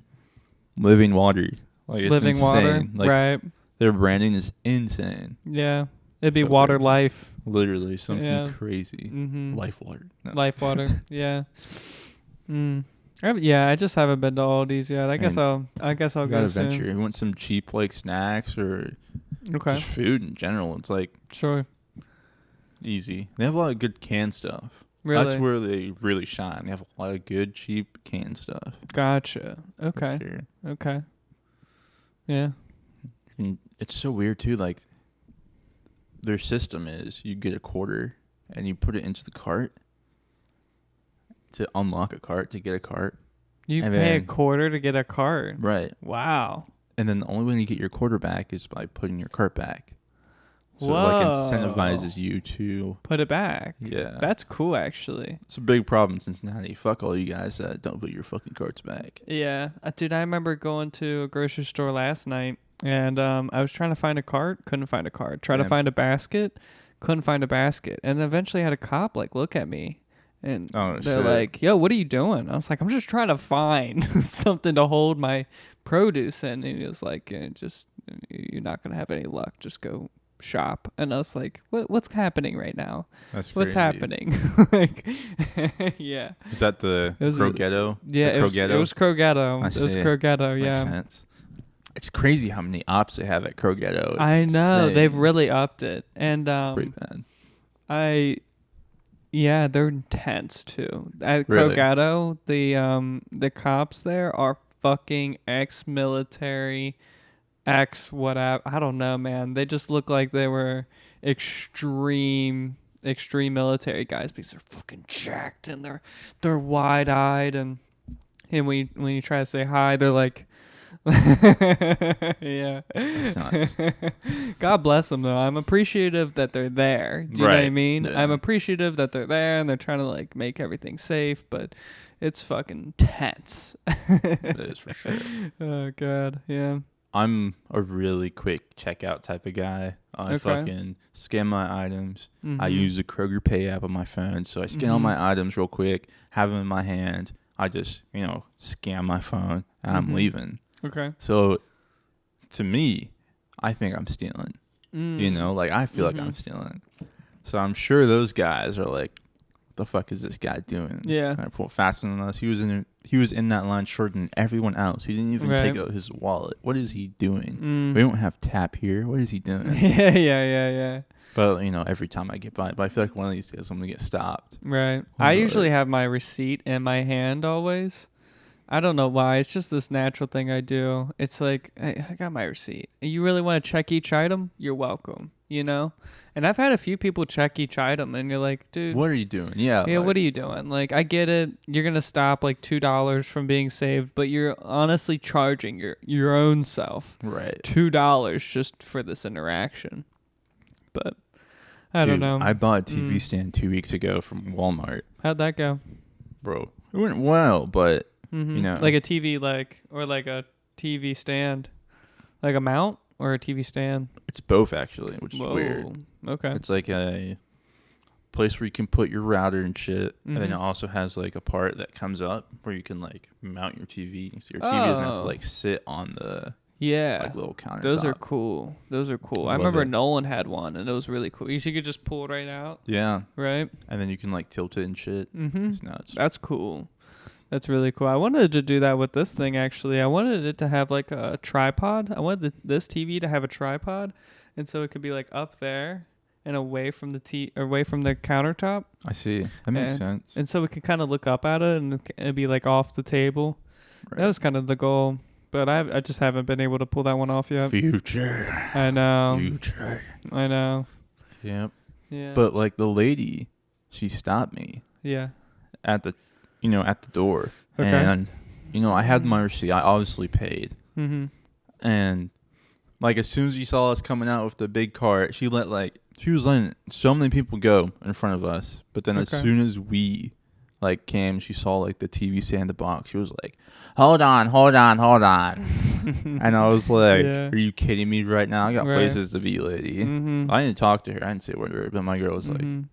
living water. Like it's living insane. water. Like, right. Their branding is insane. Yeah. It'd be So Water crazy. Life. Literally something crazy. Life water. No. Life water. Yeah. Yeah, I just haven't been to Aldi's yet. I guess I'll go soon. Venture. You want some cheap like snacks or just food in general? It's like easy. They have a lot of good canned stuff. Really? That's where they really shine. They have a lot of good cheap canned stuff. Gotcha. Okay. Sure. Okay. Yeah. And it's so weird too. Like their system is you get a quarter and you put it into the cart. To unlock a cart, to get a cart. You pay a quarter to get a cart? Right. Wow. And then the only way you get your quarter back is by putting your cart back. So Whoa. it like incentivizes you to put it back. Yeah. That's cool, actually. It's a big problem in Cincinnati. Fuck all you guys that don't put your fucking carts back. Yeah. Dude, I remember going to a grocery store last night, and I was trying to find a cart, couldn't find a cart. Tried to find a basket, couldn't find a basket. And eventually had a cop, like, look at me. And they're like, yo, what are you doing? I was like, I'm just trying to find something to hold my produce in. And he was like, you're not going to have any luck. Just go shop. And I was like, what's happening right now? What's happening? Like, yeah. Is that the Crogetto? Yeah, it was Crogetto. It was Crogetto, yeah. Makes sense. It's crazy how many ops they have at Crogetto. I know. They've really upped it. And pretty bad. Yeah, they're intense too. At Really? Crogetto, the cops there are fucking ex-military, ex-whatever. I don't know, man. They just look like they were extreme military guys because they're fucking jacked and they're wide-eyed and when you try to say hi, they're like. Yeah. That's nice. God bless them though. I'm appreciative that they're there. Do you know what I mean? Yeah. I'm appreciative that they're there and they're trying to like make everything safe, but it's fucking tense. It is for sure. Oh god, yeah. I'm a really quick checkout type of guy. I fucking scan my items. I use the Kroger Pay app on my phone, so I scan all my items real quick, have them in my hand. I just, scan my phone and I'm leaving. Okay. So, to me, I think I'm stealing. I feel like I'm stealing. So I'm sure those guys are like, "What the fuck is this guy doing?" Yeah. I pulled faster than us. He was in that line shorter than everyone else. He didn't even take out his wallet. What is he doing? We don't have tap here. What is he doing? Yeah. But every time I get by, but I feel like one of these days I'm gonna get stopped. Right. I usually have my receipt in my hand always. I don't know why. It's just this natural thing I do. It's like, hey, I got my receipt. You really want to check each item? You're welcome, And I've had a few people check each item, and you're like, dude. What are you doing? Yeah. Yeah, what are you doing? Like, I get it. You're going to stop like $2 from being saved, but you're honestly charging your own self $2 just for this interaction. But I don't know. I bought a TV stand 2 weeks ago from Walmart. How'd that go? Bro, it went well, but... like a TV, or like a TV stand, like a mount or a TV stand. It's both actually, which is weird. Okay. It's like a place where you can put your router and shit, and then it also has like a part that comes up where you can like mount your TV, so your TV doesn't have to like sit on the little countertop. Those are cool. I remember Nolan had one, and it was really cool. You could just pull it right out. Yeah. Right. And then you can like tilt it and shit. It's nuts. That's cool. That's really cool. I wanted to do that with this thing, actually. I wanted it to have like a tripod. I wanted this TV to have a tripod, and so it could be like up there and away from the away from the countertop. I see. That makes sense. And so we could kind of look up at it, and it'd be like off the table. Right. That was kind of the goal, but I just haven't been able to pull that one off yet. Future. I know. Future. I know. Yep. Yeah. But like the lady, she stopped me. Yeah. At the door. Okay. And, I had my receipt. I obviously paid. Mm-hmm. And, like, as soon as she saw us coming out with the big cart, she was letting so many people go in front of us. But then as soon as we, came, she saw, the TV stand in the box. She was like, hold on. And I was like, are you kidding me right now? I got places to be, lady. Mm-hmm. I didn't talk to her. I didn't say a word, but my girl was like, here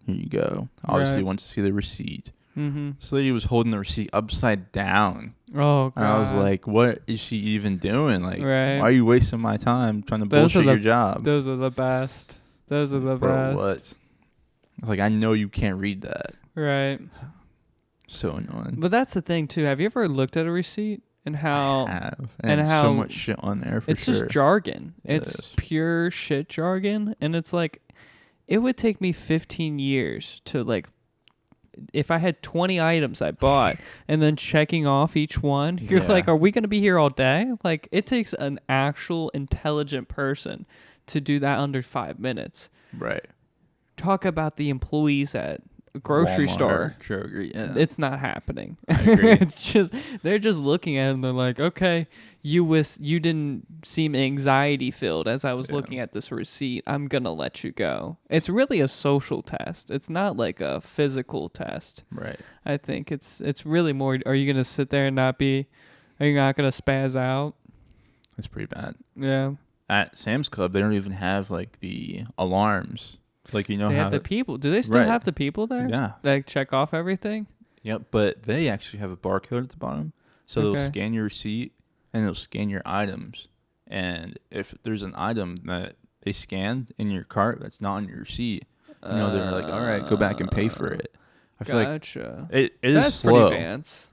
you go. Obviously wants to see the receipt. Mm-hmm. So lady was holding the receipt upside down. Oh, God. And I was like, what is she even doing? Why Right. are you wasting my time trying to bullshit your job? Those are the best. Those are the best. What? I know you can't read that. Right. So annoying. But that's the thing, too. Have you ever looked at a receipt and how... I have. And how so much shit on there for it's just jargon. It's pure shit jargon. And it's it would take me 15 years to, if I had 20 items I bought and then checking off each one, you're like, are we going to be here all day? It takes an actual intelligent person to do that under 5 minutes. Right. Talk about the employees at a grocery store. Kroger, yeah. It's not happening. I agree. They're just looking at it and they're like, okay, you didn't seem anxiety filled as I was looking at this receipt. I'm going to let you go. It's really a social test. It's not like a physical test. Right. I think it's really more, are you going to sit there and are you not going to spaz out? That's pretty bad. Yeah. At Sam's Club, they don't even have the alarms. They have the people. Do they still have the people there? Yeah. That check off everything? Yep, but they actually have a barcode at the bottom. So they'll scan your receipt and they'll scan your items. And if there's an item that they scanned in your cart that's not on your receipt, they're like, all right, go back and pay for it. I feel like it is slow. Pretty advanced.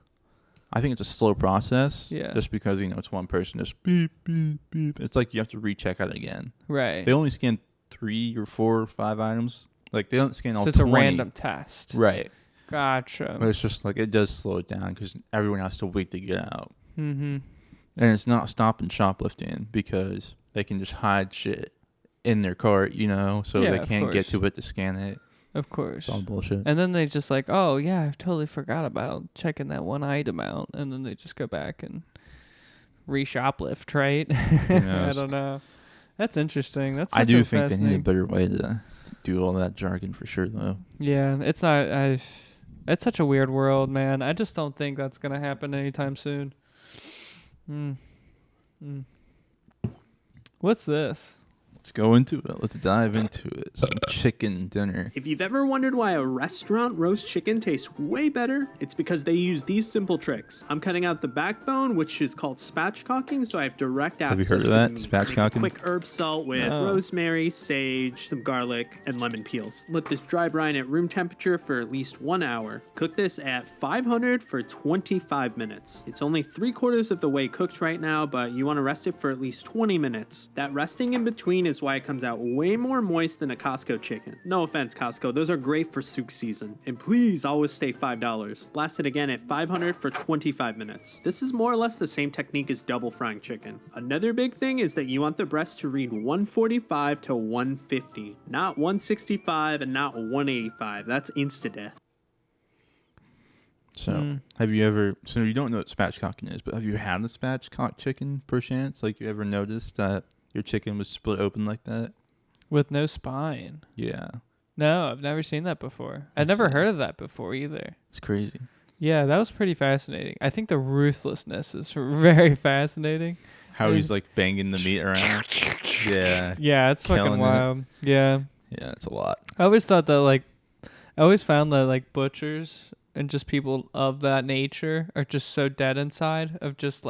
I think it's a slow process. Yeah. Just because, it's one person just beep, beep, beep. It's like you have to recheck out again. Right. They only scan 3 or 4 or 5 items. They don't scan all 20. So it's a random test. Right. Gotcha. But it's just it does slow it down because everyone has to wait to get out. Mm-hmm. And it's not stopping shoplifting because they can just hide shit in their cart, so they can't get to it to scan it. Of course. It's all bullshit. And then they just oh, yeah, I totally forgot about checking that one item out. And then they just go back and re-shoplift, right? I don't know. That's interesting. I do think they need a better way to do all that jargon for sure, though. Yeah, it's not. It's such a weird world, man. I just don't think that's gonna happen anytime soon. What's this? Let's go into it. Let's dive into it. Some chicken dinner. If you've ever wondered why a restaurant roast chicken tastes way better, it's because they use these simple tricks. I'm cutting out the backbone, which is called spatchcocking, so I have direct access. Have you heard of that? Spatchcocking? Quick herb salt with rosemary, sage, some garlic, and lemon peels. Let this dry brine at room temperature for at least 1 hour. Cook this at 500 for 25 minutes. It's only 3/4 of the way cooked right now, but you want to rest it for at least 20 minutes. That resting in between is why it comes out way more moist than a Costco chicken. No offense, Costco, those are great for soup season. And please always stay $5. Blast it again at 500 for 25 minutes. This is more or less the same technique as double frying chicken. Another big thing is that you want the breast to read 145 to 150, not 165 and not 185. That's insta-death. So, have you ever... So, you don't know what spatchcocking is, but have you had a spatchcock chicken, perchance? You ever noticed that your chicken was split open like that? With no spine? Yeah. No, I've never seen that before. I've never heard of that before either. It's crazy. Yeah, that was pretty fascinating. I think the ruthlessness is very fascinating. How he's banging the meat around. Yeah. Yeah, it's fucking wild. Yeah. Yeah, it's a lot. I always thought that I always found that butchers and just people of that nature are just so dead inside of just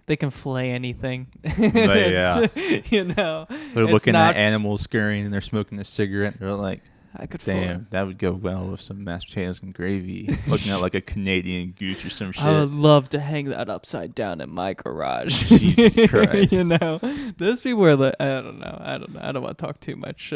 they can flay anything. Yeah. They're looking at animals scurrying and they're smoking a cigarette. They're like, I could. Damn, that would go well with some mashed potatoes and gravy. Looking at like a Canadian goose or some shit. I would love to hang that upside down in my garage. Jesus Christ. You know, those people are like, I don't know. I don't want to talk too much.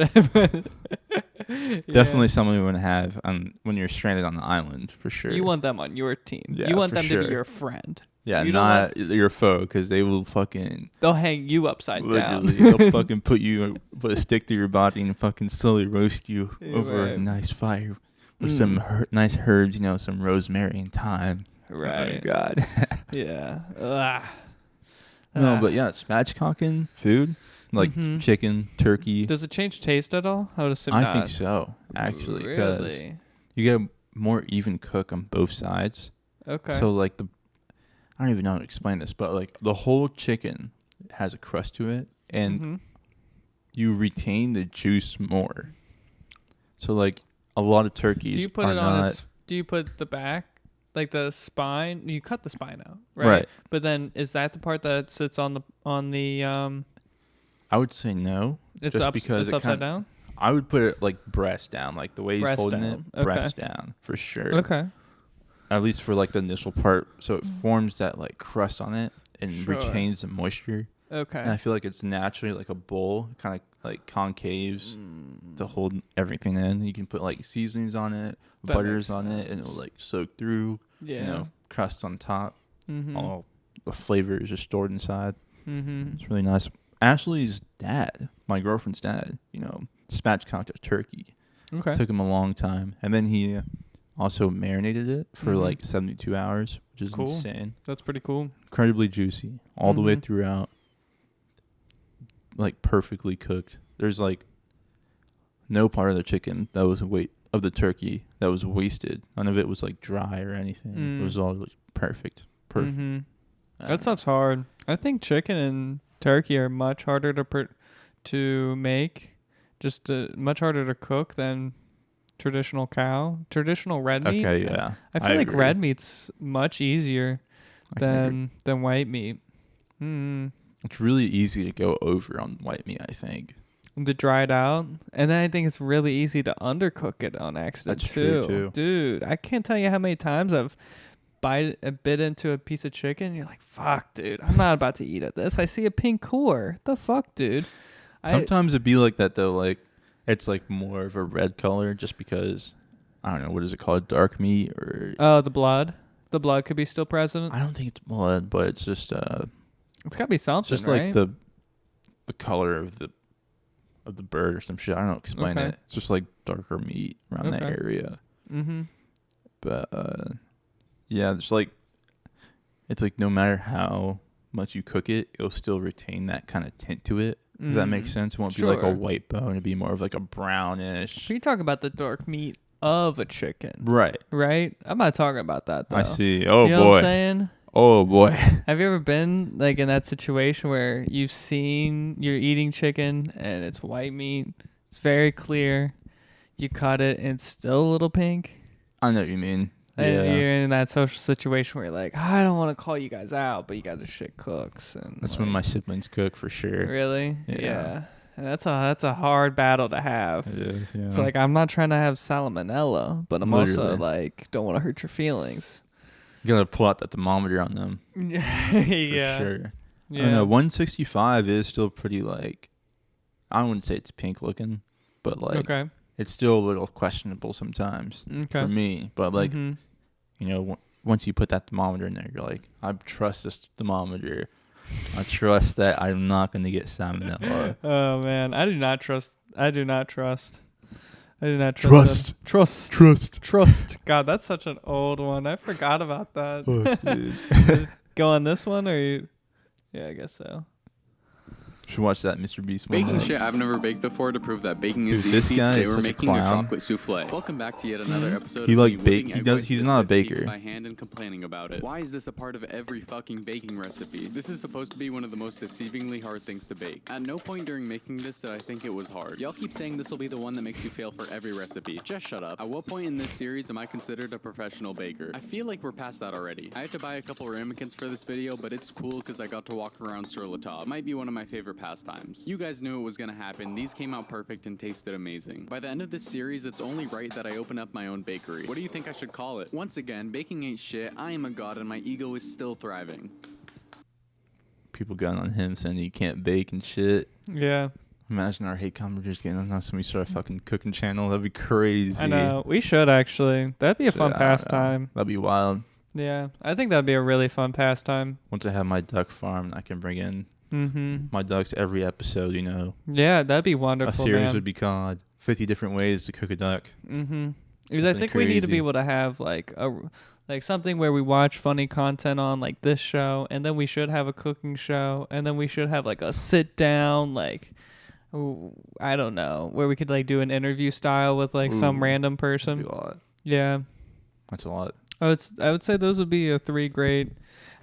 Definitely someone you want to have when you're stranded on the island, for sure. You want them on your team. Yeah, you want for them sure. to be your friend. Yeah, you not your foe, because they will fucking... They'll hang you upside down. They'll fucking put a stick to your body and fucking slowly roast you over a nice fire with some nice herbs, you know, some rosemary and thyme. Right. Oh, God. Yeah. Ugh. No, but yeah, spatchcocking food, like chicken, turkey. Does it change taste at all? I would assume I not. think so, actually, because you get a more even cook on both sides. Okay. So, like, I don't even know how to explain this, but, like, the whole chicken has a crust to it, and you retain the juice more. So, like, a lot of turkeys Do you put it on its... Do you put the back, like the spine? You cut the spine out, right? Right. But then, is that the part that sits on the I would say no. It's just because it's upside down? I would put it, like, breast down, like the way he's Breast holding down. it, breast down, for sure. Okay. At least for, like, the initial part, so it forms that, like, crust on it and retains the moisture. Okay. And I feel like it's naturally like a bowl, kind of like concaves to hold everything in. You can put, like, seasonings on it, butters on it, and it'll, like, soak through. Yeah. You know, crust on top. Mm-hmm. All the flavor is just stored inside. Mm-hmm. It's really nice. Ashley's dad, my girlfriend's dad, you know, spatchcocked a turkey. Okay. Took him a long time. And then he also marinated it for like 72 hours, which is insane. That's pretty cool. Incredibly juicy all the way throughout. Like, perfectly cooked. There's, like, no part of the chicken that was of the turkey that was wasted. None of it was, like, dry or anything. It was all, like, perfect. Perfect. That stuff's hard. I think chicken and turkey are much harder to make, much harder to cook than traditional red meat. Okay, yeah. I feel like red meat's much easier than white meat. It's really easy to go over on white meat, I think. To dry it out. And then I think it's really easy to undercook it on accident. That's true, too. Dude, I can't tell you how many times I've bit into a piece of chicken and you're like, fuck, dude, I'm not about to eat at this. I see a pink core. The fuck, dude? Sometimes it'd be like that, though. Like, it's like more of a red color just because, I don't know, what is it called? Dark meat or... Oh, the blood? The blood could be still present? I don't think it's blood, but it's just... It's got to be something, just right? like the color of the bird or some shit. I don't know, explain it. It's just like darker meat around that area. Mm-hmm. But yeah, it's like no matter how much you cook it, it'll still retain that kind of tint to it. Does that make sense? It won't be like a white bone. It'd be more of like a brownish. We talk about the dark meat of a chicken. Right. Right? I'm not talking about that, though. I see. Oh, you know boy. What I'm saying? Oh, boy. Have you ever been like in that situation where you're eating chicken and it's white meat? It's very clear. You cut it and it's still a little pink. I know what you mean. And yeah. you're in that social situation where you're like, I don't want to call you guys out, but you guys are shit cooks. And that's when my siblings cook, for sure. Really? Yeah. And that's a hard battle to have. It is, yeah. It's like, I'm not trying to have salmonella, but I'm also like, don't want to hurt your feelings. You gotta pull out that thermometer on them. Yeah. For sure. Yeah. I don't know, 165 is still pretty, like, I wouldn't say it's pink looking, but like it's still a little questionable sometimes for me. But like, you know, once you put that thermometer in there, you're like, I trust this thermometer. I trust that I'm not going to get salmonella. Oh man, I do not trust. Trust. God, that's such an old one. I forgot about that. Oh, dude. Go on this one, or you? Yeah, I guess so. Should watch that Mr. Beast one. Baking shit I've never baked before to prove that baking is this easy. guy Today is we're such a making a clown. chocolate souffle. Welcome back to yet another episode He of like the bake. Whipping He Egg does. Whites He's not a System baker. by hand and complaining about it. Why is this a part of every fucking baking recipe? This is supposed to be one of the most deceivingly hard things to bake. At no point during making this did I think it was hard. Y'all keep saying this will be the one that makes you fail for every recipe. Just shut up. At what point in this series am I considered a professional baker? I feel like we're past that already. I had to buy a couple ramekins for this video, but it's cool because I got to walk around Sur La Table. It might be one of my favorite pastimes. You guys knew it was gonna happen. These came out perfect and tasted amazing. By the end of this series, it's only right that I open up my own bakery. What do you think I should call it? Once again, baking ain't shit. I am a god and my ego is still thriving. People got on him saying he can't bake and shit. Yeah. Imagine our hate commenters getting on us when we start a fucking cooking channel. That'd be crazy. I know. We should actually. That'd be a fun pastime. That'd be wild. Yeah. I think that'd be a really fun pastime. Once I have my duck farm, I can bring in my ducks every episode, you know. Yeah, that'd be wonderful, A series man. would be called 50 Different Ways to Cook a Duck. Because I think we need to be able to have like something where we watch funny content on like this show, and then we should have a cooking show, and then we should have like a sit down like I don't know, where we could like do an interview style with like some random person. That'd be a lot. Yeah. That's a lot. I would say those would be 3 great.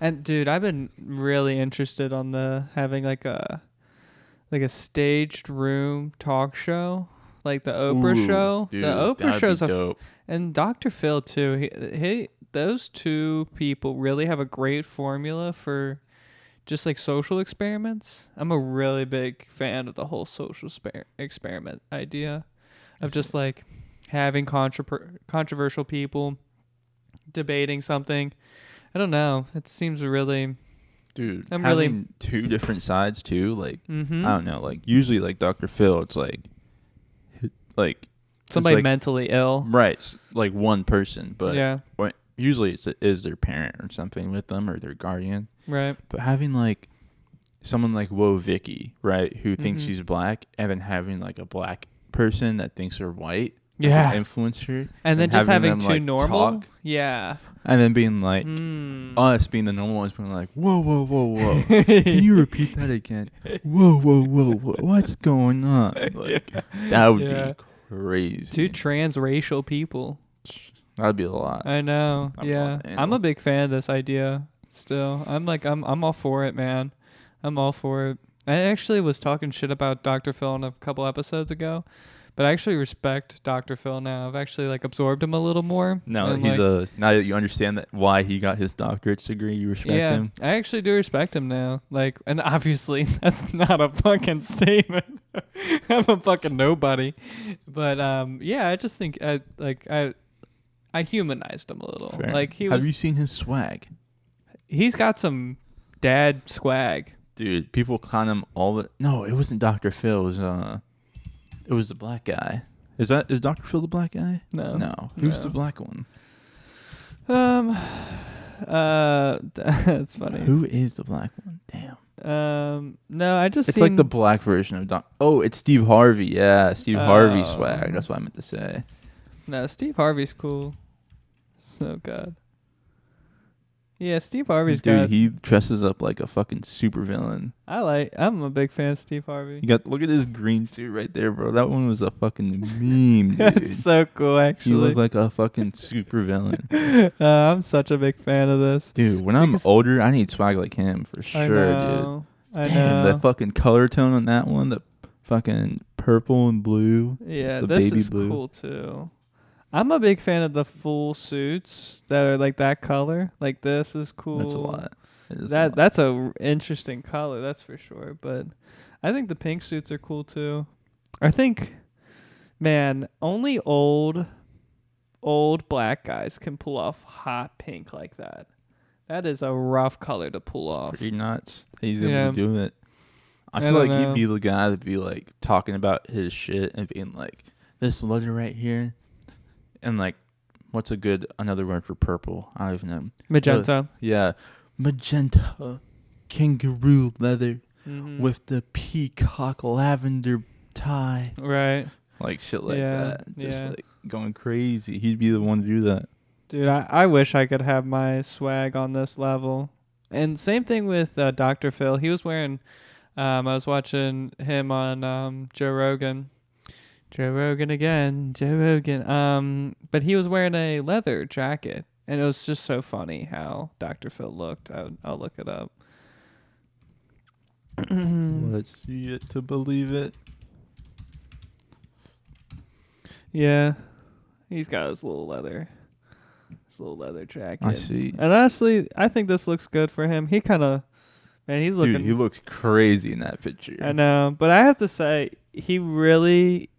And dude, I've been really interested on having like a staged room talk show, like the Oprah show. Dude, the Oprah show's dope. And Dr. Phil too. He those two people really have a great formula for just like social experiments. I'm a really big fan of the whole social experiment idea of just like having controversial people debating something. I don't know. It seems really... Dude, I'm having really... 2 different sides too, like, I don't know, like, usually, like, Dr. Phil, it's like somebody like, mentally ill. Right, like one person, but yeah. Usually it is their parent or something with them or their guardian. Right. But having, like, someone like Whoa Vicky, right, who thinks she's black, and then having, like, a black person that thinks they're white. Yeah. Influence her. And then just having them, 2 like, normal. talk, yeah. and then being like, us being the normal ones being like, whoa, whoa, whoa, whoa. Can you repeat that again? Whoa, whoa, whoa, whoa. What's going on? Like, that would be crazy. 2 transracial people. That'd be a lot. I know. I'm a big fan of this idea still. I'm all for it, man. I'm all for it. I actually was talking shit about Dr. Phil in a couple episodes ago. But I actually respect Dr. Phil now. I've actually like absorbed him a little more. No, he's now that you understand that why he got his doctorate's degree, you respect him. I actually do respect him now. Like, and obviously that's not a fucking statement. I'm a fucking nobody. But I just think I humanized him a little. Fair. Like have you seen his swag? He's got some dad swag. Dude, people clown him No, it wasn't Dr. Phil. It was the black guy. Is Dr. Phil the black guy? No. Who's the black one? That's funny. Who is the black one? Damn. No, It's like the black version of it's Steve Harvey. Yeah, Steve Harvey swag. That's what I meant to say. No, Steve Harvey's cool. So good. Yeah, Steve Harvey's Dude, he dresses up like a fucking supervillain. I'm a big fan of Steve Harvey. Look at his green suit right there, bro. That one was a fucking meme, dude. That's so cool, actually. You look like a fucking supervillain. I'm such a big fan of this. Dude, when I'm older, I need swag like him for sure, dude. I Damn, know. the fucking color tone on that one, the fucking purple and blue. Yeah, the this baby is blue. cool too. I'm a big fan of the full suits that are like that color. Like this is cool. That's a lot. That's a interesting color, that's for sure. But I think the pink suits are cool too. I think, man, only old black guys can pull off hot pink like that. That is a rough color to pull off. Pretty nuts. He's able to do it. I feel like he'd be the guy that'd be like talking about his shit and being like, this leather right here. And like, what's another word for purple? I don't even know. Magenta. Yeah. Magenta kangaroo leather with the peacock lavender tie. Right. Like shit like that. Just like going crazy. He'd be the one to do that. Dude, I wish I could have my swag on this level. And same thing with Dr. Phil. He was wearing, I was watching him on Joe Rogan. Joe Rogan again. Joe Rogan. But he was wearing a leather jacket. And it was just so funny how Dr. Phil looked. I'll look it up. Let's see it to believe it. Yeah. He's got his little leather jacket. I see. And honestly, I think this looks good for him. He kind of Man, he's looking. Dude, he looks crazy in that picture. I know, but I have to say, he really,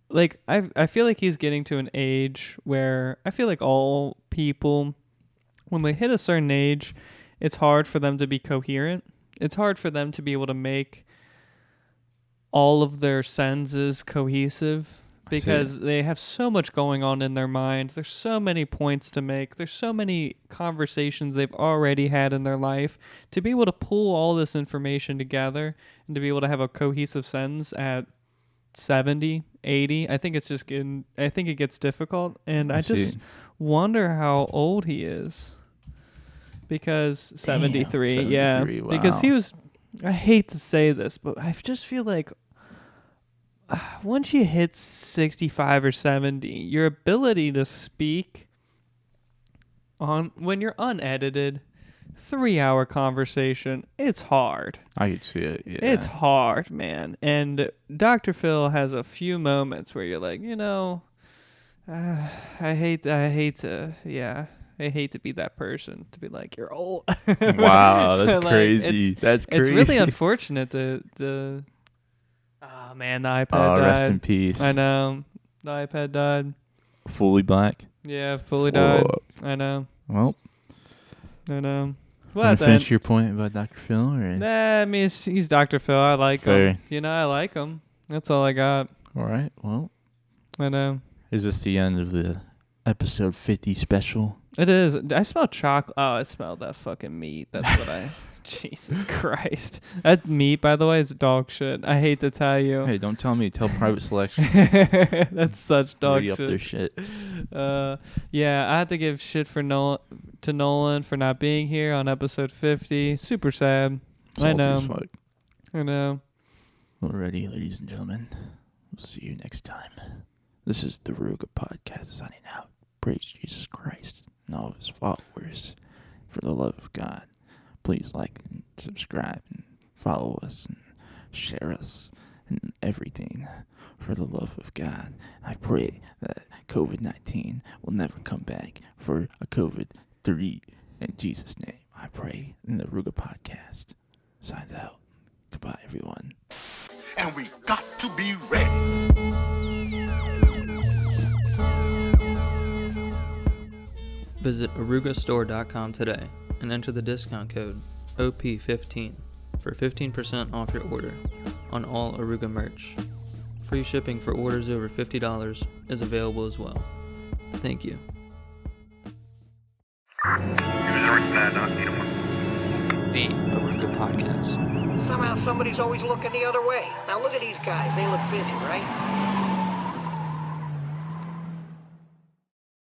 like, I feel like he's getting to an age where I feel like all people, when they hit a certain age, it's hard for them to be coherent. It's hard for them to be able to make all of their senses cohesive because they have so much going on in their mind. There's so many points to make. There's so many conversations they've already had in their life. To be able to pull all this information together and to be able to have a cohesive sentence at 70, 80, I think it gets difficult. And I just wonder how old he is. Because 73, yeah. Wow. Because he was, I hate to say this, but I just feel like once you hit 65 or 70, your ability to speak when you're unedited, 3-hour conversation, it's hard. I could see it, yeah. It's hard, man. And Dr. Phil has a few moments where you're like, I hate to be that person, to be like, you're old. Wow, that's like, crazy. That's crazy. It's really unfortunate to oh man, the iPad died. Rest in peace. I know. The iPad died. Fully black? Yeah, fully died. I know. Well. I know. Want to finish your point about Dr. Phil? Or? Nah, I mean, he's Dr. Phil. I like him. I like him. That's all I got. All right, well. I know. Is this the end of the episode 50 special? It is. I smell chocolate. Oh, I smelled that fucking meat. That's what I... Jesus Christ. That meat, by the way, is dog shit. I hate to tell you. Hey, don't tell me. Tell Private Selection. That's such dog Really shit. up their shit. Yeah, I had to give shit to Nolan for not being here on episode 50. Super sad. Salty I know. as fuck. I know. Alrighty, ladies and gentlemen. We'll see you next time. This is the Oruga Podcast signing out. Praise Jesus Christ and all of his followers. For the love of God, please like and subscribe and follow us and share us and everything. For the love of God, I pray that COVID-19 will never come back for a COVID-3. In Jesus' name, I pray. And the Oruga Podcast signs out. Goodbye, everyone. And we got to be ready. Visit orugastore.com today and enter the discount code OP15 for 15% off your order on all Oruga merch. Free shipping for orders over $50 is available as well. Thank you. The Oruga Podcast. Somehow somebody's always looking the other way. Now look at these guys. They look busy, right?